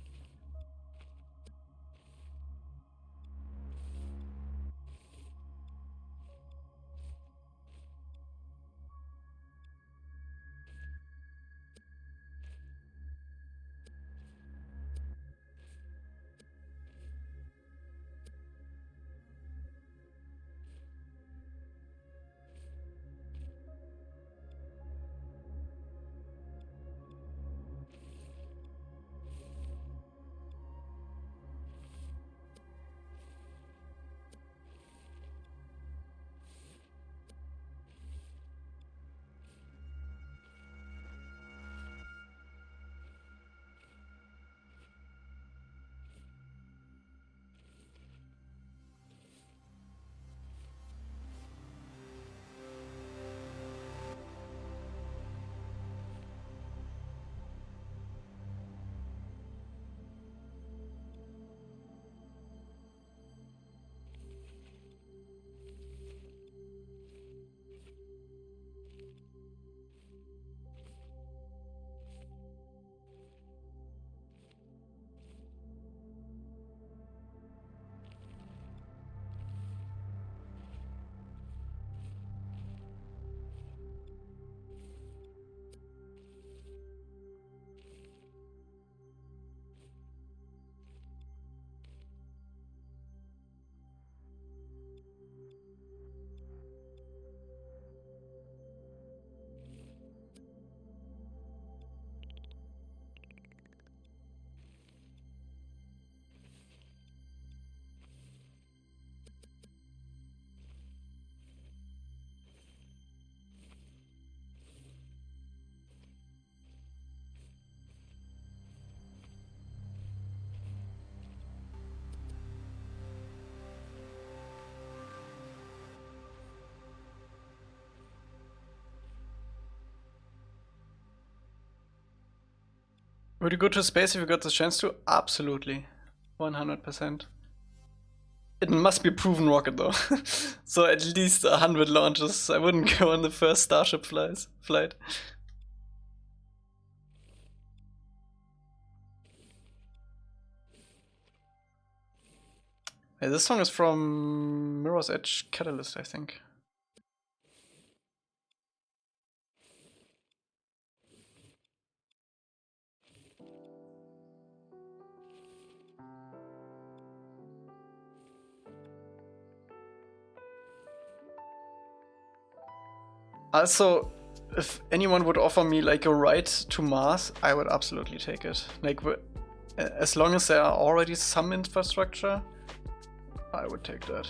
Would you go to space if you got the chance to? Absolutely. 100%. It must be a proven rocket though. So at least 100 launches. I wouldn't go on the first Starship flight. Hey, this song is from Mirror's Edge Catalyst, I think. Also, if anyone would offer me like a ride to Mars, I would absolutely take it. Like, as long as there are already some infrastructure, I would take that.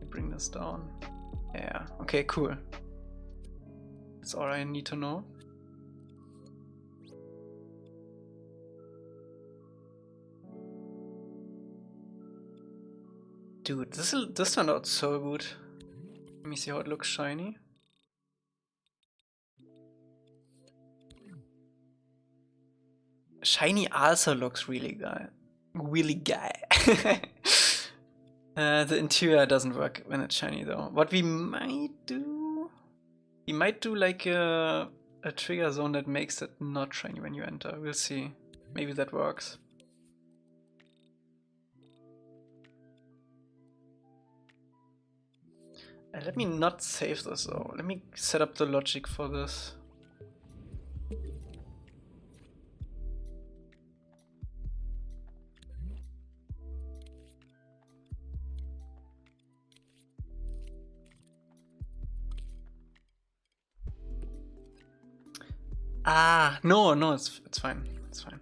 Bring this down. Yeah, okay, cool. That's all I need to know. Dude, this turned out so good. Let me see how it looks shiny. Shiny also looks really good. Really guy. The interior doesn't work when it's shiny though. What we might do... We might do like a trigger zone that makes it not shiny when you enter. We'll see. Maybe that works. Let me not save this though. Let me set up the logic for this. Ah, no, it's fine. It's fine.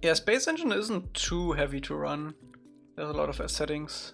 Yeah, Space Engine isn't too heavy to run. There's a lot of settings.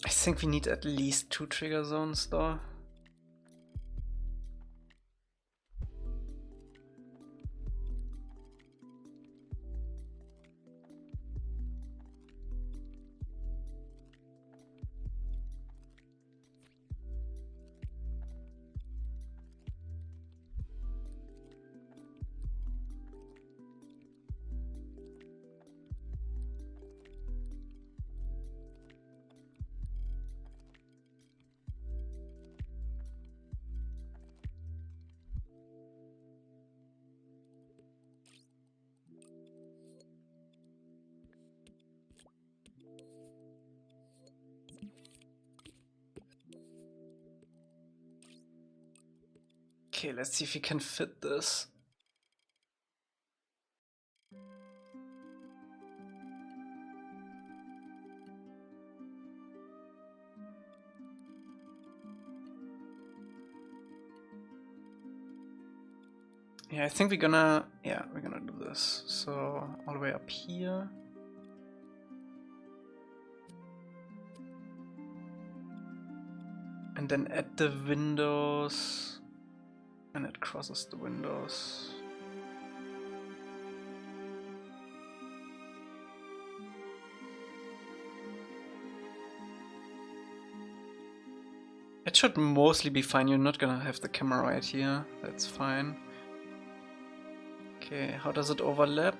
I think we need at least 2 trigger zones though. Okay, let's see if we can fit this. Yeah, I think we're gonna do this. So all the way up here. And then add the windows. And it crosses the windows. It should mostly be fine. You're not gonna have the camera right here. That's fine. Okay, how does it overlap?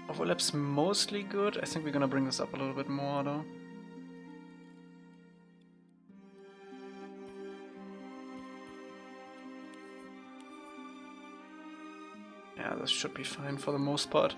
Overlaps mostly good. I think we're gonna bring this up a little bit more though. Yeah, this should be fine for the most part.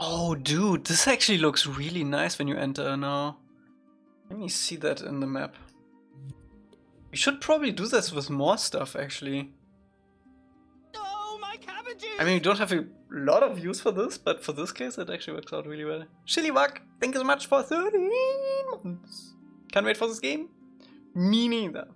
Oh, dude, this actually looks really nice when you enter now. Let me see that in the map. We should probably do this with more stuff, actually.
Oh, my cabbages!
I mean, we don't have a lot of use for this, but for this case, it actually works out really well. Shillywag, thank you so much for 13 months. Can't wait for this game. Me neither.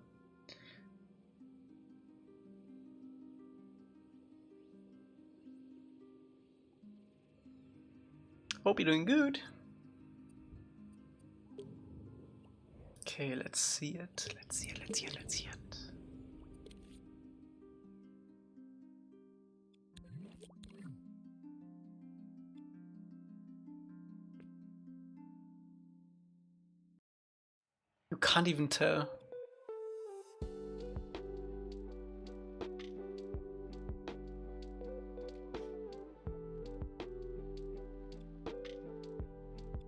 Hope you're doing good. Okay, let's see it. Let's see it. Let's see it. Let's see it. You can't even tell.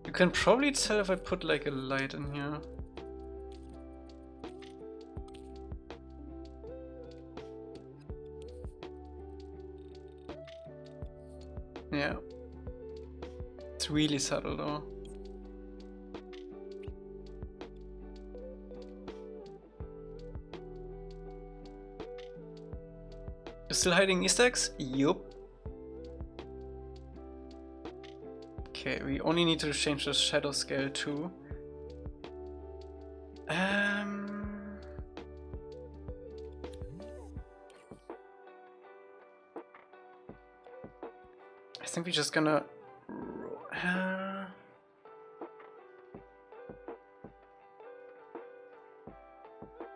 You can probably tell if I put like a light in here. Yeah. It's really subtle though. You're still hiding Easter eggs? Yup. Okay, we only need to change the shadow scale too. I think we're just gonna.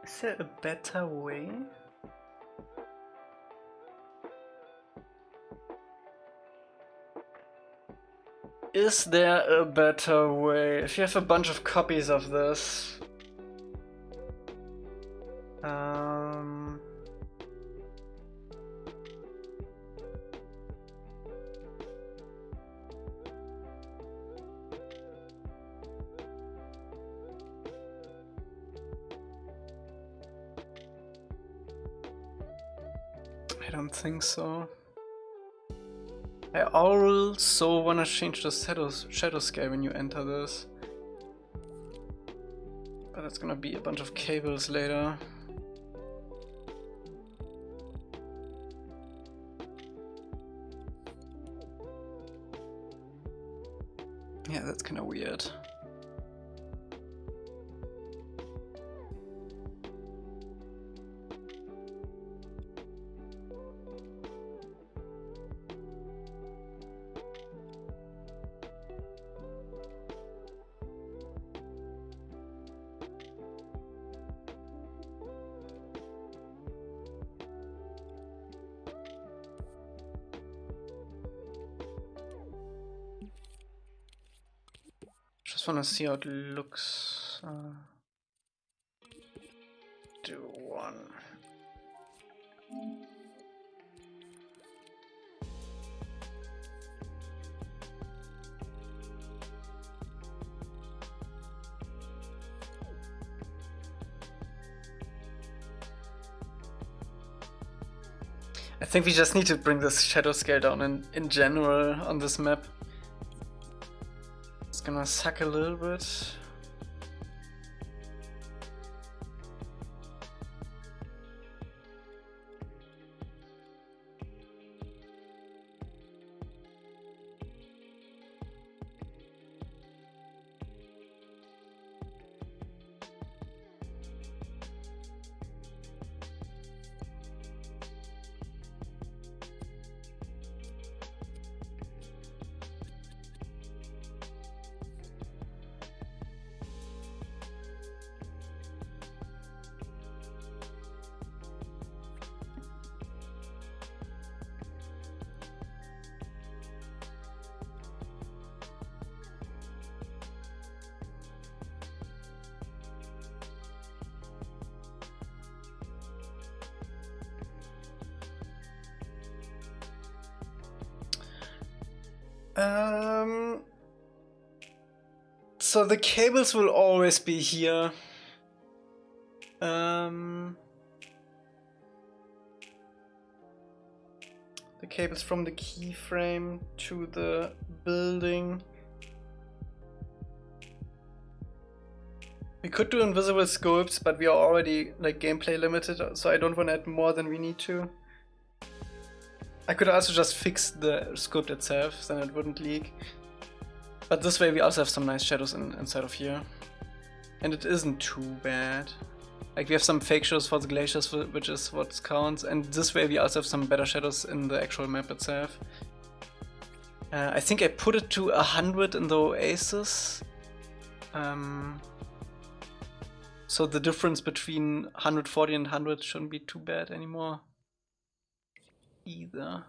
Is there a better way? Is there a better way? If you have a bunch of copies of this. I don't think so. I also want to change the shadow scale when you enter this. But it's gonna be a bunch of cables later. Yeah, that's kind of weird. Just wanna see how it looks. Do one. I think we just need to bring this shadow scale down in general on this map. It's gonna suck a little bit. So the cables will always be here. The cables from the keyframe to the building. We could do invisible sculpts, but we are already like gameplay limited, so I don't want to add more than we need to. I could also just fix the sculpt itself, then it wouldn't leak. But this way we also have some nice shadows inside of here. And it isn't too bad. Like we have some fake shadows for the glaciers, which is what counts. And this way we also have some better shadows in the actual map itself. I think I put it to 100 in the oasis. So the difference between 140 and 100 shouldn't be too bad anymore. Either.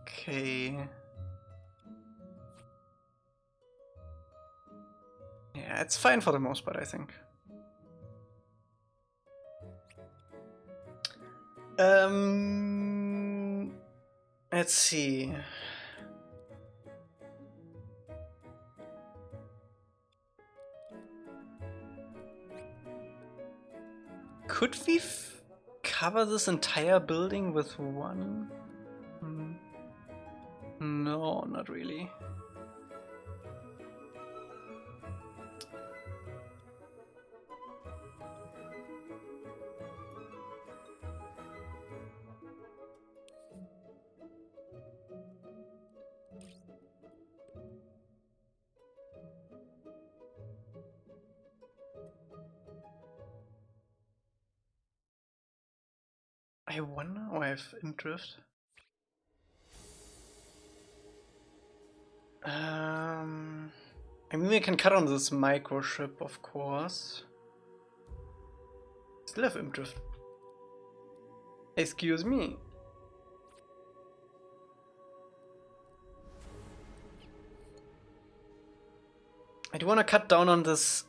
Okay. Yeah, it's fine for the most part, I think. Let's see. Could we cover this entire building with one? No, not really. I wonder. Oh, I have imdrift. I mean, we can cut on this microship, of course. Still have imdrift. Excuse me. I do want to cut down on this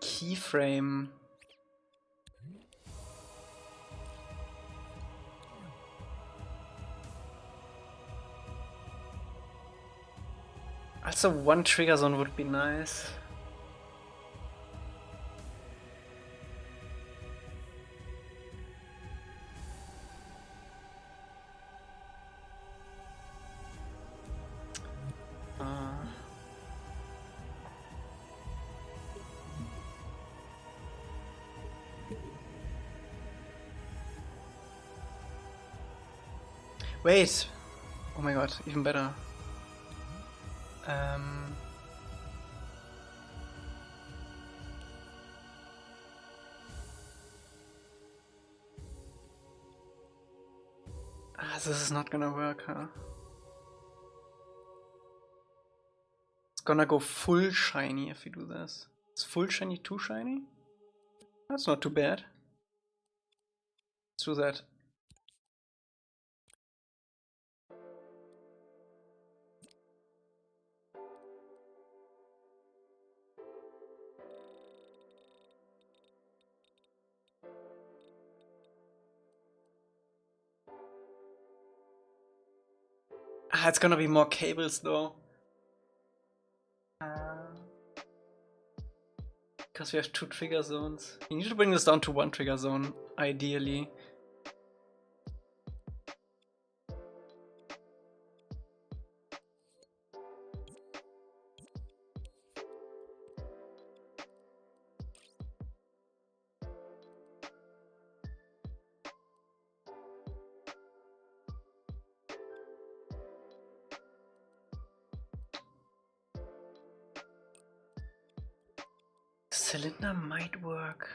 keyframe. Also, one trigger zone would be nice. Wait! Oh my god, even better. This is not gonna work, huh? It's gonna go full shiny if we do this. Is full shiny too shiny? That's not too bad. Let's do that. It's gonna be more cables though. Because we have 2 trigger zones. We need to bring this down to 1 trigger zone, ideally. Cylinder might work.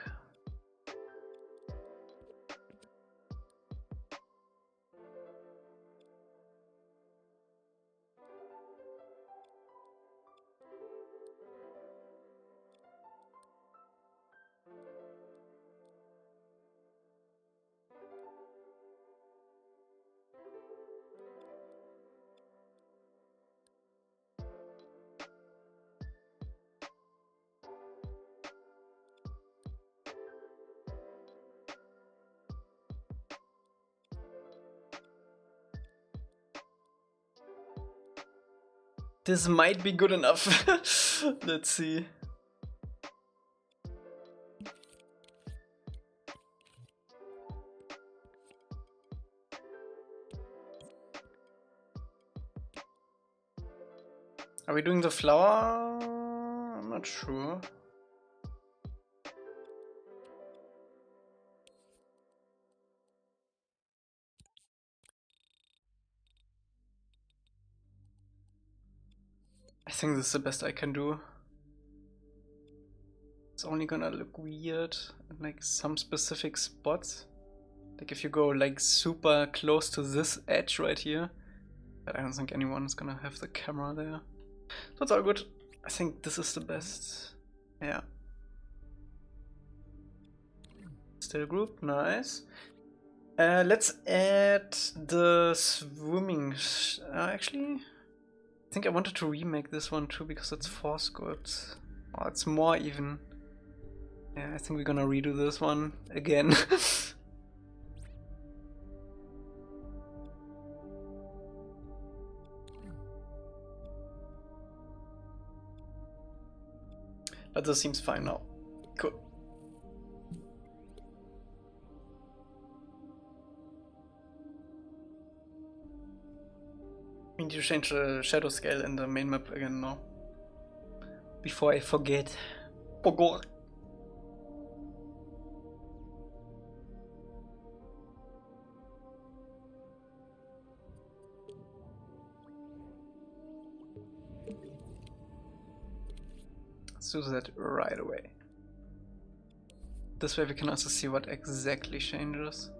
This might be good enough. Let's see. Are we doing the flower? I'm not sure. I think this is the best I can do. It's only gonna look weird in like some specific spots. Like if you go like super close to this edge right here. But I don't think anyone is gonna have the camera there. So it's all good. I think this is the best. Yeah. Still group, nice. Let's add the swimming. Actually, I think I wanted to remake this one too because it's 4 sculpts. Oh, it's more even. Yeah, I think we're gonna redo this one again. But this seems fine now. Cool. We need to change the shadow scale in the main map again now. Before I forget. Forgot. Let's do that right away. This way we can also see what exactly changes.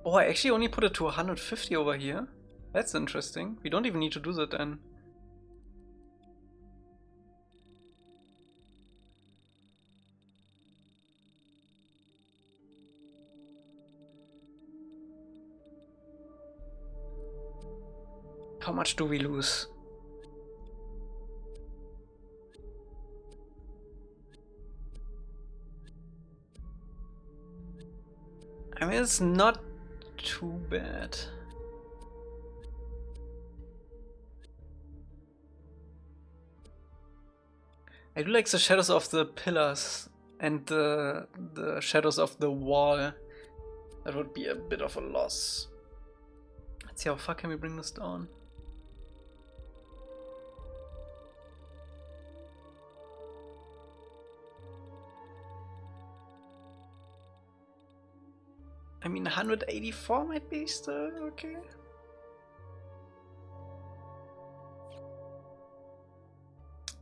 Oh, I actually only put it to 150 over here. That's interesting. We don't even need to do that then. How much do we lose? I mean, it's not too bad. I do like the shadows of the pillars and the shadows of the wall. That would be a bit of a loss. Let's see how far can we bring this down. I mean, 184 might be still okay.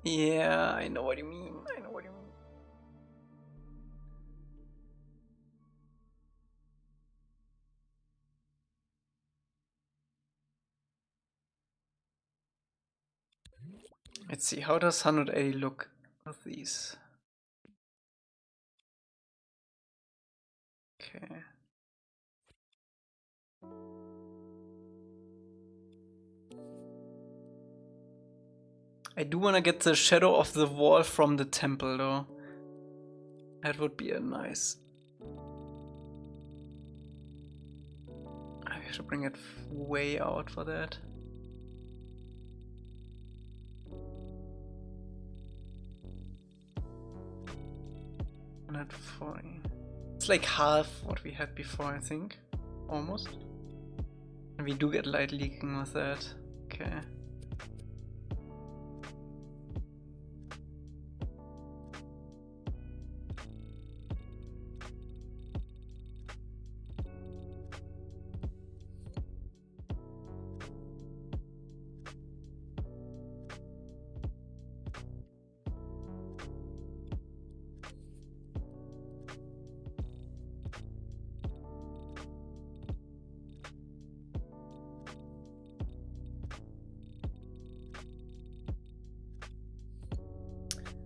Yeah, I know what you mean. I know what you mean. Let's see, how does 180 look with these? Okay. I do want to get the shadow of the wall from the temple though. That would be a nice. I should bring it way out for that. Not 40. It's like half what we had before, I think. Almost. And we do get light leaking with that. Okay.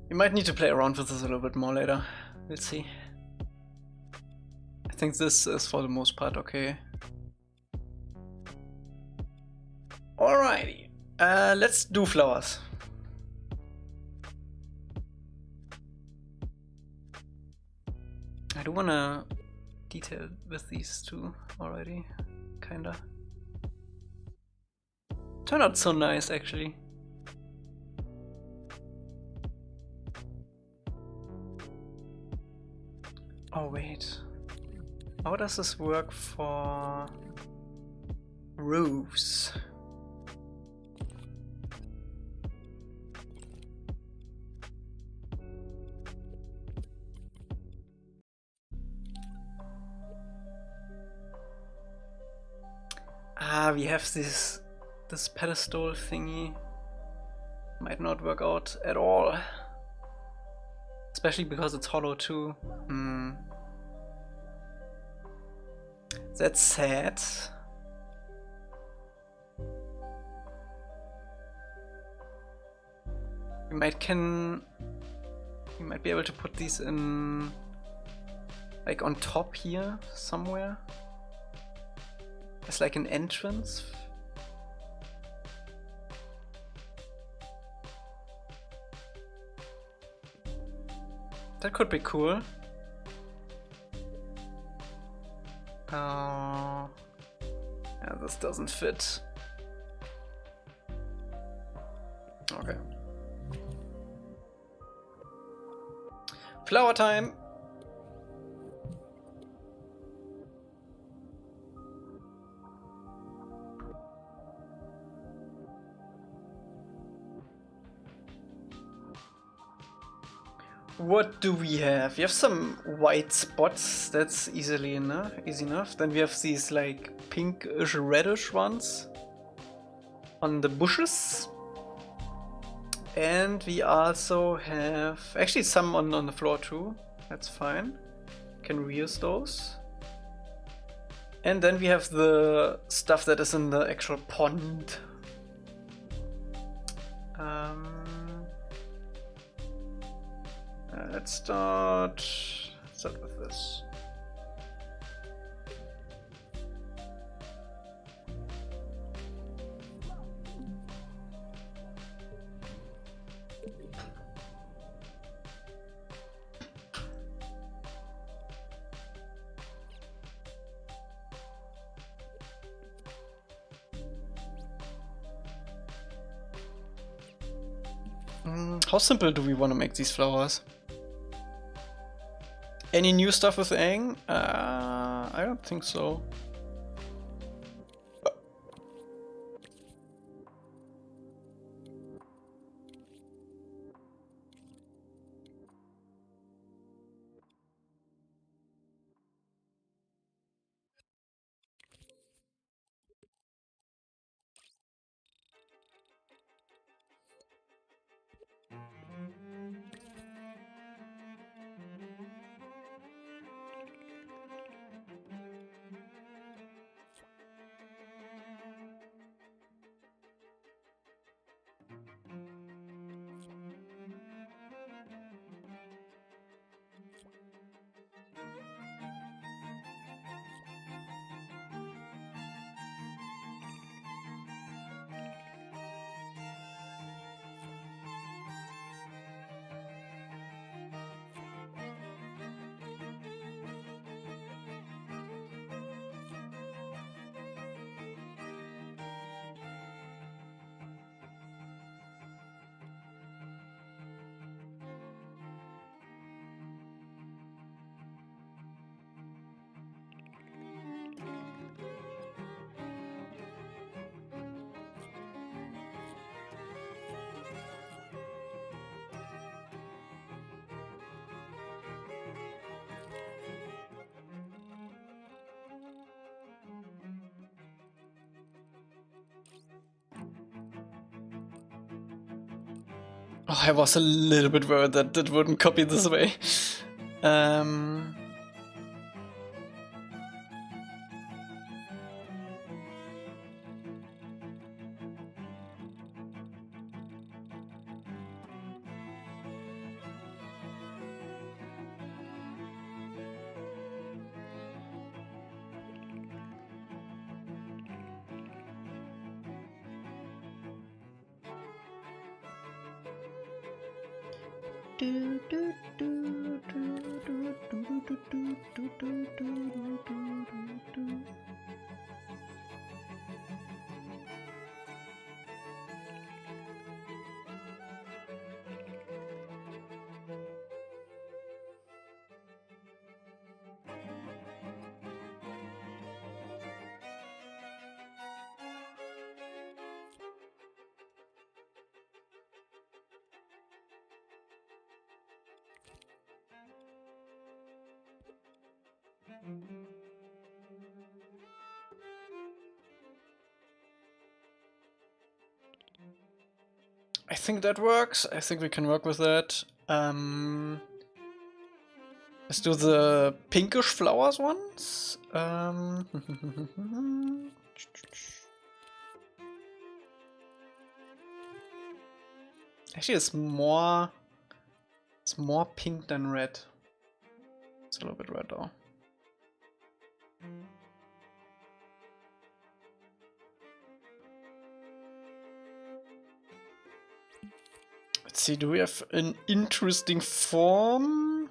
We might need to play around with this a little bit more later. We'll see. I think this is for the most part okay. Alrighty. Let's do flowers. I do wanna detail with these two already. Kinda. Turned out so nice actually. Oh wait, how does this work for roofs? Ah, we have this pedestal thingy. Might not work out at all. Especially because it's hollow too. That's sad. We We might be able to put these in, like, on top here somewhere. It's like an entrance. That could be cool. Yeah, this doesn't fit. Okay. Flower time! What do we have? We have some white spots, that's easy enough. Then we have these like pinkish reddish ones on the bushes. And we also have actually some on the floor too. That's fine. Can reuse those. And then we have the stuff that is in the actual pond. Let's start with this. How simple do we want to make these flowers? Any new stuff with Aang? I don't think so. Oh, I was a little bit worried that it wouldn't copy this way. I think that works. I think we can work with that. Let's do the pinkish flowers ones. Actually, it's more pink than red. It's a little bit red though. Let's see, do we have an interesting form?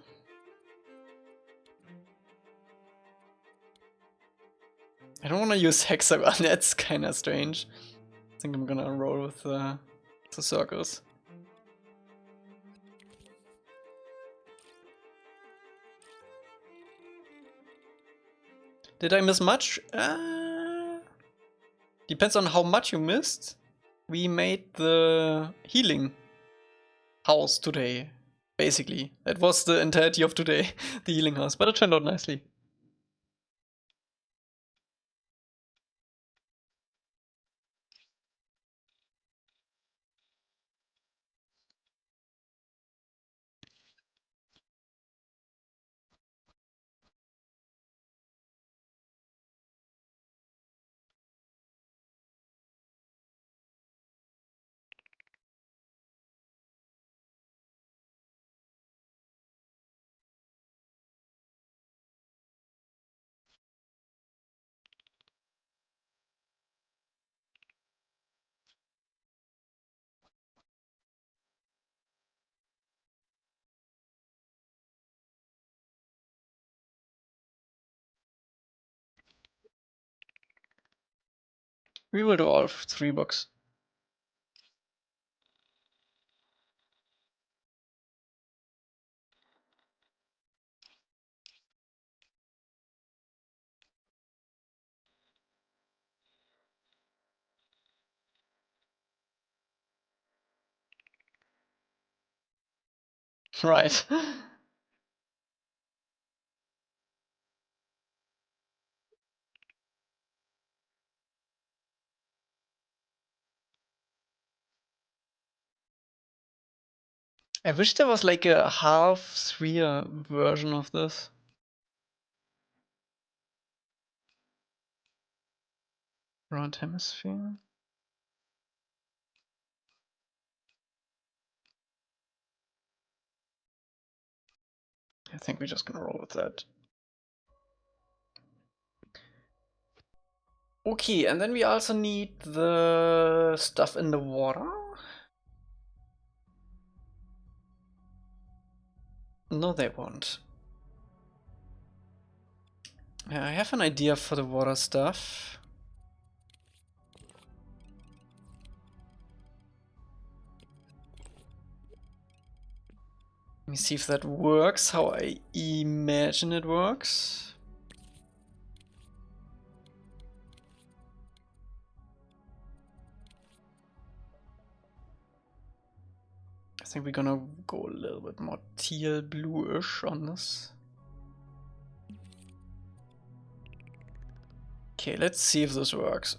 I don't want to use hexagon, that's kind of strange. I think I'm gonna roll with the circles. Did I miss much? Depends on how much you missed. We made the healing house today, basically. That was the entirety of today, the healing house, but it turned out nicely. We will do all 3 books. Right. I wish there was like a half sphere version of this. Round hemisphere. I think we're just gonna roll with that. Okay, and then we also need the stuff in the water. No, they won't. Yeah, I have an idea for the water stuff. Let me see if that works, how I imagine it works. I think we're gonna go a little bit more teal bluish on this. Okay, let's see if this works.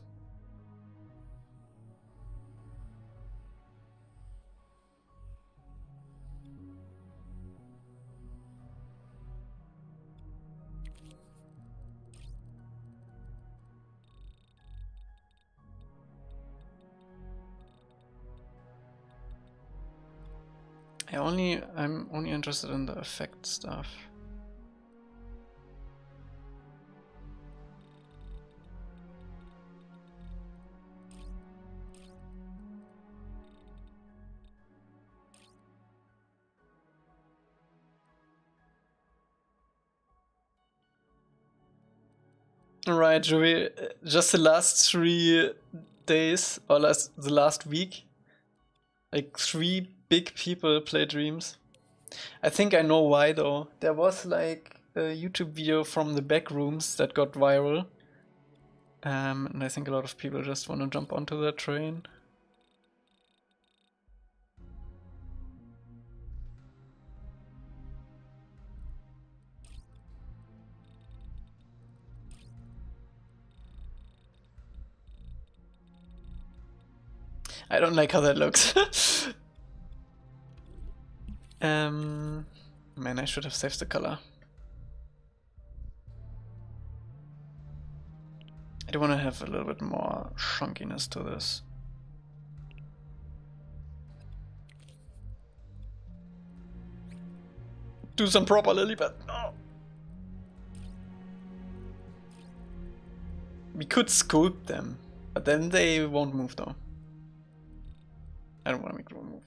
I'm only interested in the effect stuff. Alright, Joey, just the last 3 days, or the last week, like 3 big people play Dreams. I think I know why though. There was like a YouTube video from the back rooms that got viral. And I think a lot of people just want to jump onto that train. I don't like how that looks. Man, I should have saved the color. I do want to have a little bit more chunkiness to this. do some proper lily pad. No. We could sculpt them, but then they won't move though. I don't want to make them move.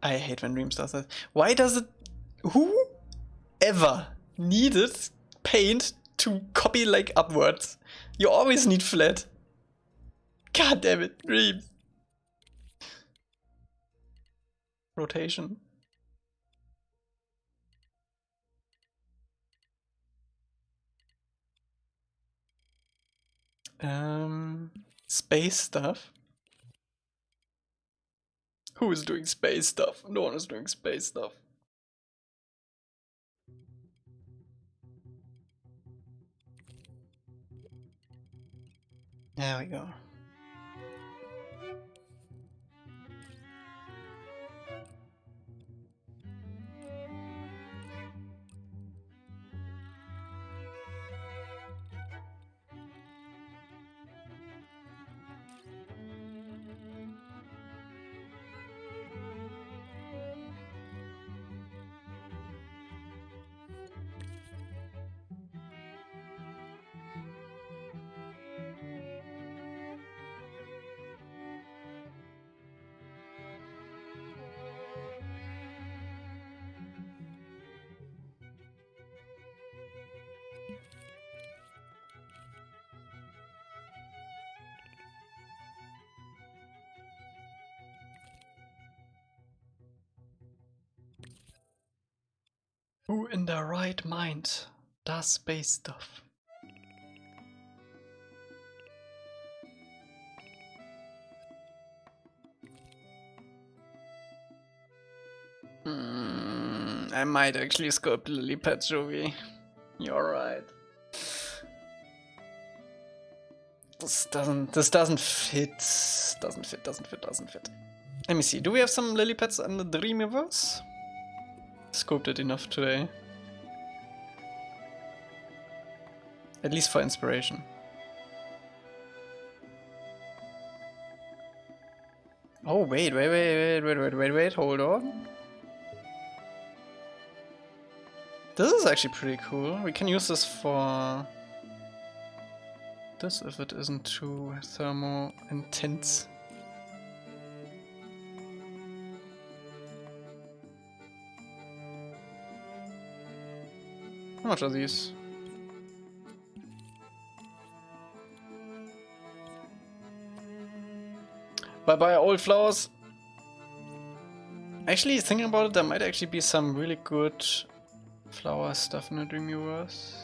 I hate when Dreams does that. Why does it... Who ever needed paint to copy like upwards? You always need flat. God damn it, Dreams. Rotation. Space stuff. Who is doing space stuff? No one is doing space stuff. There we go. Who in their right mind does space stuff? I might actually sculpt lily pad, Joey. You're right. This doesn't fit. Doesn't fit. Let me see. Do we have some lily pads in the Dreamiverse? Scoped it enough today. At least for inspiration. Oh wait, hold on. This is actually pretty cool. We can use this for this if it isn't too thermo intense. How much are these? Bye old flowers. Actually, thinking about it, there might actually be some really good flower stuff in the Dreamiverse.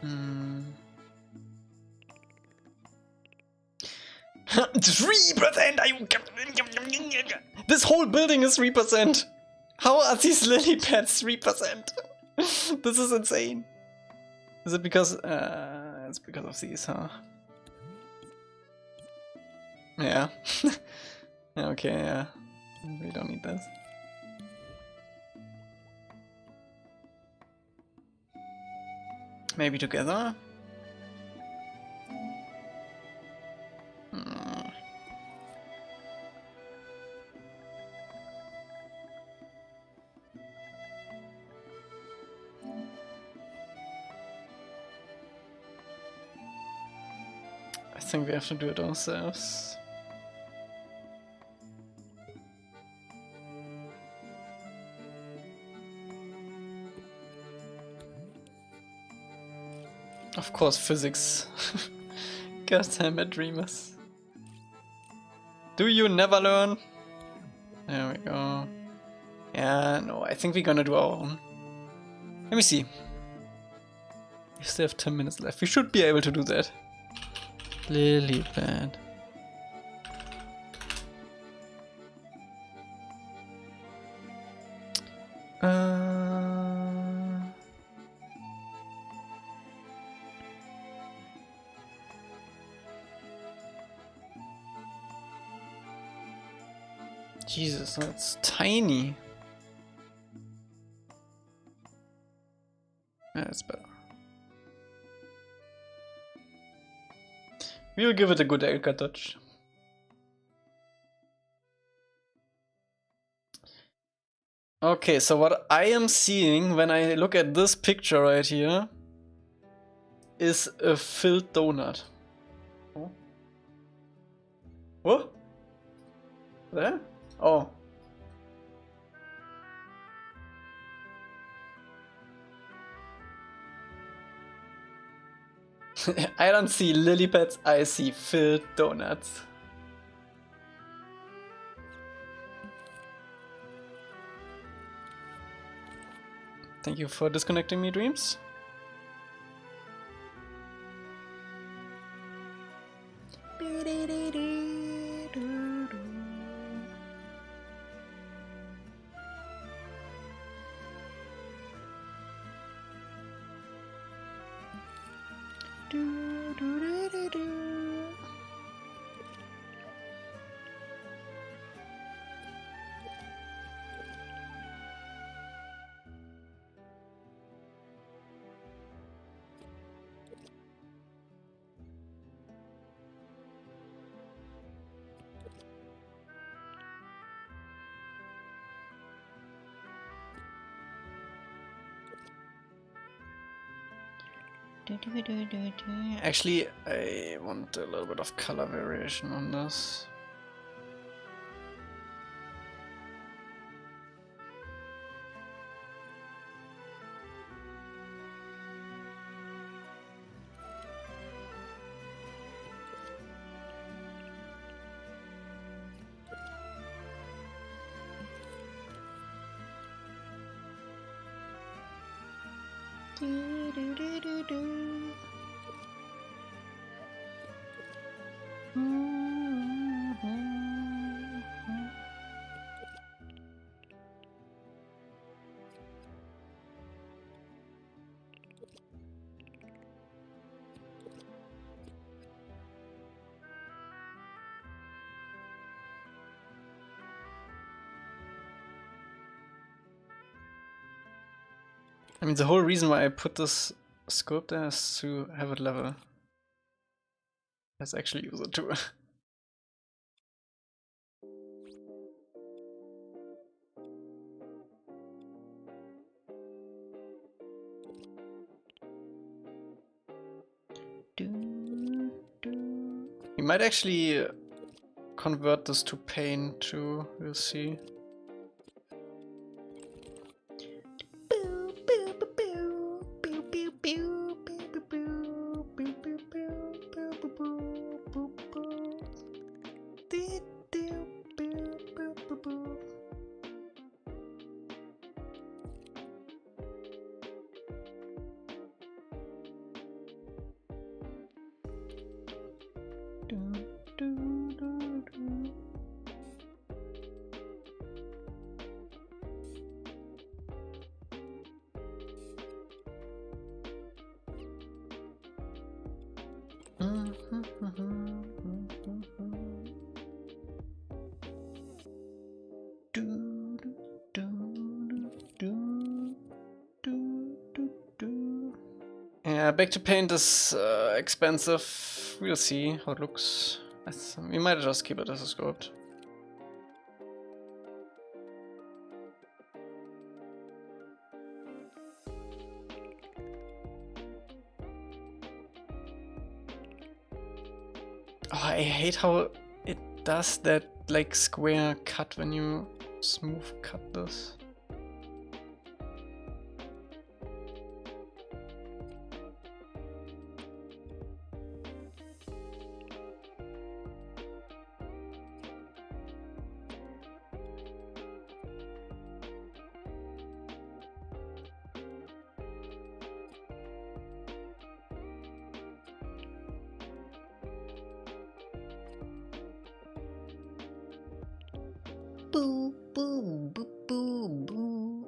Hmm. 3%! This whole building is 3%! How are these lily pads 3%? This is insane. Is it because... it's because of these, huh? Yeah. Okay, yeah. We don't need this. Maybe together? I think we have to do it ourselves. Of course, physics. God damn it, dreamers. Do you never learn? There we go. Yeah, no, I think we're gonna do our own. Let me see. We still have 10 minutes left. We should be able to do that. Lily pad. Jesus, that's tiny. Yeah, it's better. We'll give it a good Elca touch. Okay, so what I am seeing when I look at this picture right here is a filled donut. Oh. What? There? Oh. I don't see lily pads, I see filled donuts. Thank you for disconnecting me, Dreams. Actually, I want a little bit of color variation on this. I mean, the whole reason why I put this scope there is to have it level. Let's actually use it too. We might actually convert this to paint too, we'll see. Yeah, back to paint is expensive. We'll see how it looks. We might just keep it as a sculpt. Oh, I hate how it does that like square cut when you smooth cut this.
Boo, boo, boo, boo, boo.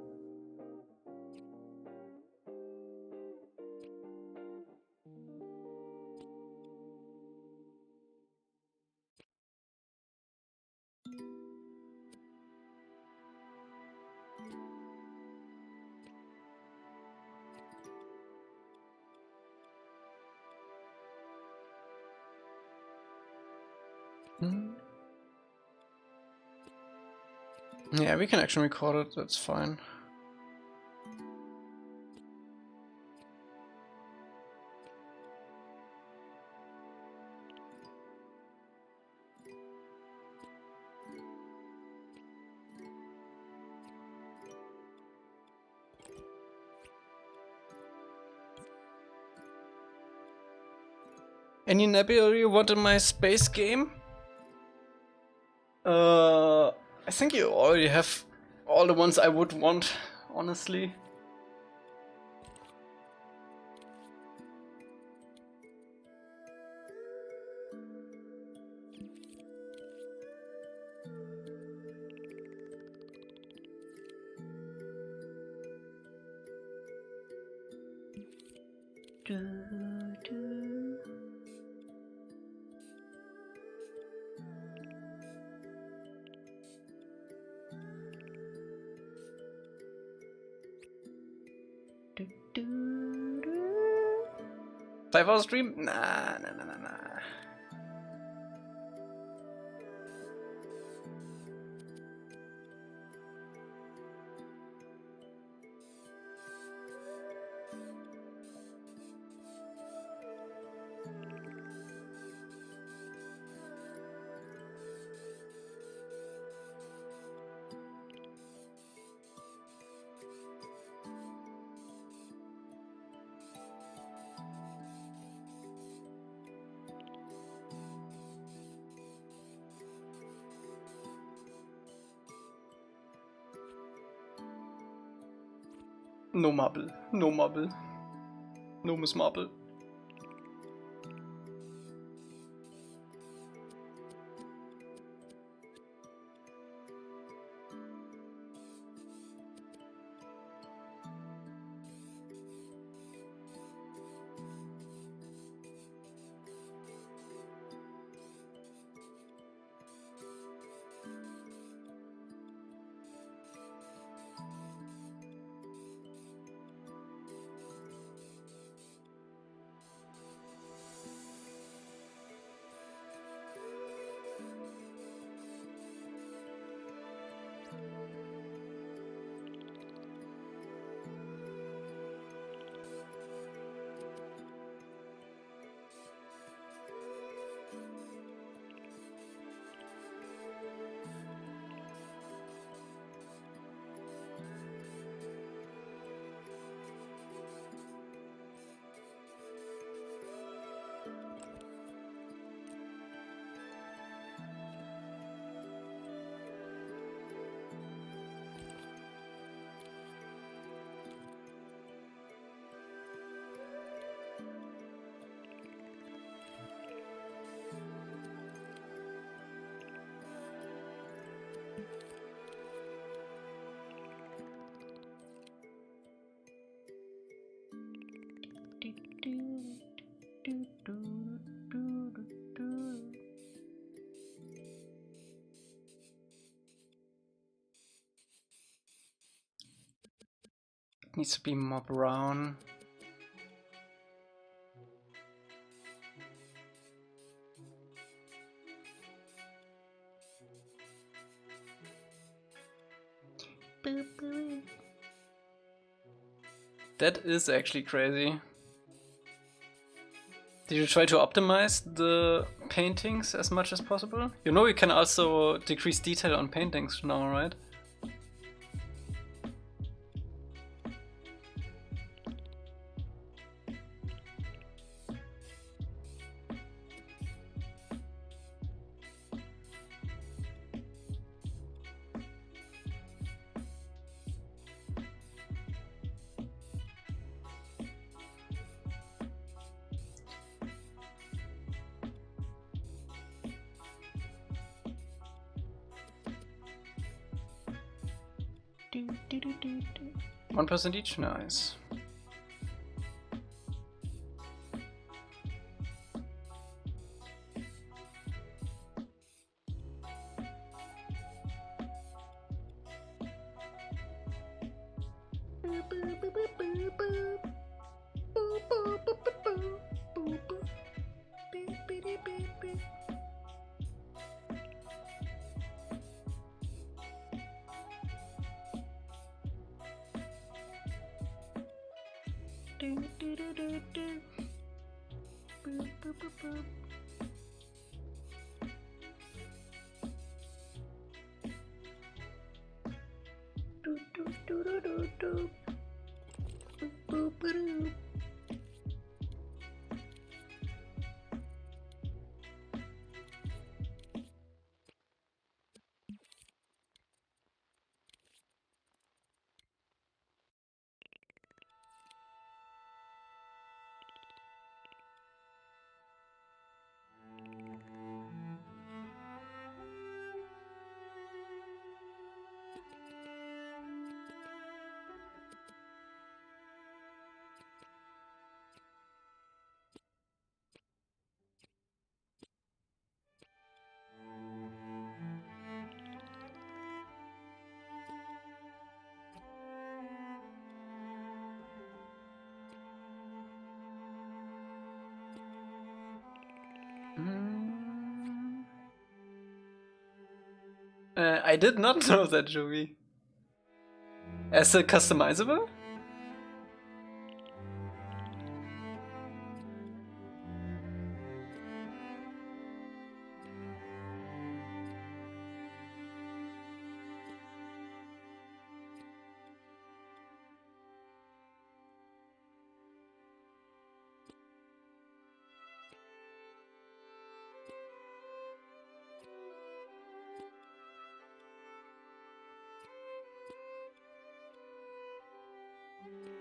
Yeah, we can actually record it, that's fine. Any Nebula you want in my space game? I think you already have all the ones I would want, honestly.
Do, do. Do, do, do.
5-hour stream? Nah. No marble, no marble. No Miss Marble.
Do, do, do, do, do, do, do.
It needs to be more brown.
Boo, boo.
That is actually crazy. Did you try to optimize the paintings as much as possible? You know you can also decrease detail on paintings now, right?
Do, do, do, do, do.
1% each? Nice. I did not know that, Joey. As a customizable?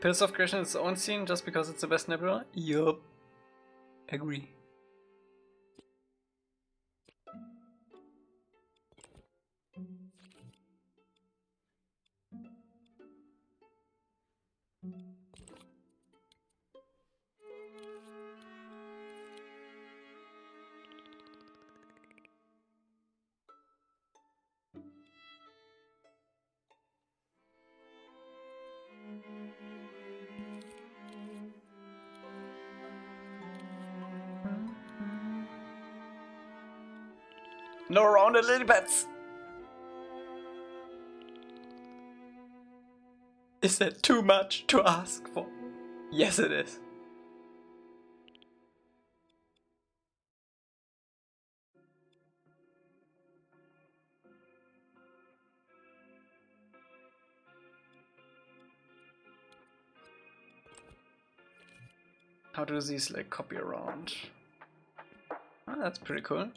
Pillars of Creation is its own scene just because it's the best nebula? Yup. Agree. No rounded lily pads! Is that too much to ask for? Yes, it is. How do these like copy around? Oh, that's pretty cool.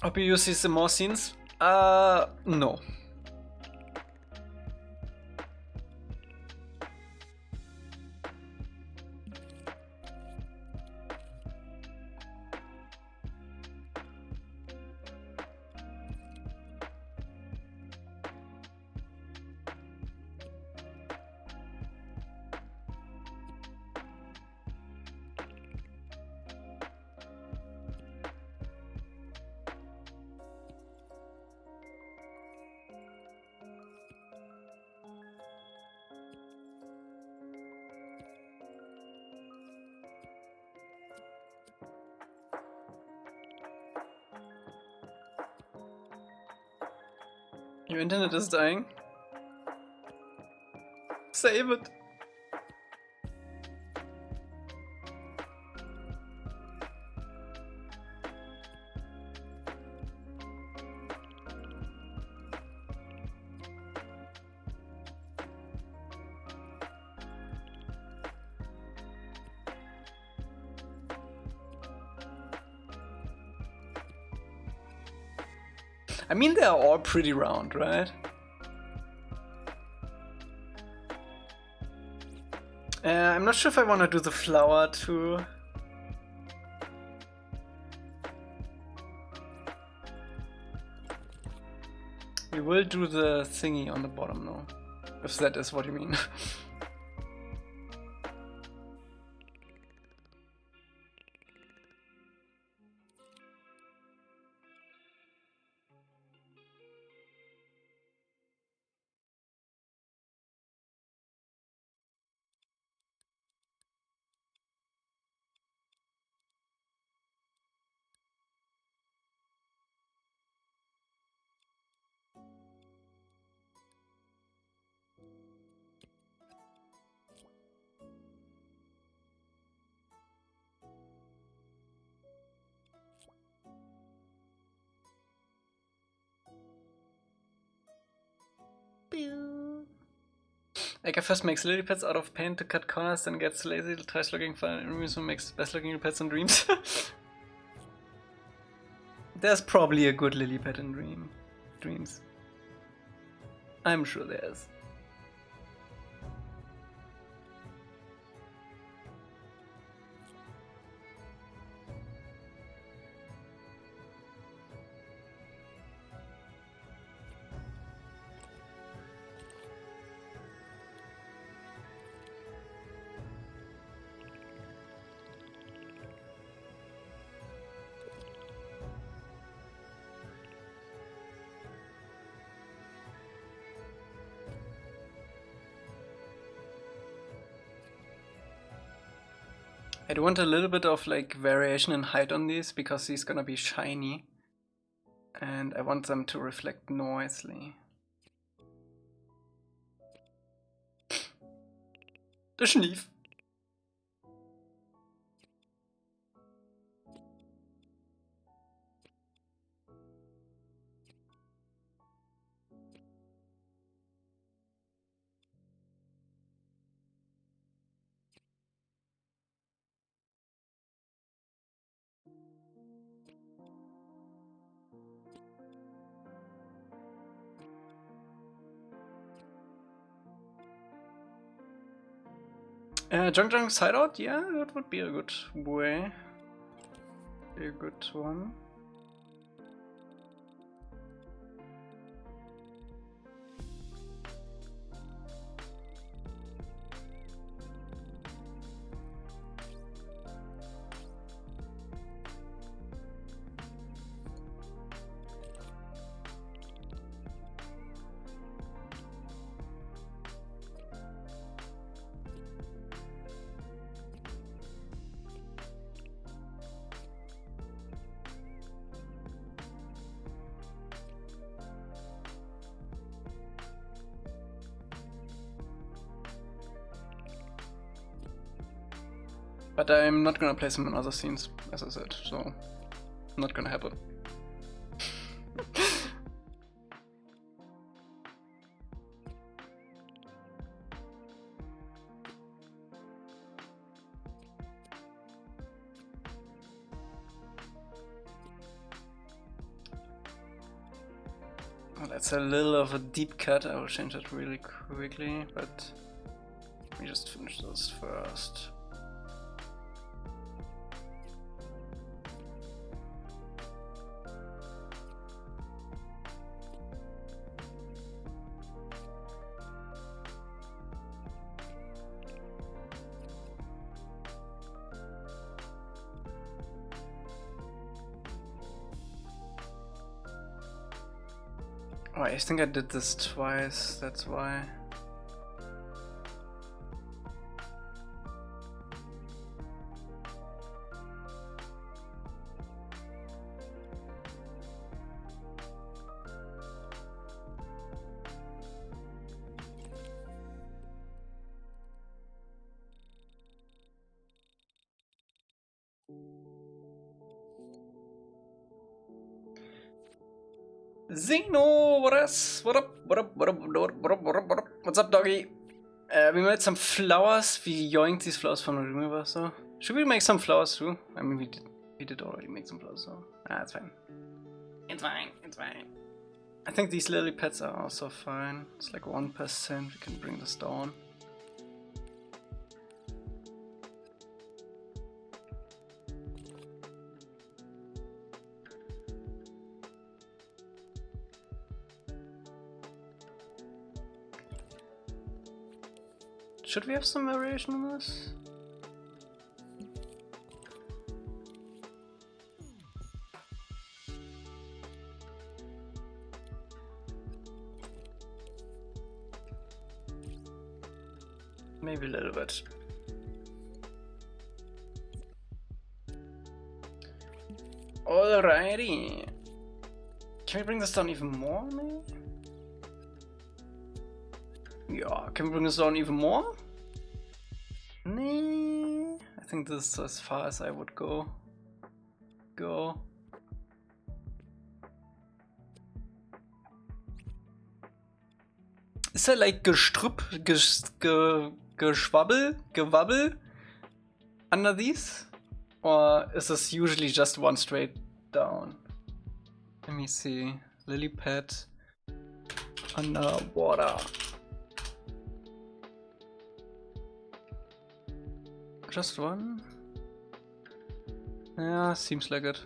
Hope you use these in more scenes? No. Your internet is dying. Save it. I mean, they're all pretty round, right? I'm not sure if I want to do the flower too. We will do the thingy on the bottom now, if that is what you mean.
Pew.
Elca first makes lily pads out of paint to cut corners, then gets lazy, tries looking for enemies who makes best looking lily pads in Dreams. There's probably a good lily pad in Dreams. I'm sure there is. I do want a little bit of like variation in height on these because he's gonna be shiny. And I want them to reflect nicely. The Schnief. Junk side out, yeah, that would be a good way. Be a good one. But I'm not gonna place him in other scenes, as I said, so not gonna happen. Well, that's a little of a deep cut. I will change that really quickly, but let me just finish this first. Oh, I think I did this twice, that's why. Zeno, what is? What up? What up? What up? What up? What up? What up? What up? What's up, doggy? We made some flowers. We yoinked these flowers from the remover, so should we make some flowers too? I mean, we did already make some flowers, so it's fine. It's fine. It's fine. I think these lily pads are also fine. It's like 1%. We can bring this down. Should we have some variation in this? Maybe a little bit. Alrighty. Can we bring this down even more, maybe? Yeah, can we bring this down even more? Nee, I think this is as far as I would go. Ist da like Gestrüpp, Gewabbel under these? Or is this usually just one straight down? Let me see. Lily pad underwater. Just one? Yeah, seems like it.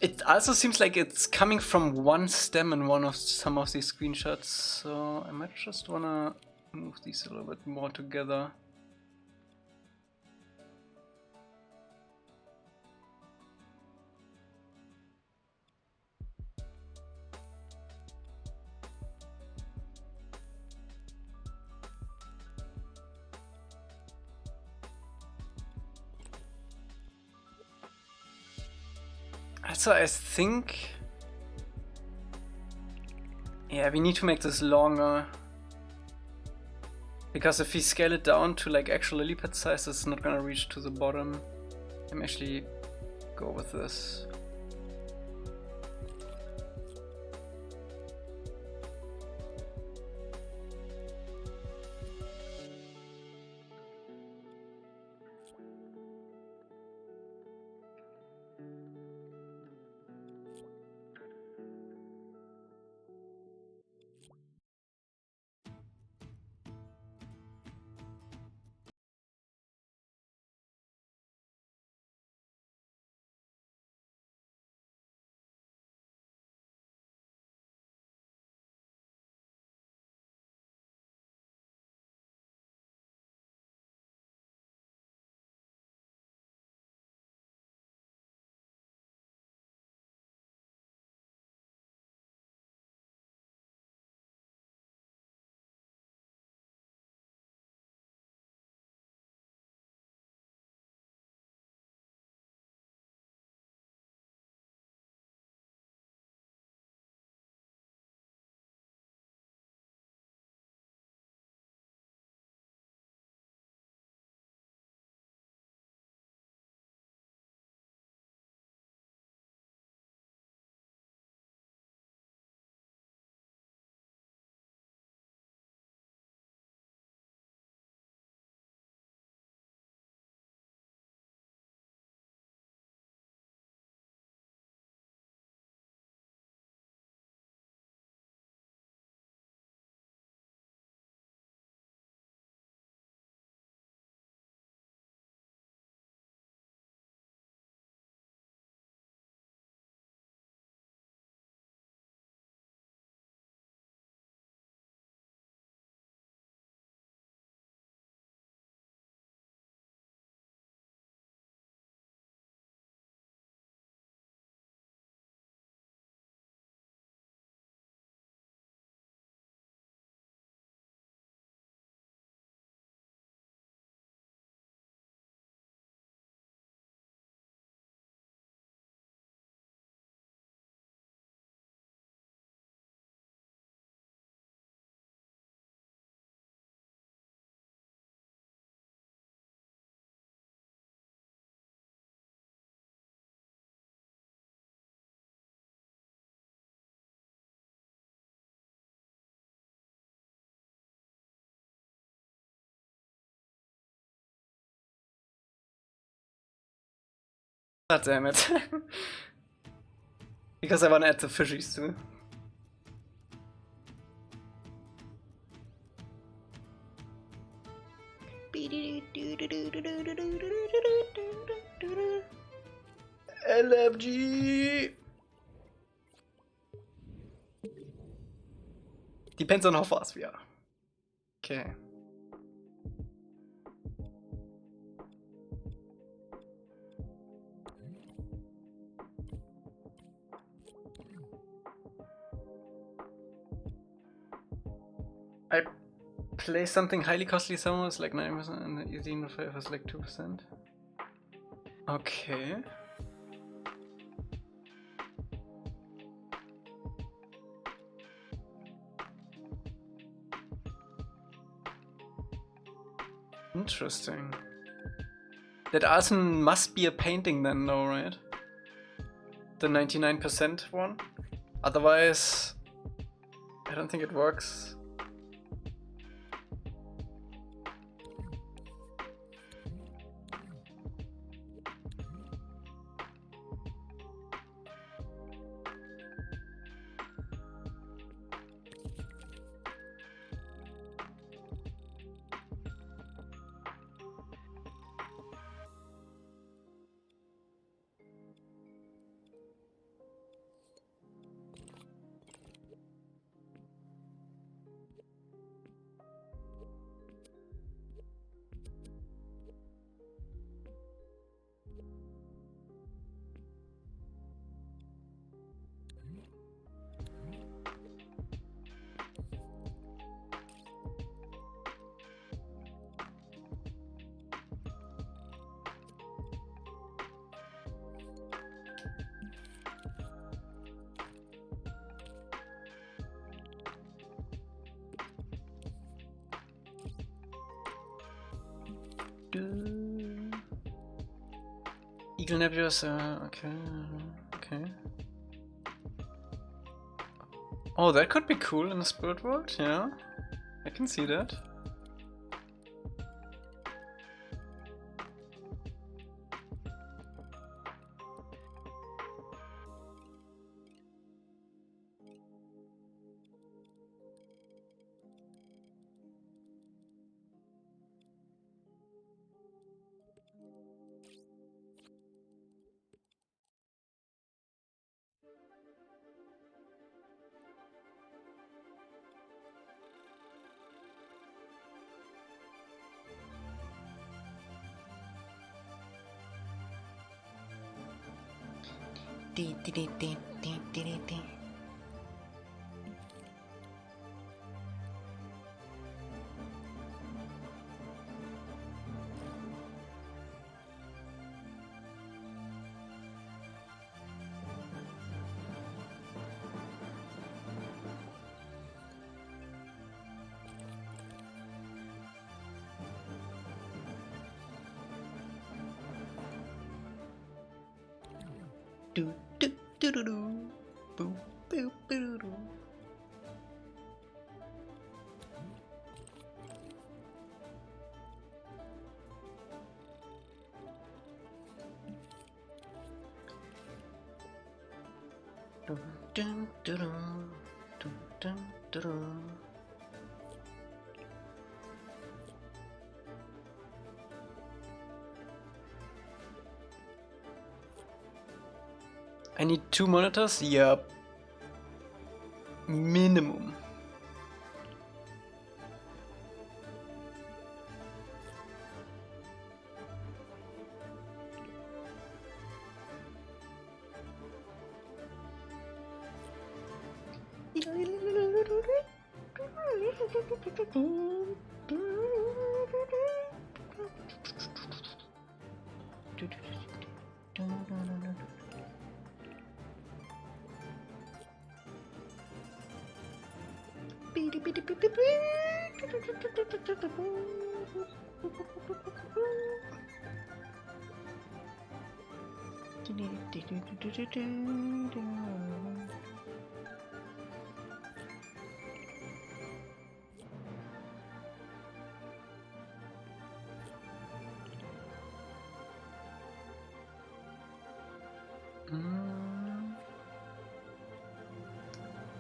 It also seems like it's coming from one stem in some of these screenshots, so I might just wanna move these a little bit more together. Also, I think... yeah, we need to make this longer. Because if we scale it down to like actual lily pad size, it's not gonna reach to the bottom. I'm actually go with this. God damn it. Because I want to add the fishies too. LFG! Depends on how fast we are. Okay. I play something highly costly somewhere, it's like 9% and the easy modifier is like 2%. Okay. Interesting. That Arson must be a painting then though, right? The 99% one? Otherwise, I don't think it works. Eagle Nebulosa, okay. Oh, that could be cool in the spirit world, yeah. I can see that. Do do do do do, boo boo boo doo. Dun dun dun dun dun dun dun. I need 2 monitors? Yep. Minimum.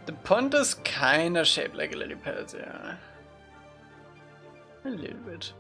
The pond is kinda shaped like a lily pad, yeah. A little bit.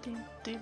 Do, do,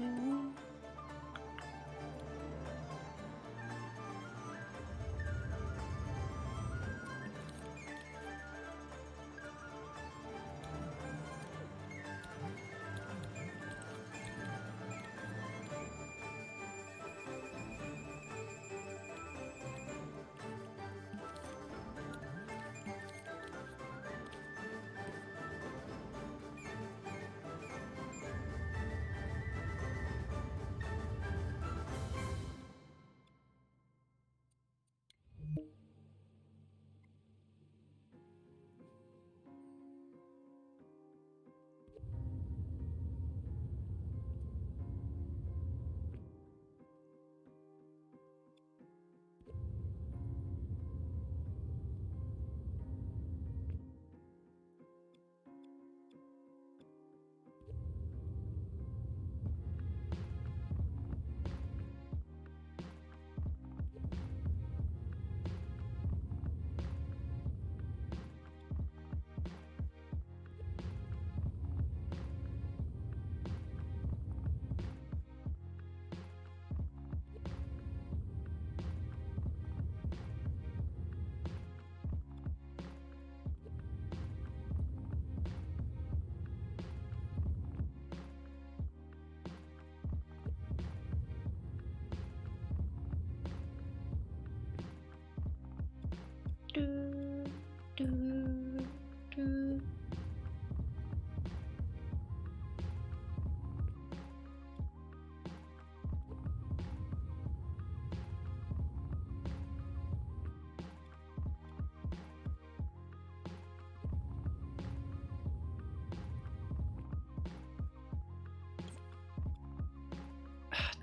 do.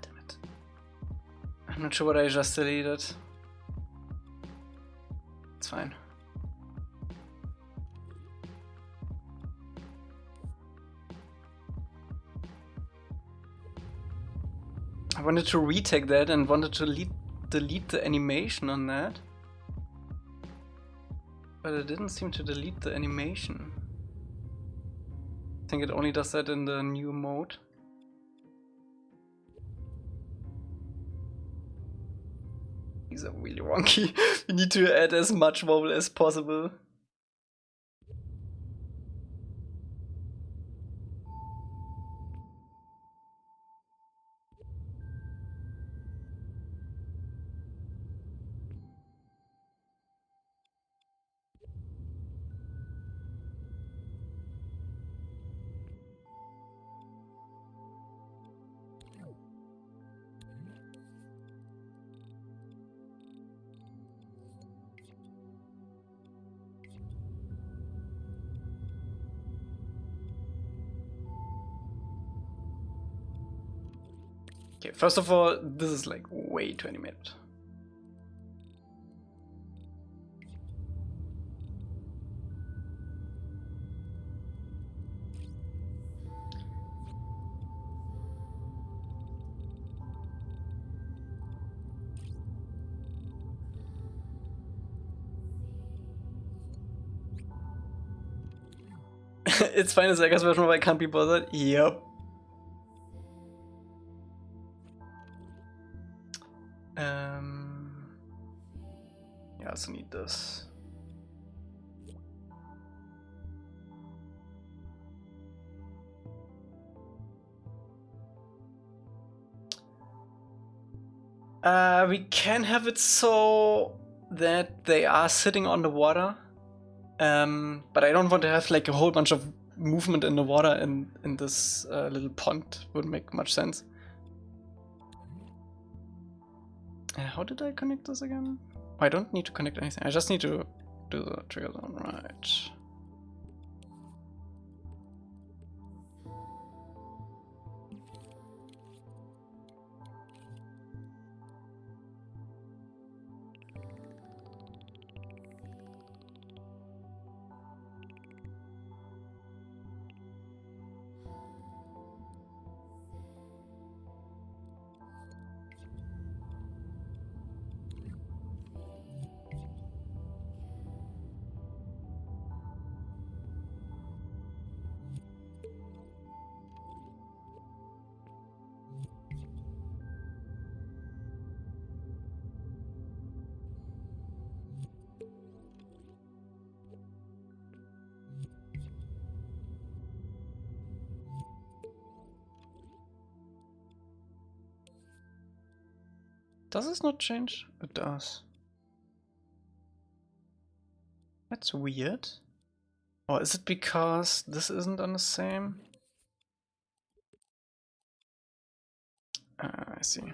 Damn it. I'm not sure what I just deleted. It's fine. I wanted to retake that and wanted to delete the animation on that. But it didn't seem to delete the animation. I think it only does that in the new mode. These are really wonky. We need to add as much wobble as possible. Okay, first of all, this is like way too animated. It's fine, it's Elca's version, but I can't be bothered. Yep. Yeah, I also need this. We can have it so that they are sitting on the water. But I don't want to have like a whole bunch of movement in the water in this little pond. Wouldn't make much sense. How did I connect this again? Oh, I don't need to connect anything. I just need to do the trigger zone, right? Does this not change? It does. That's weird. Or is it because this isn't on the same? I see.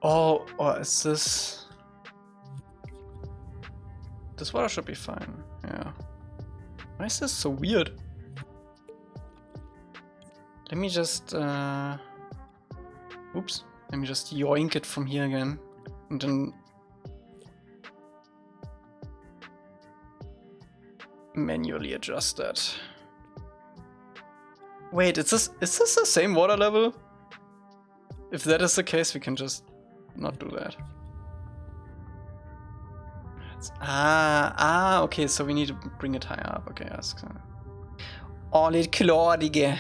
Oh, or is this... This water should be fine, yeah. Why is this so weird? Let me just, oops. Let me just yoink it from here again. And then... manually adjust that. Wait, is this the same water level? If that is the case, we can just not do that. Okay, so we need to bring it higher up. Okay, that's klar. Oh, lidt klordige.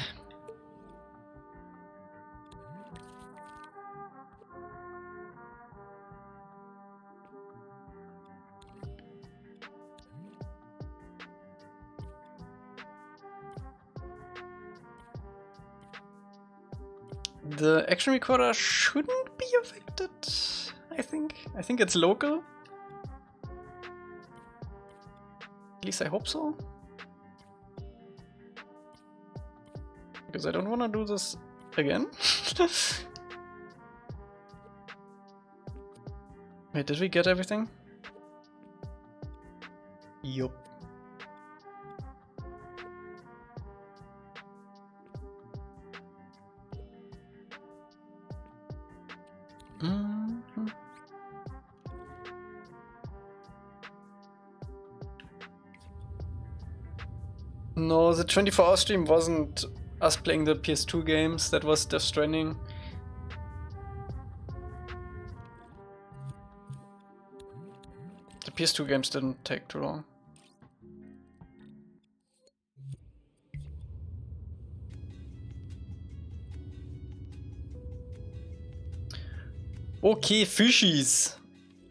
The action recorder shouldn't be affected, I think. I think it's local. At least I hope so. Because I don't want to do this again. Wait, did we get everything? Yup. No, the 24-hour stream wasn't us playing the PS2 games, that was Death Stranding. The PS2 games didn't take too long. Okay, fishies.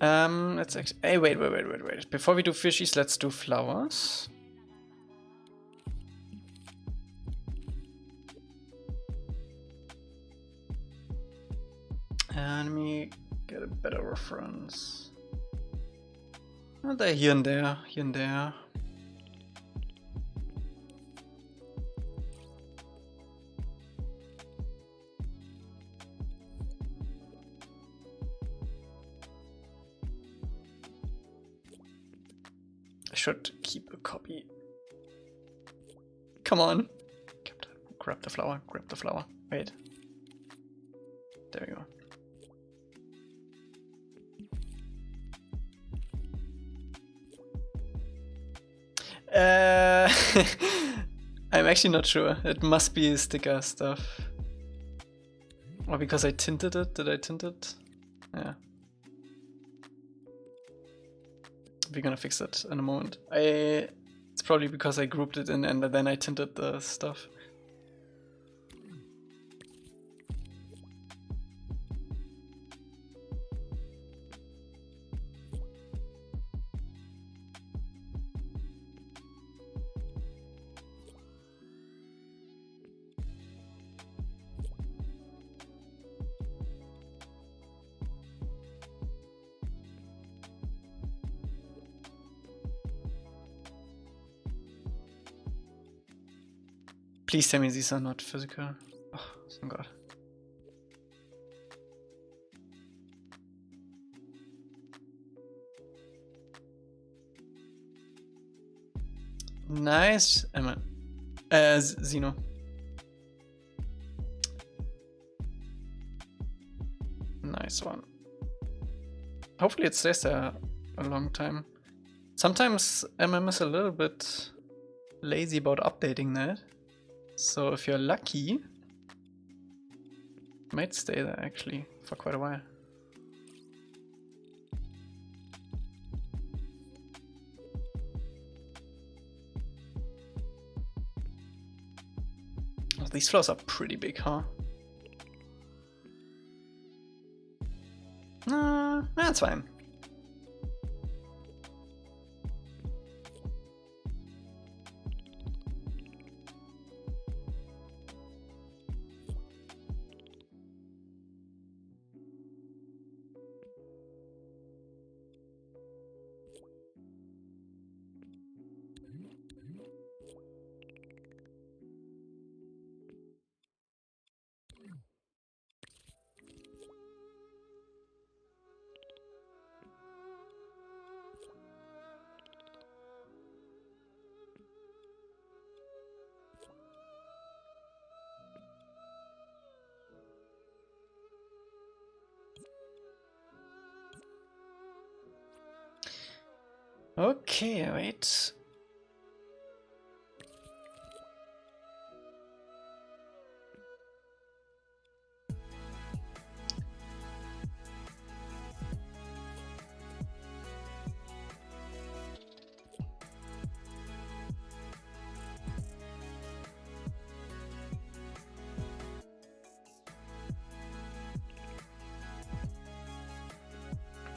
Let's actually. Hey, wait. Before we do fishies, let's do flowers. And let me get a better reference. Oh, they're here and there, here and there. I should keep a copy. Come on. Grab the flower, grab the flower. Wait. There we go. I'm actually not sure. It must be sticker stuff. Or because I tinted it. Did I tint it? Yeah. We're gonna fix that in a moment. It's probably because I grouped it in and then I tinted the stuff. Please tell me these are not physical. Oh, thank God. Nice, Emma. Zeno. Nice one. Hopefully it stays there a long time. Sometimes MM is a little bit lazy about updating that. So if you're lucky, it might stay there actually for quite a while. Oh, these flowers are pretty big, huh? That's fine. Okay, wait.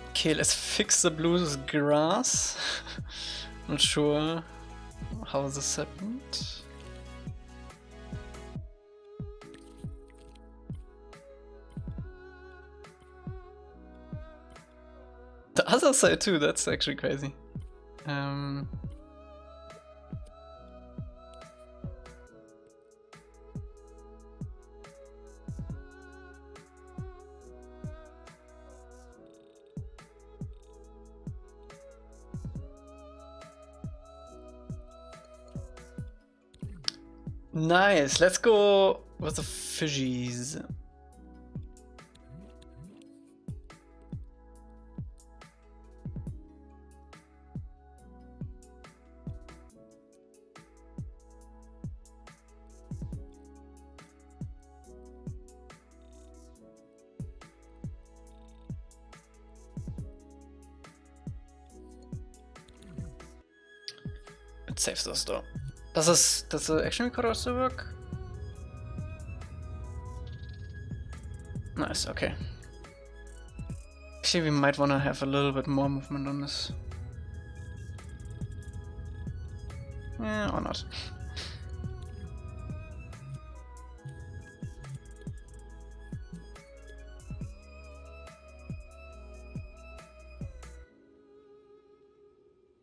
Okay, let's fix the blue's grass. Not sure how this happened. The other side too, that's actually crazy. Nice, let's go with the fishies. It saves us though. Does the action recorder also work? Nice, okay. Actually, we might want to have a little bit more movement on this. Yeah, or not.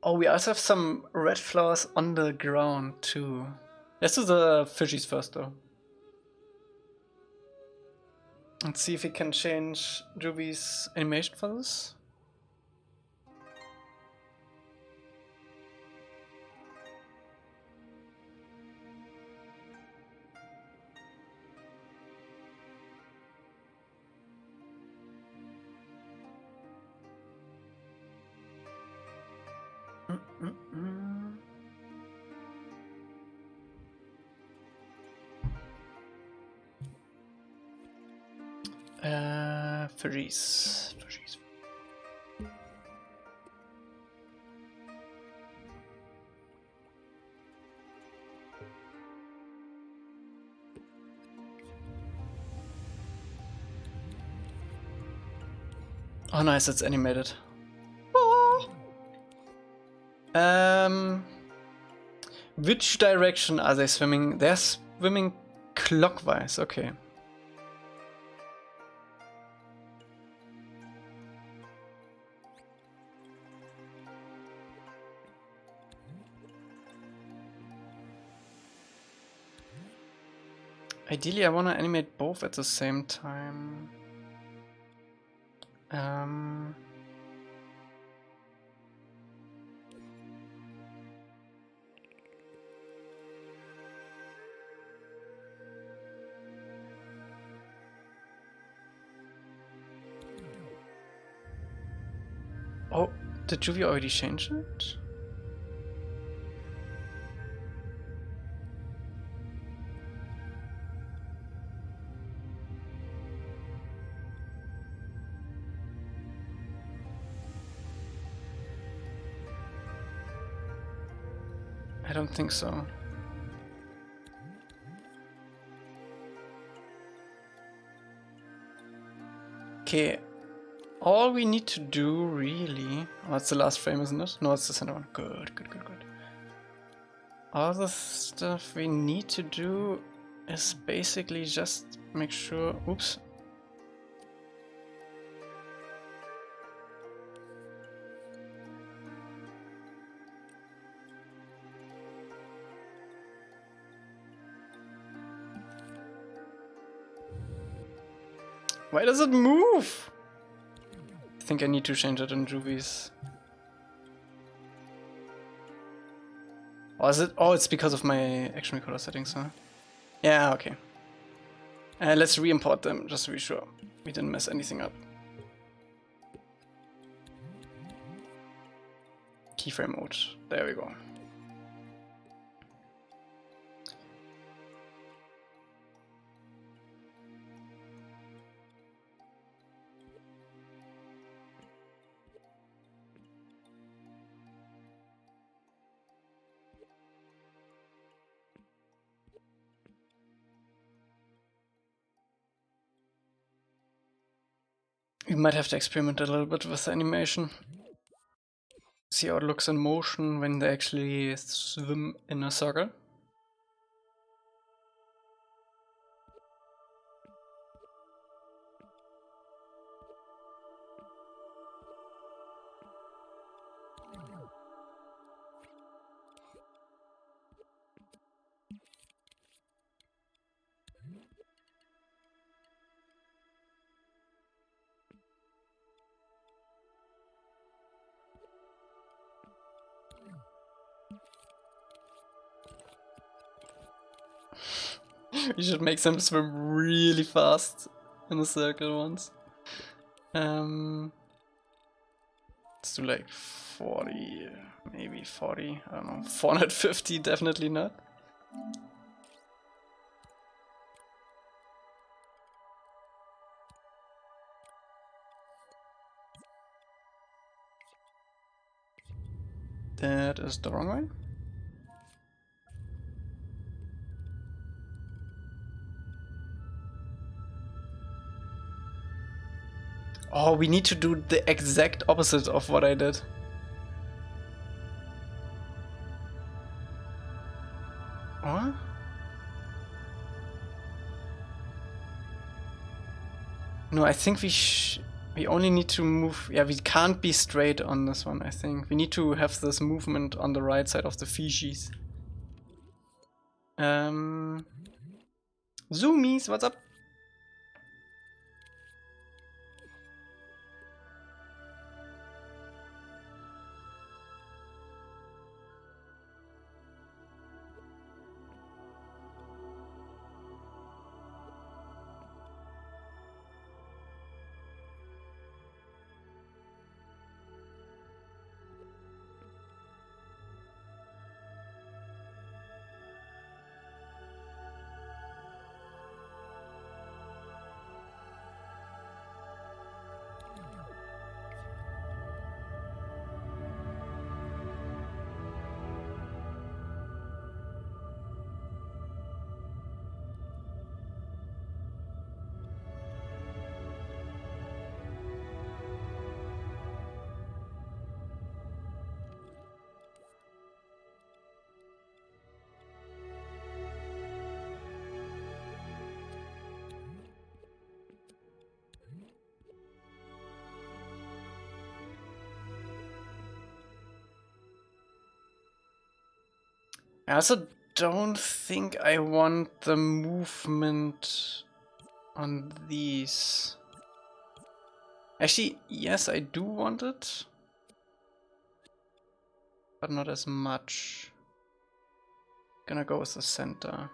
Oh, we also have some red flowers on the ground too. Let's do the fishies first though. Let's see if we can change Juvi's animation for this. Fishies. Oh nice, it's animated. Oh. Which direction are they swimming? They're swimming clockwise, okay. Ideally, I want to animate both at the same time. Oh, did Juvie already change it? I don't think so. Okay. all we need to do really... Oh, it's the last frame, isn't it? No, it's the center one. Good, good, good, good. All the stuff we need to do is basically just make sure... Oops. Why does it move? I think I need to change it in Juvies. Oh, is it? Oh, it's because of my action recorder settings, huh? Yeah, okay. Let's re-import them, just to be sure we didn't mess anything up. Keyframe mode. There we go. We might have to experiment a little bit with the animation. See how it looks in motion when they actually swim in a circle. We should make them swim really fast in a circle once. Let's do like 40, maybe 40, I don't know, 450, definitely not. That is the wrong way. Oh, we need to do the exact opposite of what I did. What? No, I think we only need to move. Yeah, we can't be straight on this one, I think. We need to have this movement on the right side of the fishies. Zoomies, what's up? I also don't think I want the movement on these. Actually, yes, I do want it, but not as much. Gonna go with the center.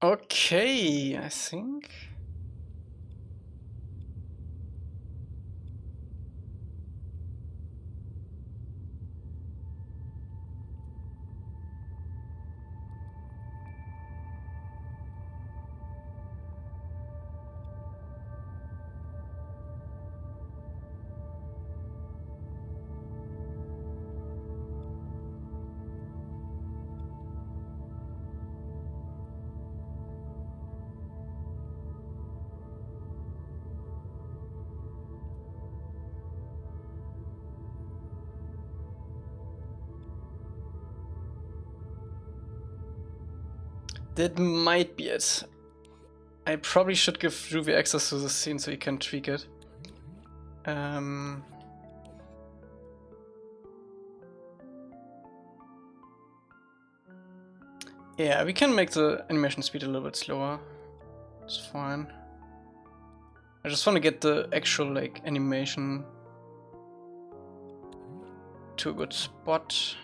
Okay, I think. That might be it. I probably should give Ruby access to the scene so he can tweak it. Yeah, we can make the animation speed a little bit slower. It's fine. I just want to get the actual like animation to a good spot.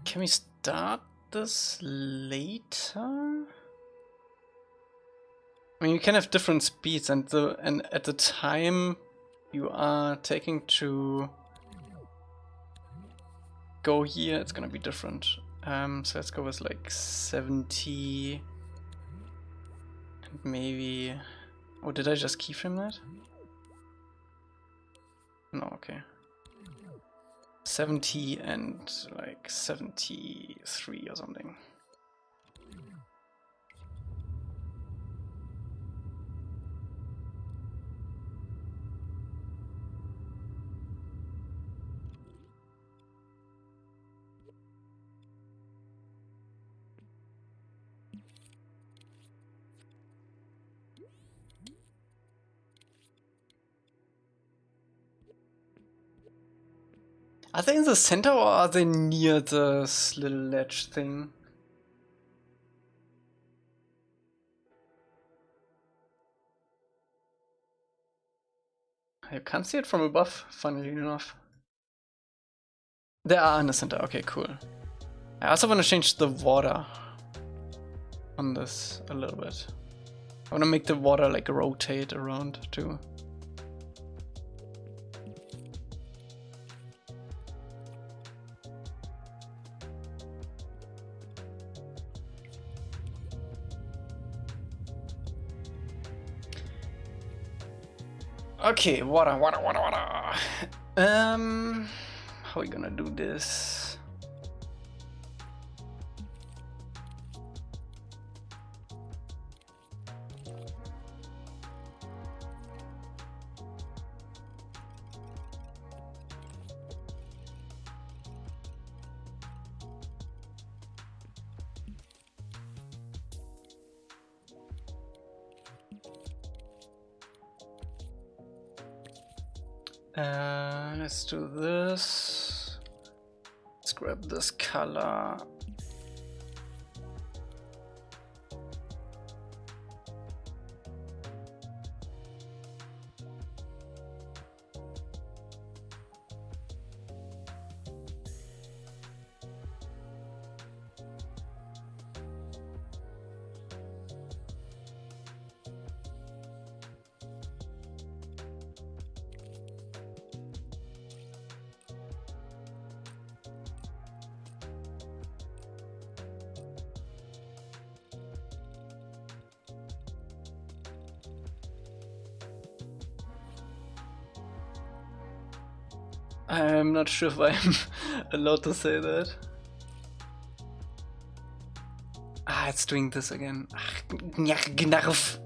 Can we start this later? I mean, you can have different speeds, and at the time you are taking to go here, it's gonna be different. So let's go with like 70, and maybe. Oh, did I just keyframe that? No, okay. 70 and like 73 or something. Are they in the center or are they near this little ledge thing? You can't see it from above, funnily enough. They are in the center, okay, cool. I also want to change the water on this a little bit. I want to make the water like rotate around too. Okay, water. How are we gonna do this? Let's do this. Let's grab this color. I'm not sure if I'm allowed to say that. Ah, it's doing this again. Ach, Gnarf.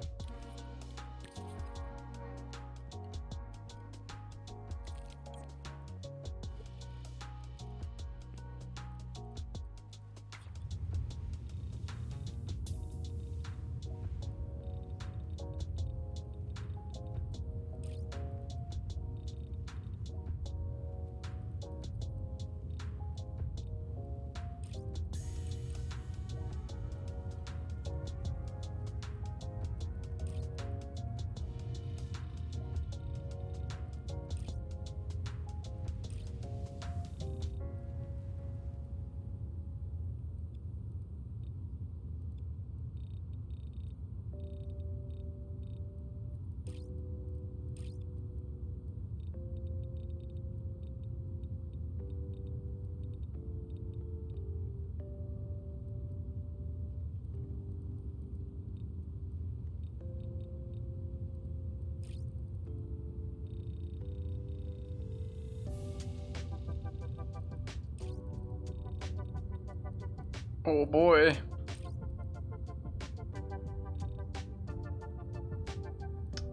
Oh boy.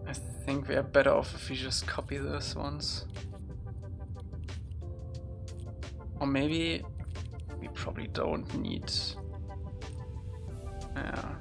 I think we are better off if we just copy this once. Or maybe we probably don't need... Yeah.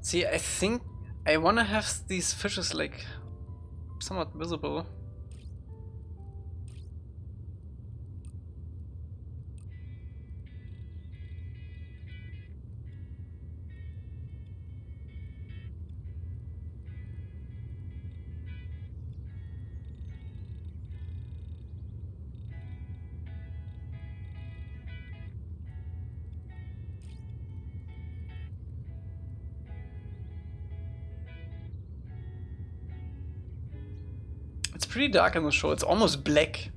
See, I think I want to have these fishes like somewhat visible. It's pretty dark in the show, it's almost black.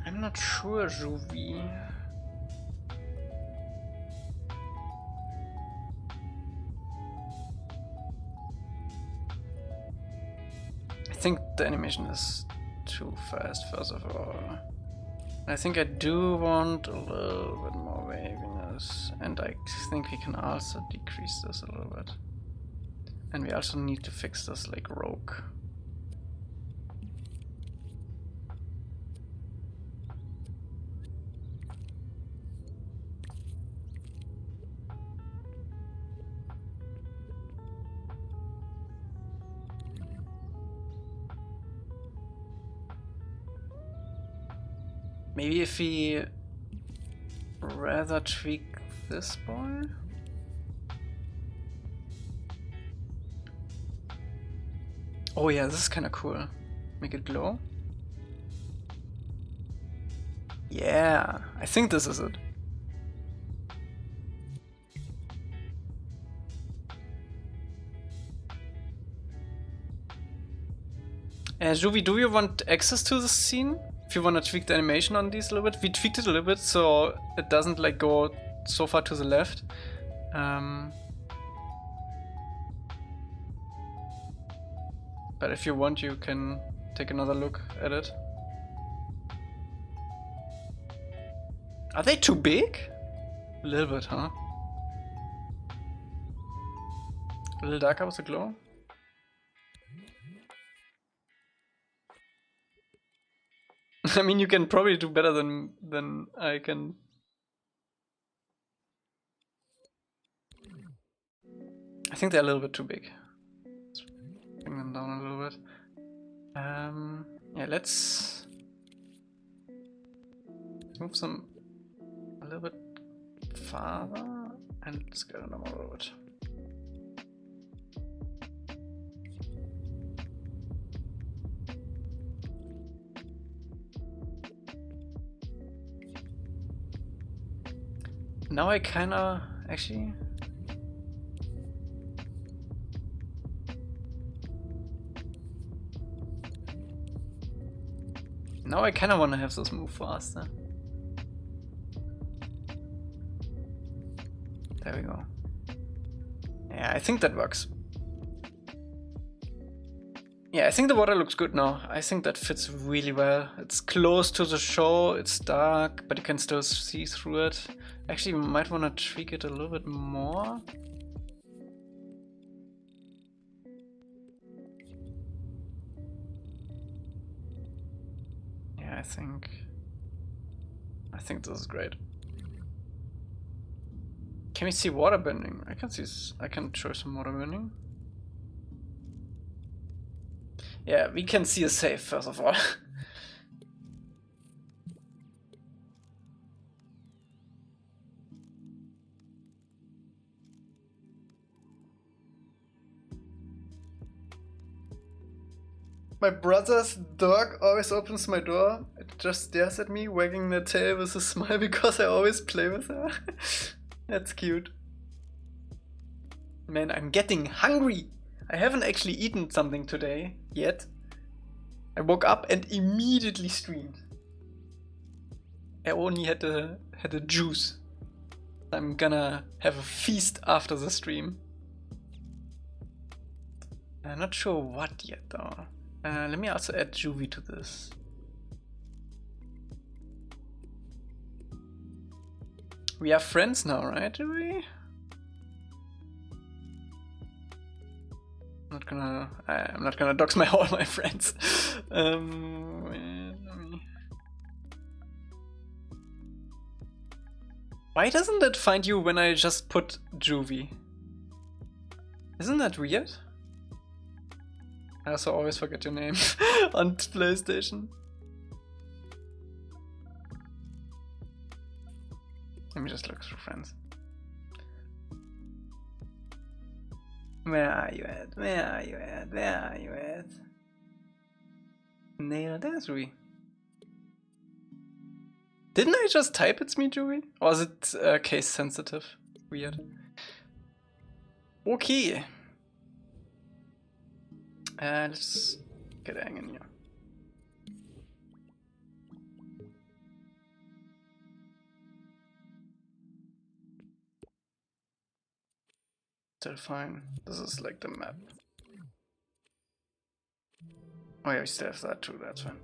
I'm not sure, Juvi. I think the animation is too fast, first of all. I think I do want a little bit more waviness, and I think we can also decrease this a little bit. And we also need to fix this like rogue. Maybe if we rather tweak this boy. Oh yeah, this is kind of cool. Make it glow. Yeah, I think this is it. Juvi, do you want access to the scene? If you want to tweak the animation on these a little bit. We tweaked it a little bit so it doesn't like go so far to the left. But if you want, you can take another look at it. Are they too big? A little bit, huh? A little darker with the glow? I mean, you can probably do better than I can. I think they're a little bit too big. Let's bring them down a little bit. Yeah, let's move them a little bit farther and scale them a little bit. Now I kinda actually. Now I kinda wanna have this move faster. There we go. Yeah, I think that works. Yeah, I think the water looks good now. I think that fits really well. It's close to the show, it's dark, but you can still see through it. Actually, you might want to tweak it a little bit more. Yeah, I think this is great. Can we see water bending? I can show some water bending. Yeah, we can see a save first of all. My brother's dog always opens my door. It just stares at me, wagging their tail with a smile because I always play with her. That's cute. Man, I'm getting hungry. I haven't actually eaten something today yet. I woke up and immediately streamed. I only had a juice. I'm gonna have a feast after the stream. I'm not sure what yet though. Let me also add Juvie to this. We are friends now, right, Juvie? I'm not gonna dox all my friends. Why doesn't it find you when I just put Juvie? Isn't that weird? I also always forget your name on PlayStation. Let me just look through friends. Where are you at? Where are you at? Where are you at? Nail, there's Rui. Didn't I just type it's me, Juvie? Or is it case sensitive? Weird. Okay. Let's get Aang in here. Still fine. This is like the map. Oh yeah, we still have that too, that's fine.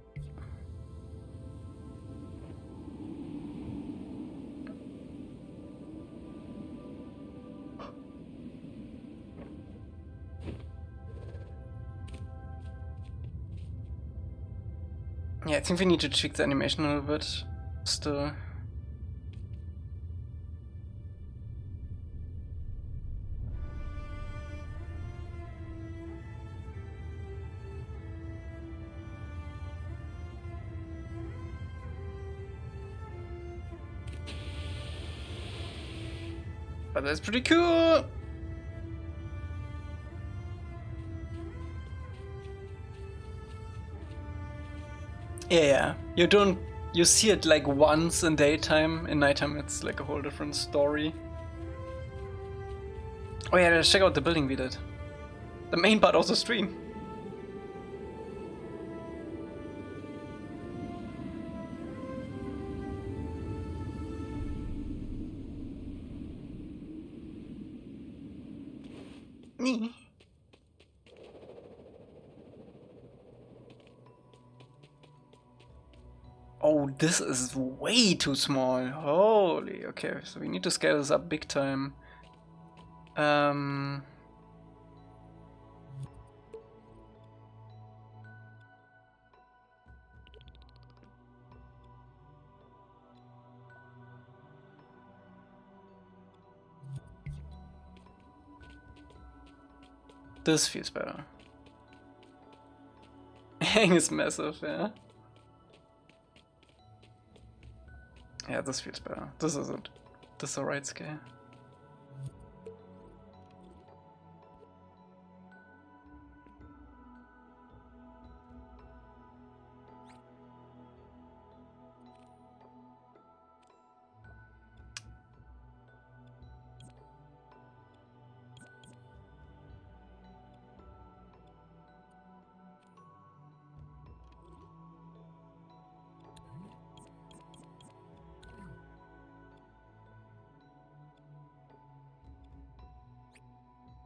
Yeah, I think we need to tweak the animation a little bit still. But that's pretty cool! Yeah, you see it like once in daytime, in nighttime it's like a whole different story. Oh yeah, let's check out the building we did. The main part of the stream. Nee. Oh, this is way too small. Holy, okay, so we need to scale this up big time. This feels better. Hang is massive, yeah. Yeah, this feels better. This isn't. This is the right scale.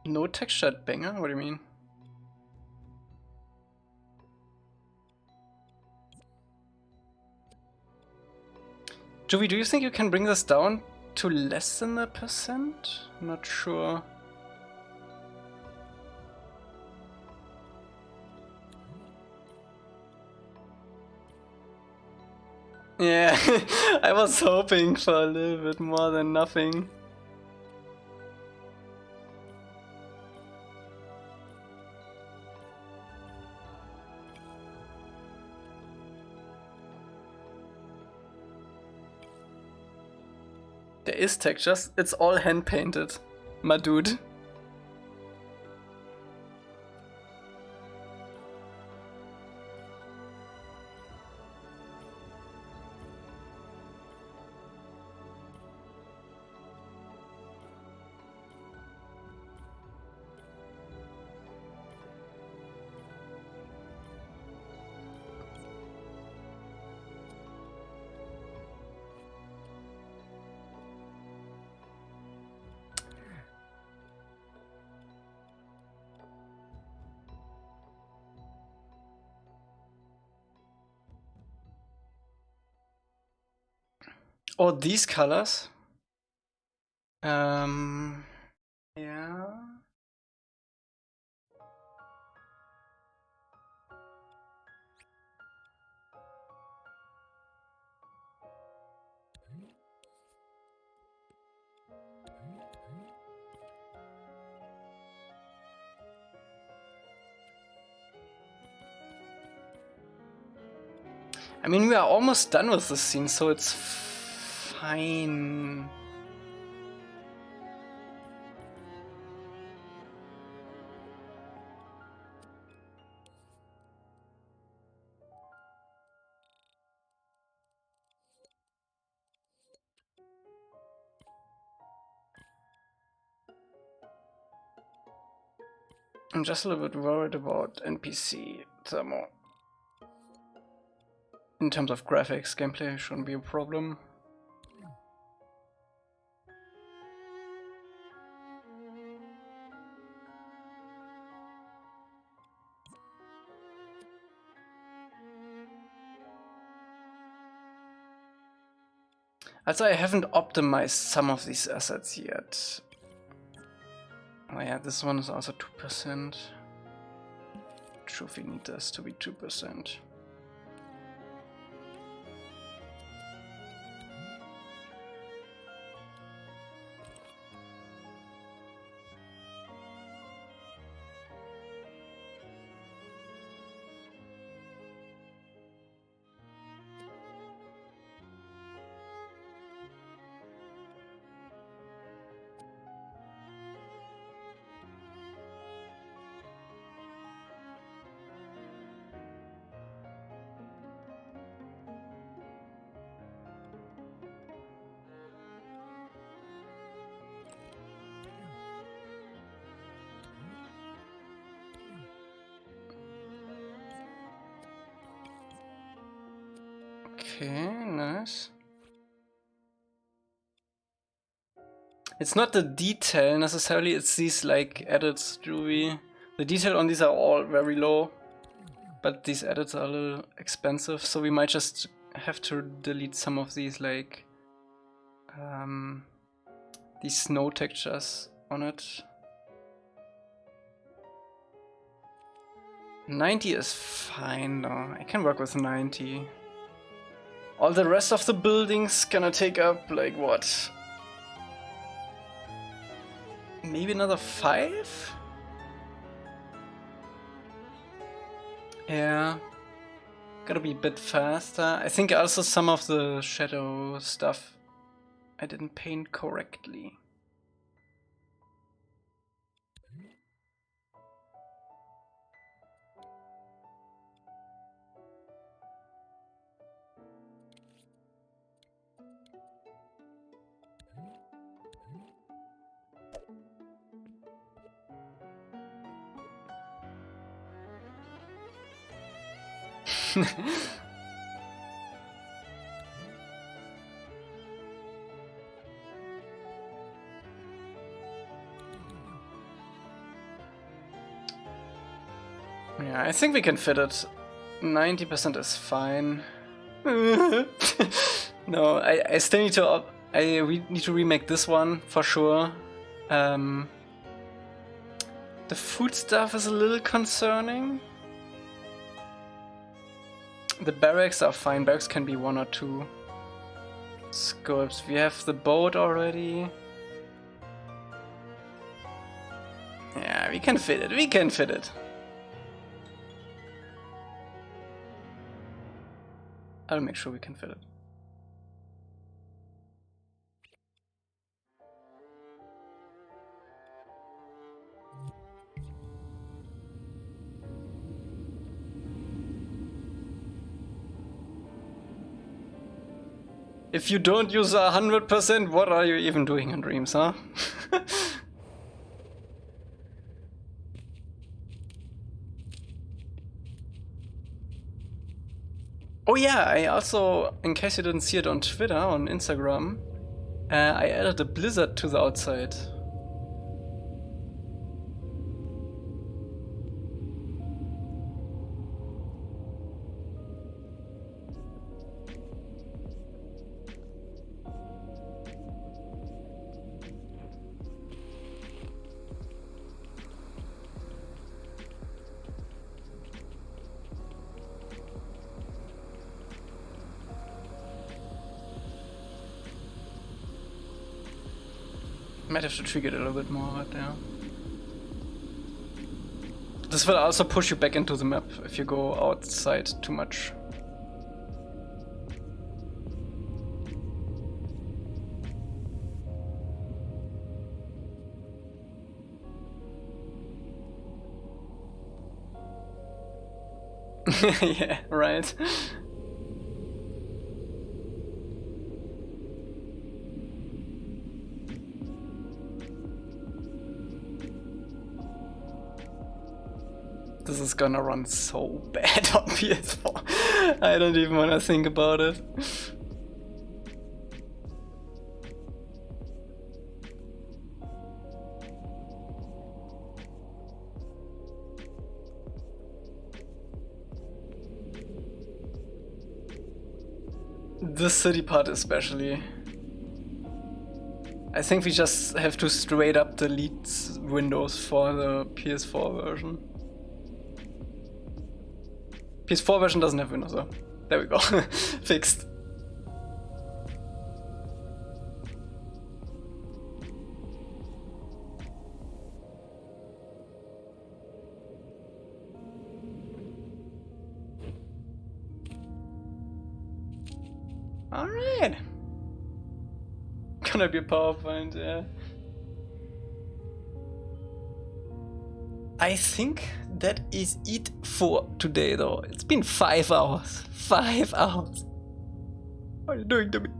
No textured banger? What do you mean? Joey, do you think you can bring this down to less than a percent? Not sure. Yeah, I was hoping for a little bit more than nothing. There is textures, it's all hand painted, my dude. Oh, these colors? Yeah. I mean, we are almost done with this scene, so it's fine. I'm just a little bit worried about NPC thermo. In terms of graphics, gameplay shouldn't be a problem. Also, I haven't optimized some of these assets yet. Oh yeah, this one is also 2%. Sure, we need this to be 2%. Okay, nice. It's not the detail necessarily, it's these like edits, Juvie. The detail on these are all very low, but these edits are a little expensive, so we might just have to delete some of these like these snow textures on it. 90 is fine though, I can work with 90. All the rest of the buildings gonna take up like what? Maybe another 5? Yeah. Gotta be a bit faster. I think also some of the shadow stuff I didn't paint correctly. Yeah, I think we can fit it. 90% is fine. No, I still need to we need to remake this one for sure. The food stuff is a little concerning. The barracks are fine. Barracks can be 1 or 2 sculpts. We have the boat already. Yeah, we can fit it. We can fit it. I'll make sure we can fit it. If you don't use 100%, what are you even doing in Dreams, huh? Oh yeah, I also, in case you didn't see it on Twitter, on Instagram, I added a blizzard to the outside. Might have to trigger it a little bit more right there. This will also push you back into the map if you go outside too much. Yeah, right. This is gonna run so bad on PS4. I don't even want to think about it. The city part especially. I think we just have to straight up delete windows for the PS4 version. PS4 version doesn't have windows though. There we go. Fixed. Alright. Gonna be a PowerPoint, yeah. I think that is it for today though. It's been 5 hours. 5 hours. What are you doing to me?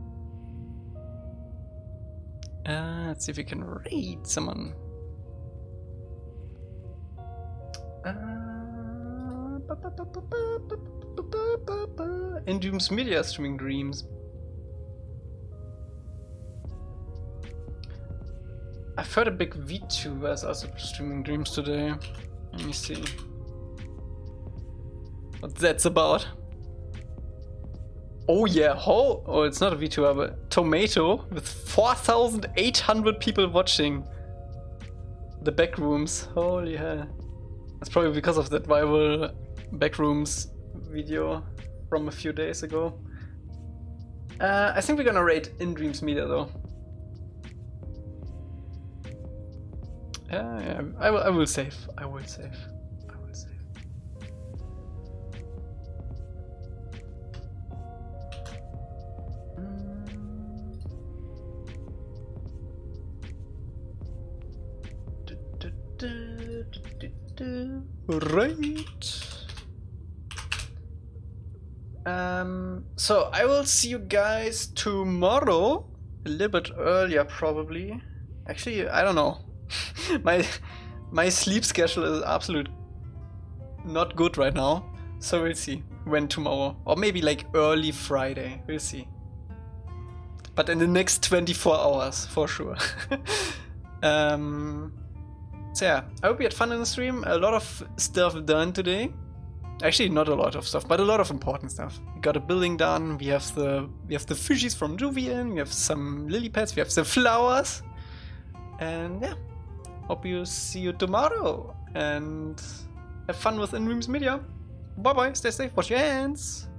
Let's see if we can raid someone. In Dreams Media streaming Dreams. I've heard a big VTuber is also streaming Dreams today. Let me see what that's about. Oh yeah, oh, it's not a VTuber, but Tomato with 4,800 people watching the backrooms. Holy hell. That's probably because of that viral backrooms video from a few days ago. I think we're gonna rate in Dreams Media though. Yeah, I will save. I will save. Right. So I will see you guys tomorrow, a little bit earlier probably. Actually, I don't know. my sleep schedule is absolute not good right now, so we'll see when tomorrow, or maybe like early Friday. We'll see. But in the next 24 hours for sure. So yeah, I hope you had fun in the stream. A lot of stuff done today. Actually, not a lot of stuff, but a lot of important stuff. We got a building done. We have the fishies from Juvian. We have some lily pads. We have the flowers. And yeah, hope you see you tomorrow and have fun with In Dreams Media. Bye bye. Stay safe. Wash your hands.